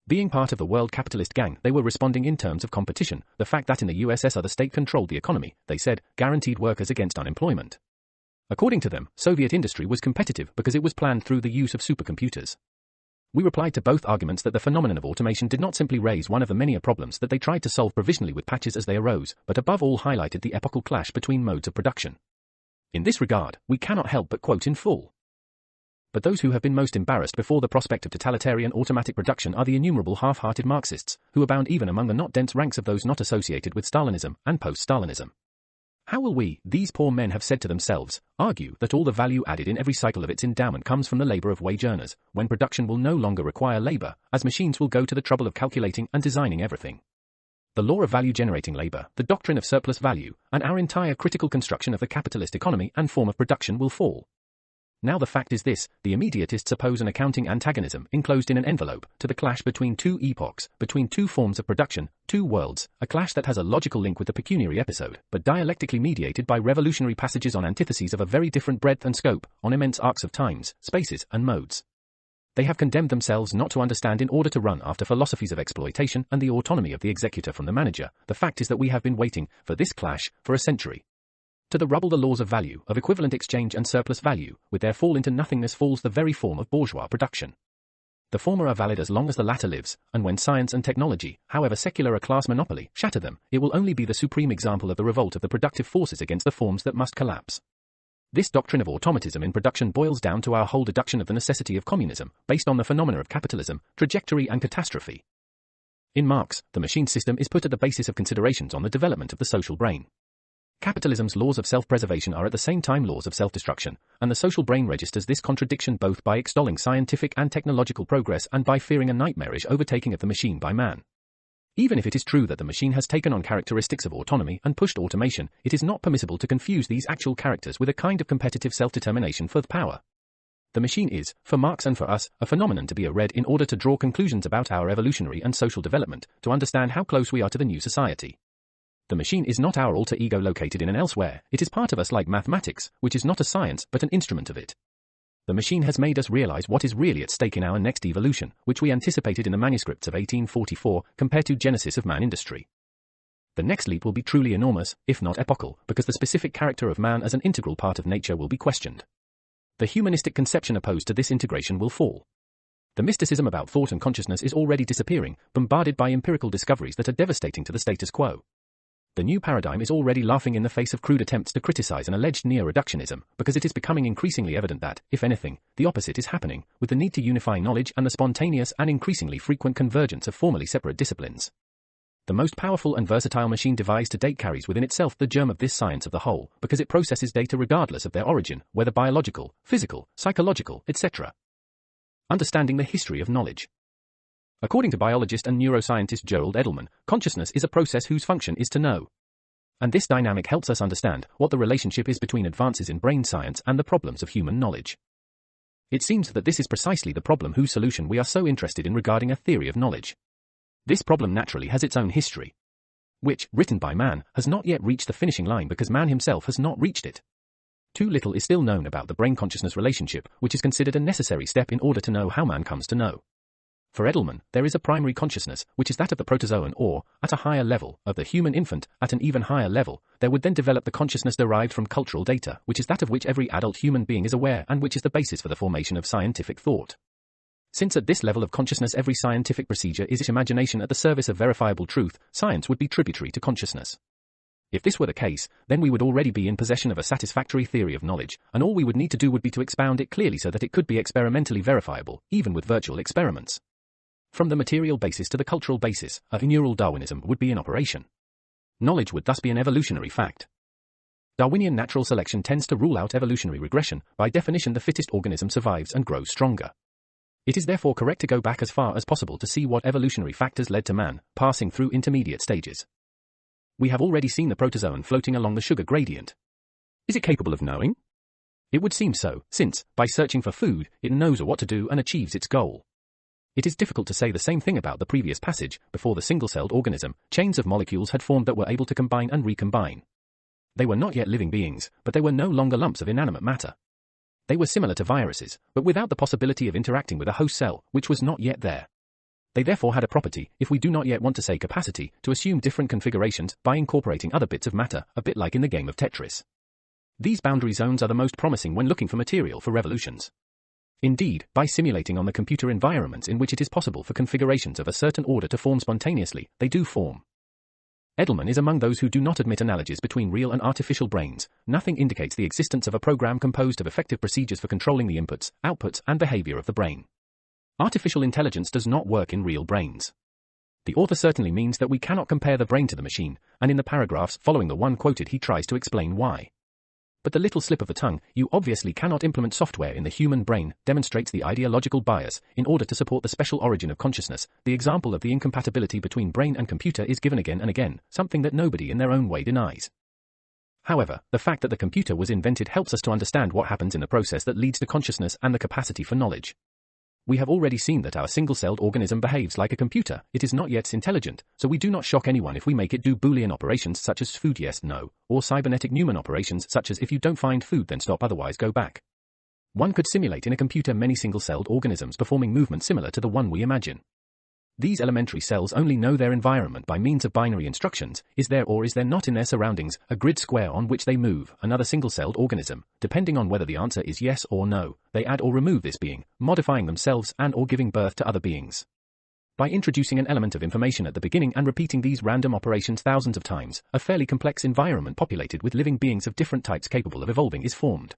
Being part of the world capitalist gang, they were responding in terms of competition. The fact that in the USSR the state controlled the economy, they said, guaranteed workers against unemployment. According to them, Soviet industry was competitive because it was planned through the use of supercomputers. We replied to both arguments that the phenomenon of automation did not simply raise one of the many problems that they tried to solve provisionally with patches as they arose, but above all highlighted the epochal clash between modes of production. In this regard, we cannot help but quote in full. But those who have been most embarrassed before the prospect of totalitarian automatic production are the innumerable half-hearted Marxists, who abound even among the not dense ranks of those not associated with Stalinism and post-Stalinism. How will we, these poor men have said to themselves, argue that all the value added in every cycle of its endowment comes from the labor of wage earners, when production will no longer require labor, as machines will go to the trouble of calculating and designing everything? The law of value-generating labor, the doctrine of surplus value, and our entire critical construction of the capitalist economy and form of production will fall. Now the fact is this, the immediatists oppose an accounting antagonism, enclosed in an envelope, to the clash between two epochs, between two forms of production, two worlds, a clash that has a logical link with the pecuniary episode, but dialectically mediated by revolutionary passages on antitheses of a very different breadth and scope, on immense arcs of times, spaces, and modes. They have condemned themselves not to understand in order to run after philosophies of exploitation and the autonomy of the executor from the manager. The fact is that we have been waiting for this clash for a century. To the rubble the laws of value, of equivalent exchange and surplus value, with their fall into nothingness falls the very form of bourgeois production. The former are valid as long as the latter lives, and when science and technology, however secular a class monopoly, shatter them, it will only be the supreme example of the revolt of the productive forces against the forms that must collapse. This doctrine of automatism in production boils down to our whole deduction of the necessity of communism, based on the phenomena of capitalism, trajectory and catastrophe. In Marx, the machine system is put at the basis of considerations on the development of the social brain. Capitalism's laws of self-preservation are at the same time laws of self-destruction, and the social brain registers this contradiction both by extolling scientific and technological progress and by fearing a nightmarish overtaking of the machine by man. Even if it is true that the machine has taken on characteristics of autonomy and pushed automation, it is not permissible to confuse these actual characters with a kind of competitive self-determination for power. The machine is, for Marx and for us, a phenomenon to be read in order to draw conclusions about our evolutionary and social development, to understand how close we are to the new society. The machine is not our alter ego located in an elsewhere, it is part of us like mathematics, which is not a science but an instrument of it. The machine has made us realize what is really at stake in our next evolution, which we anticipated in the manuscripts of 1844, compared to Genesis of Man Industry. The next leap will be truly enormous, if not epochal, because the specific character of man as an integral part of nature will be questioned. The humanistic conception opposed to this integration will fall. The mysticism about thought and consciousness is already disappearing, bombarded by empirical discoveries that are devastating to the status quo. The new paradigm is already laughing in the face of crude attempts to criticize an alleged neo-reductionism, because it is becoming increasingly evident that, if anything, the opposite is happening, with the need to unify knowledge and the spontaneous and increasingly frequent convergence of formerly separate disciplines. The most powerful and versatile machine devised to date carries within itself the germ of this science of the whole, because it processes data regardless of their origin, whether biological, physical, psychological, etc. Understanding the history of knowledge. According to biologist and neuroscientist Gerald Edelman, consciousness is a process whose function is to know. And this dynamic helps us understand what the relationship is between advances in brain science and the problems of human knowledge. It seems that this is precisely the problem whose solution we are so interested in regarding a theory of knowledge. This problem naturally has its own history, which, written by man, has not yet reached the finishing line because man himself has not reached it. Too little is still known about the brain-consciousness relationship, which is considered a necessary step in order to know how man comes to know. For Edelman, there is a primary consciousness, which is that of the protozoan or, at a higher level, of the human infant. At an even higher level, there would then develop the consciousness derived from cultural data, which is that of which every adult human being is aware and which is the basis for the formation of scientific thought. Since at this level of consciousness every scientific procedure is imagination at the service of verifiable truth, science would be tributary to consciousness. If this were the case, then we would already be in possession of a satisfactory theory of knowledge, and all we would need to do would be to expound it clearly so that it could be experimentally verifiable, even with virtual experiments. From the material basis to the cultural basis, a neural Darwinism would be in operation. Knowledge would thus be an evolutionary fact. Darwinian natural selection tends to rule out evolutionary regression. By definition, the fittest organism survives and grows stronger. It is therefore correct to go back as far as possible to see what evolutionary factors led to man, passing through intermediate stages. We have already seen the protozoan floating along the sugar gradient. Is it capable of knowing? It would seem so, since, by searching for food, it knows what to do and achieves its goal. It is difficult to say the same thing about the previous passage. Before the single-celled organism, chains of molecules had formed that were able to combine and recombine. They were not yet living beings, but they were no longer lumps of inanimate matter. They were similar to viruses, but without the possibility of interacting with a host cell, which was not yet there. They therefore had a property, if we do not yet want to say capacity, to assume different configurations by incorporating other bits of matter, a bit like in the game of Tetris. These boundary zones are the most promising when looking for material for revolutions. Indeed, by simulating on the computer environments in which it is possible for configurations of a certain order to form spontaneously, they do form. Edelman is among those who do not admit analogies between real and artificial brains. Nothing indicates the existence of a program composed of effective procedures for controlling the inputs, outputs, and behavior of the brain. Artificial intelligence does not work in real brains. The author certainly means that we cannot compare the brain to the machine, and in the paragraphs following the one quoted he tries to explain why. But the little slip of the tongue, "You obviously cannot implement software in the human brain," demonstrates the ideological bias. In order to support the special origin of consciousness, the example of the incompatibility between brain and computer is given again and again, something that nobody in their own way denies. However, the fact that the computer was invented helps us to understand what happens in the process that leads to consciousness and the capacity for knowledge. We have already seen that our single-celled organism behaves like a computer. It is not yet intelligent, so we do not shock anyone if we make it do Boolean operations such as food yes, no, or cybernetic Newman operations such as if you don't find food then stop otherwise go back. One could simulate in a computer many single-celled organisms performing movements similar to the one we imagine. These elementary cells only know their environment by means of binary instructions, is there or is there not in their surroundings, a grid square on which they move, another single-celled organism. Depending on whether the answer is yes or no, they add or remove this being, modifying themselves and or giving birth to other beings. By introducing an element of information at the beginning and repeating these random operations thousands of times, a fairly complex environment populated with living beings of different types capable of evolving is formed.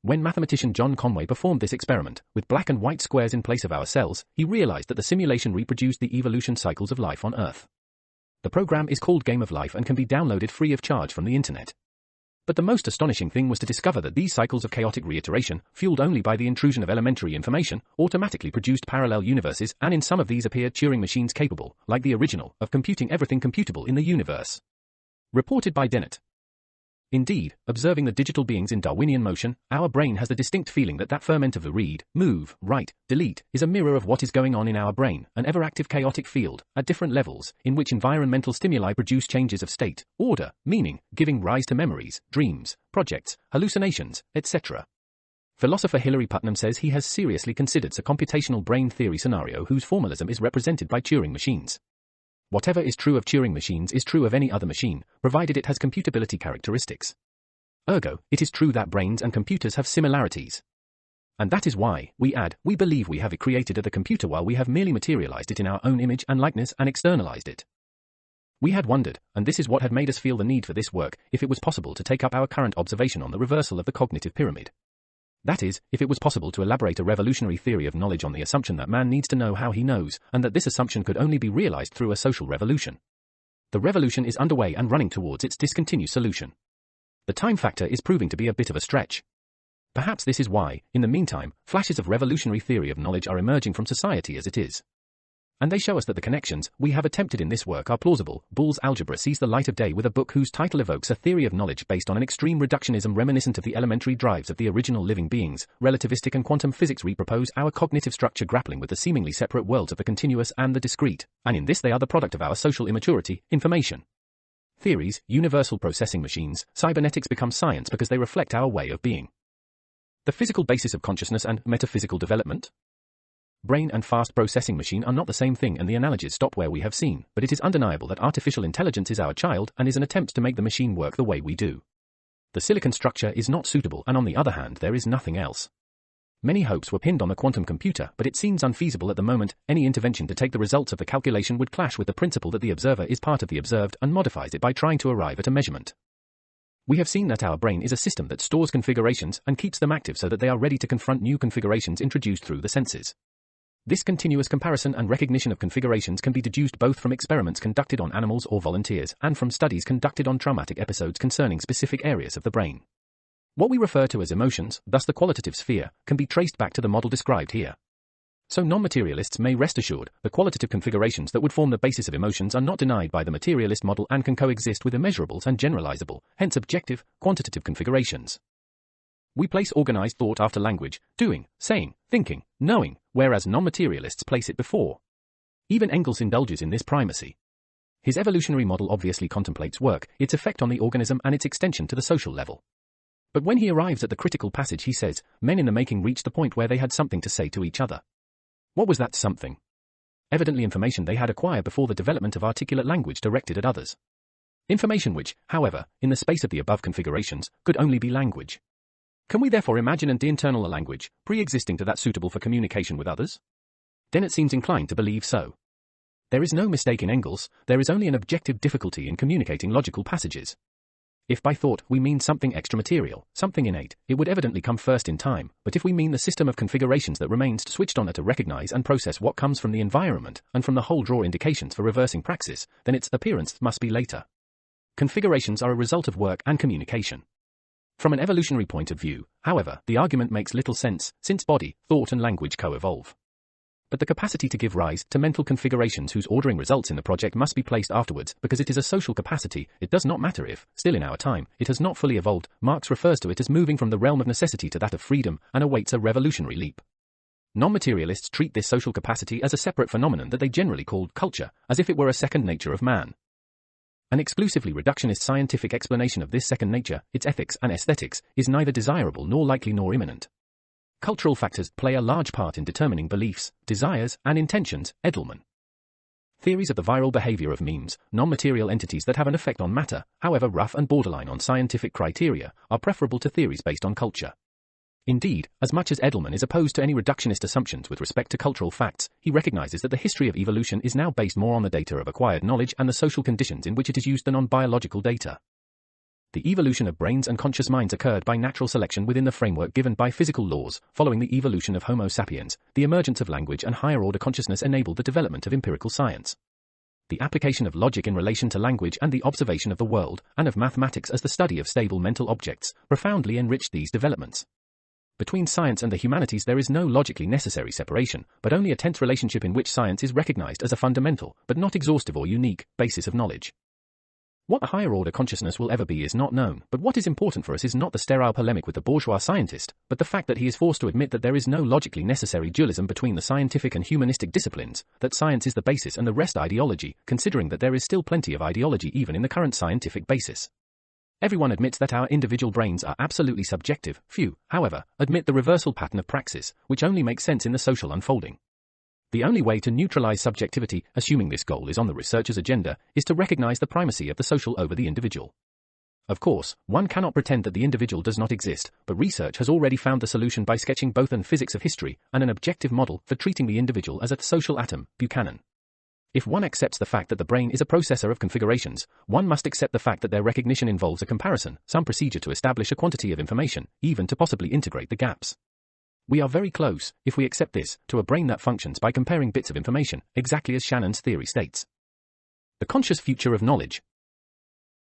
When mathematician John Conway performed this experiment, with black and white squares in place of our cells, he realized that the simulation reproduced the evolution cycles of life on Earth. The program is called Game of Life and can be downloaded free of charge from the internet. But the most astonishing thing was to discover that these cycles of chaotic reiteration, fueled only by the intrusion of elementary information, automatically produced parallel universes, and in some of these appeared Turing machines capable, like the original, of computing everything computable in the universe. Reported by Dennett. Indeed, observing the digital beings in Darwinian motion, our brain has the distinct feeling that that ferment of the read, move, write, delete is a mirror of what is going on in our brain, an ever-active chaotic field, at different levels, in which environmental stimuli produce changes of state, order, meaning, giving rise to memories, dreams, projects, hallucinations, etc. Philosopher Hilary Putnam says he has seriously considered a computational brain theory scenario whose formalism is represented by Turing machines. Whatever is true of Turing machines is true of any other machine, provided it has computability characteristics. Ergo, it is true that brains and computers have similarities. And that is why, we add, we believe we have created the computer while we have merely materialized it in our own image and likeness and externalized it. We had wondered, and this is what had made us feel the need for this work, if it was possible to take up our current observation on the reversal of the cognitive pyramid. That is, if it was possible to elaborate a revolutionary theory of knowledge on the assumption that man needs to know how he knows, and that this assumption could only be realized through a social revolution. The revolution is underway and running towards its discontinued solution. The time factor is proving to be a bit of a stretch. Perhaps this is why, in the meantime, flashes of revolutionary theory of knowledge are emerging from society as it is. And they show us that the connections we have attempted in this work are plausible. Bool's algebra sees the light of day with a book whose title evokes a theory of knowledge based on an extreme reductionism reminiscent of the elementary drives of the original living beings. Relativistic and quantum physics repropose our cognitive structure grappling with the seemingly separate worlds of the continuous and the discrete, and in this they are the product of our social immaturity, information. Theories, universal processing machines, cybernetics become science because they reflect our way of being. The physical basis of consciousness and metaphysical development? Brain and fast processing machine are not the same thing, and the analogies stop where we have seen, but it is undeniable that artificial intelligence is our child and is an attempt to make the machine work the way we do. The silicon structure is not suitable, and on the other hand there is nothing else. Many hopes were pinned on the quantum computer, but it seems unfeasible at the moment. Any intervention to take the results of the calculation would clash with the principle that the observer is part of the observed and modifies it by trying to arrive at a measurement. We have seen that our brain is a system that stores configurations and keeps them active so that they are ready to confront new configurations introduced through the senses. This continuous comparison and recognition of configurations can be deduced both from experiments conducted on animals or volunteers and from studies conducted on traumatic episodes concerning specific areas of the brain. What we refer to as emotions, thus the qualitative sphere, can be traced back to the model described here. So non-materialists may rest assured, the qualitative configurations that would form the basis of emotions are not denied by the materialist model and can coexist with immeasurables and generalizable, hence objective, quantitative configurations. We place organized thought after language, doing, saying, thinking, knowing, whereas non-materialists place it before. Even Engels indulges in this primacy. His evolutionary model obviously contemplates work, its effect on the organism and its extension to the social level. But when he arrives at the critical passage he says, men in the making reached the point where they had something to say to each other. What was that something? Evidently information they had acquired before the development of articulate language directed at others. Information which, however, in the space of the above configurations, could only be language. Can we therefore imagine an internal language, pre-existing to that suitable for communication with others? Dennett seems inclined to believe so. There is no mistake in Engels, there is only an objective difficulty in communicating logical passages. If by thought we mean something extramaterial, something innate, it would evidently come first in time, but if we mean the system of configurations that remains switched on to recognize and process what comes from the environment, and from the whole draw indications for reversing praxis, then its appearance must be later. Configurations are a result of work and communication. From an evolutionary point of view, however, the argument makes little sense, since body, thought and language co-evolve. But the capacity to give rise to mental configurations whose ordering results in the project must be placed afterwards, because it is a social capacity. It does not matter if, still in our time, it has not fully evolved. Marx refers to it as moving from the realm of necessity to that of freedom, and awaits a revolutionary leap. Non-materialists treat this social capacity as a separate phenomenon that they generally called culture, as if it were a second nature of man. An exclusively reductionist scientific explanation of this second nature, its ethics and aesthetics, is neither desirable nor likely nor imminent. Cultural factors play a large part in determining beliefs, desires, and intentions. Edelman. Theories of the viral behavior of memes, non-material entities that have an effect on matter, however rough and borderline on scientific criteria, are preferable to theories based on culture. Indeed, as much as Edelman is opposed to any reductionist assumptions with respect to cultural facts, he recognizes that the history of evolution is now based more on the data of acquired knowledge and the social conditions in which it is used than on biological data. The evolution of brains and conscious minds occurred by natural selection within the framework given by physical laws. Following the evolution of Homo sapiens, the emergence of language and higher-order consciousness enabled the development of empirical science. The application of logic in relation to language and the observation of the world, and of mathematics as the study of stable mental objects, profoundly enriched these developments. Between science and the humanities there is no logically necessary separation, but only a tense relationship in which science is recognized as a fundamental, but not exhaustive or unique, basis of knowledge. What a higher-order consciousness will ever be is not known, but what is important for us is not the sterile polemic with the bourgeois scientist, but the fact that he is forced to admit that there is no logically necessary dualism between the scientific and humanistic disciplines, that science is the basis and the rest ideology, considering that there is still plenty of ideology even in the current scientific basis. Everyone admits that our individual brains are absolutely subjective. Few, however, admit the reversal pattern of praxis, which only makes sense in the social unfolding. The only way to neutralize subjectivity, assuming this goal is on the researcher's agenda, is to recognize the primacy of the social over the individual. Of course, one cannot pretend that the individual does not exist, but research has already found the solution by sketching both an physics of history and an objective model for treating the individual as a social atom, Buchanan. If one accepts the fact that the brain is a processor of configurations, one must accept the fact that their recognition involves a comparison, some procedure to establish a quantity of information, even to possibly integrate the gaps. We are very close, if we accept this, to a brain that functions by comparing bits of information, exactly as Shannon's theory states. The conscious future of knowledge.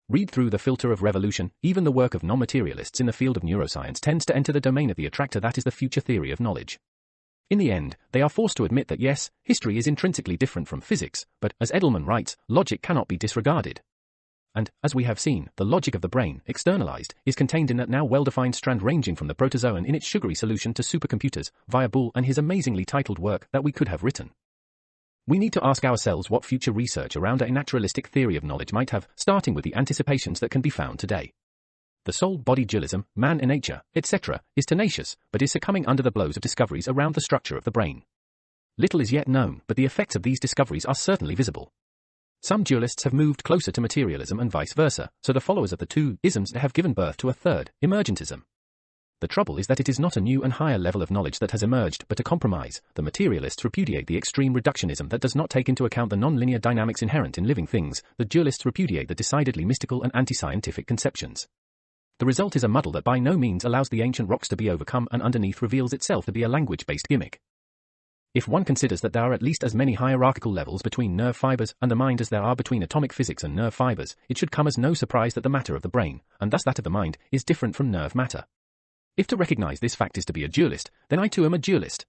Read through the filter of revolution, even the work of non-materialists in the field of neuroscience tends to enter the domain of the attractor that is the future theory of knowledge. In the end, they are forced to admit that yes, history is intrinsically different from physics, but, as Edelman writes, logic cannot be disregarded. And, as we have seen, the logic of the brain, externalized, is contained in that now well-defined strand ranging from the protozoan in its sugary solution to supercomputers, via Boole and his amazingly titled work that we could have written. We need to ask ourselves what future research around a naturalistic theory of knowledge might have, starting with the anticipations that can be found today. The soul-body dualism, man and nature, etc., is tenacious, but is succumbing under the blows of discoveries around the structure of the brain. Little is yet known, but the effects of these discoveries are certainly visible. Some dualists have moved closer to materialism and vice versa, so the followers of the two isms have given birth to a third, emergentism. The trouble is that it is not a new and higher level of knowledge that has emerged, but a compromise. The materialists repudiate the extreme reductionism that does not take into account the non-linear dynamics inherent in living things. The dualists repudiate the decidedly mystical and anti-scientific conceptions. The result is a muddle that by no means allows the ancient rocks to be overcome and underneath reveals itself to be a language-based gimmick. If one considers that there are at least as many hierarchical levels between nerve fibers and the mind as there are between atomic physics and nerve fibers, it should come as no surprise that the matter of the brain, and thus that of the mind, is different from nerve matter. If to recognize this fact is to be a dualist, then I too am a dualist.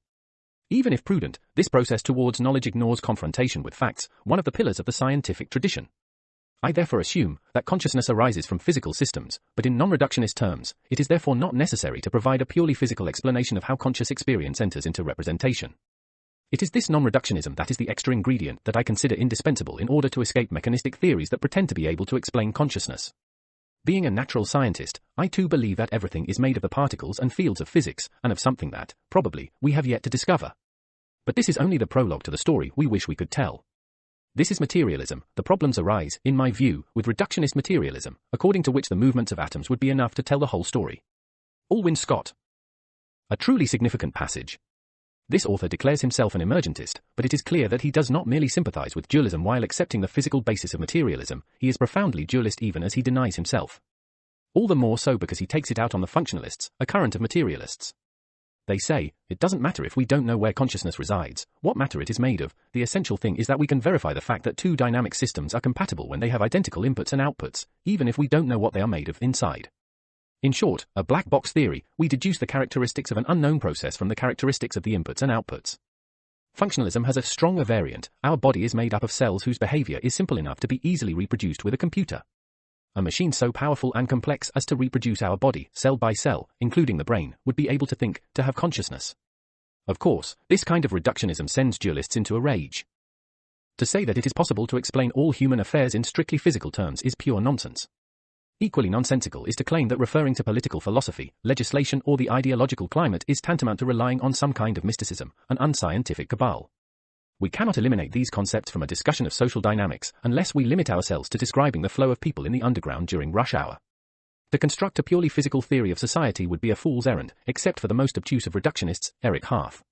Even if prudent, this process towards knowledge ignores confrontation with facts, one of the pillars of the scientific tradition. I therefore assume that consciousness arises from physical systems, but in non-reductionist terms, it is therefore not necessary to provide a purely physical explanation of how conscious experience enters into representation. It is this non-reductionism that is the extra ingredient that I consider indispensable in order to escape mechanistic theories that pretend to be able to explain consciousness. Being a natural scientist, I too believe that everything is made of the particles and fields of physics, and of something that, probably, we have yet to discover. But this is only the prologue to the story we wish we could tell. This is materialism. The problems arise, in my view, with reductionist materialism, according to which the movements of atoms would be enough to tell the whole story. Alwyn Scott. A truly significant passage. This author declares himself an emergentist, but it is clear that he does not merely sympathize with dualism while accepting the physical basis of materialism. He is profoundly dualist even as he denies himself. All the more so because he takes it out on the functionalists, a current of materialists. They say, it doesn't matter if we don't know where consciousness resides, what matter it is made of, the essential thing is that we can verify the fact that two dynamic systems are compatible when they have identical inputs and outputs, even if we don't know what they are made of inside. In short, a black box theory, we deduce the characteristics of an unknown process from the characteristics of the inputs and outputs. Functionalism has a stronger variant. Our body is made up of cells whose behavior is simple enough to be easily reproduced with a computer. A machine so powerful and complex as to reproduce our body, cell by cell, including the brain, would be able to think, to have consciousness. Of course, this kind of reductionism sends dualists into a rage. To say that it is possible to explain all human affairs in strictly physical terms is pure nonsense. Equally nonsensical is to claim that referring to political philosophy, legislation or the ideological climate is tantamount to relying on some kind of mysticism, an unscientific cabal. We cannot eliminate these concepts from a discussion of social dynamics unless we limit ourselves to describing the flow of people in the underground during rush hour. To construct a purely physical theory of society would be a fool's errand, except for the most obtuse of reductionists, Eric Harth.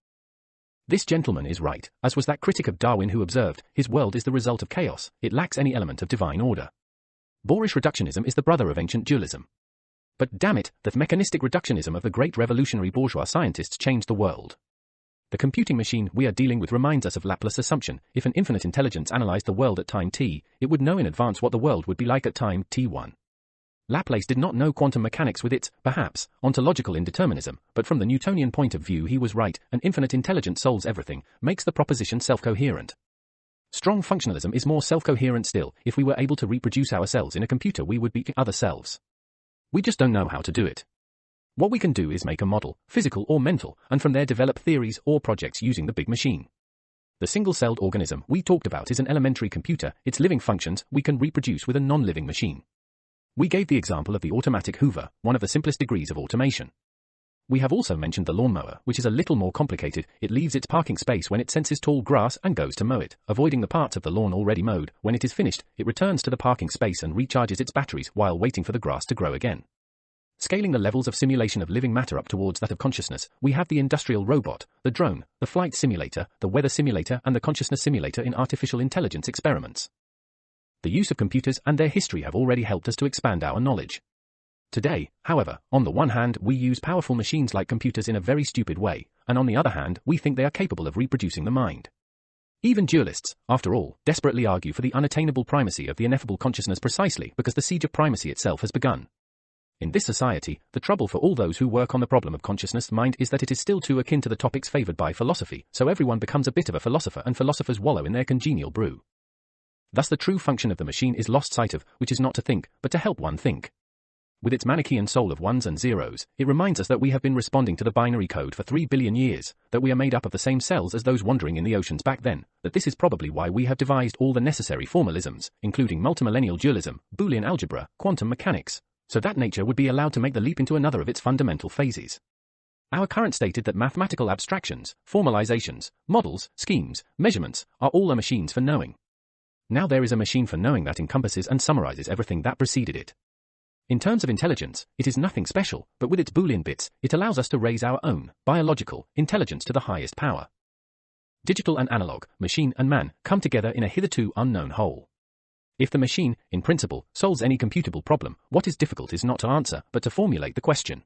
This gentleman is right, as was that critic of Darwin who observed, his world is the result of chaos, it lacks any element of divine order. Boorish reductionism is the brother of ancient dualism. But damn it, the mechanistic reductionism of the great revolutionary bourgeois scientists changed the world. The computing machine we are dealing with reminds us of Laplace's assumption. If an infinite intelligence analyzed the world at time t, it would know in advance what the world would be like at time t1. Laplace did not know quantum mechanics with its, perhaps, ontological indeterminism, but from the Newtonian point of view he was right. An infinite intelligence solves everything, makes the proposition self-coherent. Strong functionalism is more self-coherent still. If we were able to reproduce ourselves in a computer, we would be other selves. We just don't know how to do it. What we can do is make a model, physical or mental, and from there develop theories or projects using the big machine. The single-celled organism we talked about is an elementary computer. Its living functions we can reproduce with a non-living machine. We gave the example of the automatic Hoover, one of the simplest degrees of automation. We have also mentioned the lawnmower, which is a little more complicated. It leaves its parking space when it senses tall grass and goes to mow it, avoiding the parts of the lawn already mowed. When it is finished, it returns to the parking space and recharges its batteries while waiting for the grass to grow again. Scaling the levels of simulation of living matter up towards that of consciousness, we have the industrial robot, the drone, the flight simulator, the weather simulator, and the consciousness simulator in artificial intelligence experiments. The use of computers and their history have already helped us to expand our knowledge. Today, however, on the one hand, we use powerful machines like computers in a very stupid way, and on the other hand, we think they are capable of reproducing the mind. Even dualists, after all, desperately argue for the unattainable primacy of the ineffable consciousness precisely because the siege of primacy itself has begun. In this society, the trouble for all those who work on the problem of consciousness mind is that it is still too akin to the topics favored by philosophy, so everyone becomes a bit of a philosopher and philosophers wallow in their congenial brew. Thus the true function of the machine is lost sight of, which is not to think, but to help one think. With its Manichaean soul of ones and zeros, it reminds us that we have been responding to the binary code for 3 billion years, that we are made up of the same cells as those wandering in the oceans back then, that this is probably why we have devised all the necessary formalisms, including multimillennial dualism, Boolean algebra, quantum mechanics, so that nature would be allowed to make the leap into another of its fundamental phases. Our current stated that mathematical abstractions, formalizations, models, schemes, measurements, are all machines for knowing. Now there is a machine for knowing that encompasses and summarizes everything that preceded it. In terms of intelligence, it is nothing special, but with its Boolean bits, it allows us to raise our own, biological, intelligence to the highest power. Digital and analog, machine and man, come together in a hitherto unknown whole. If the machine, in principle, solves any computable problem, what is difficult is not to answer, but to formulate the question.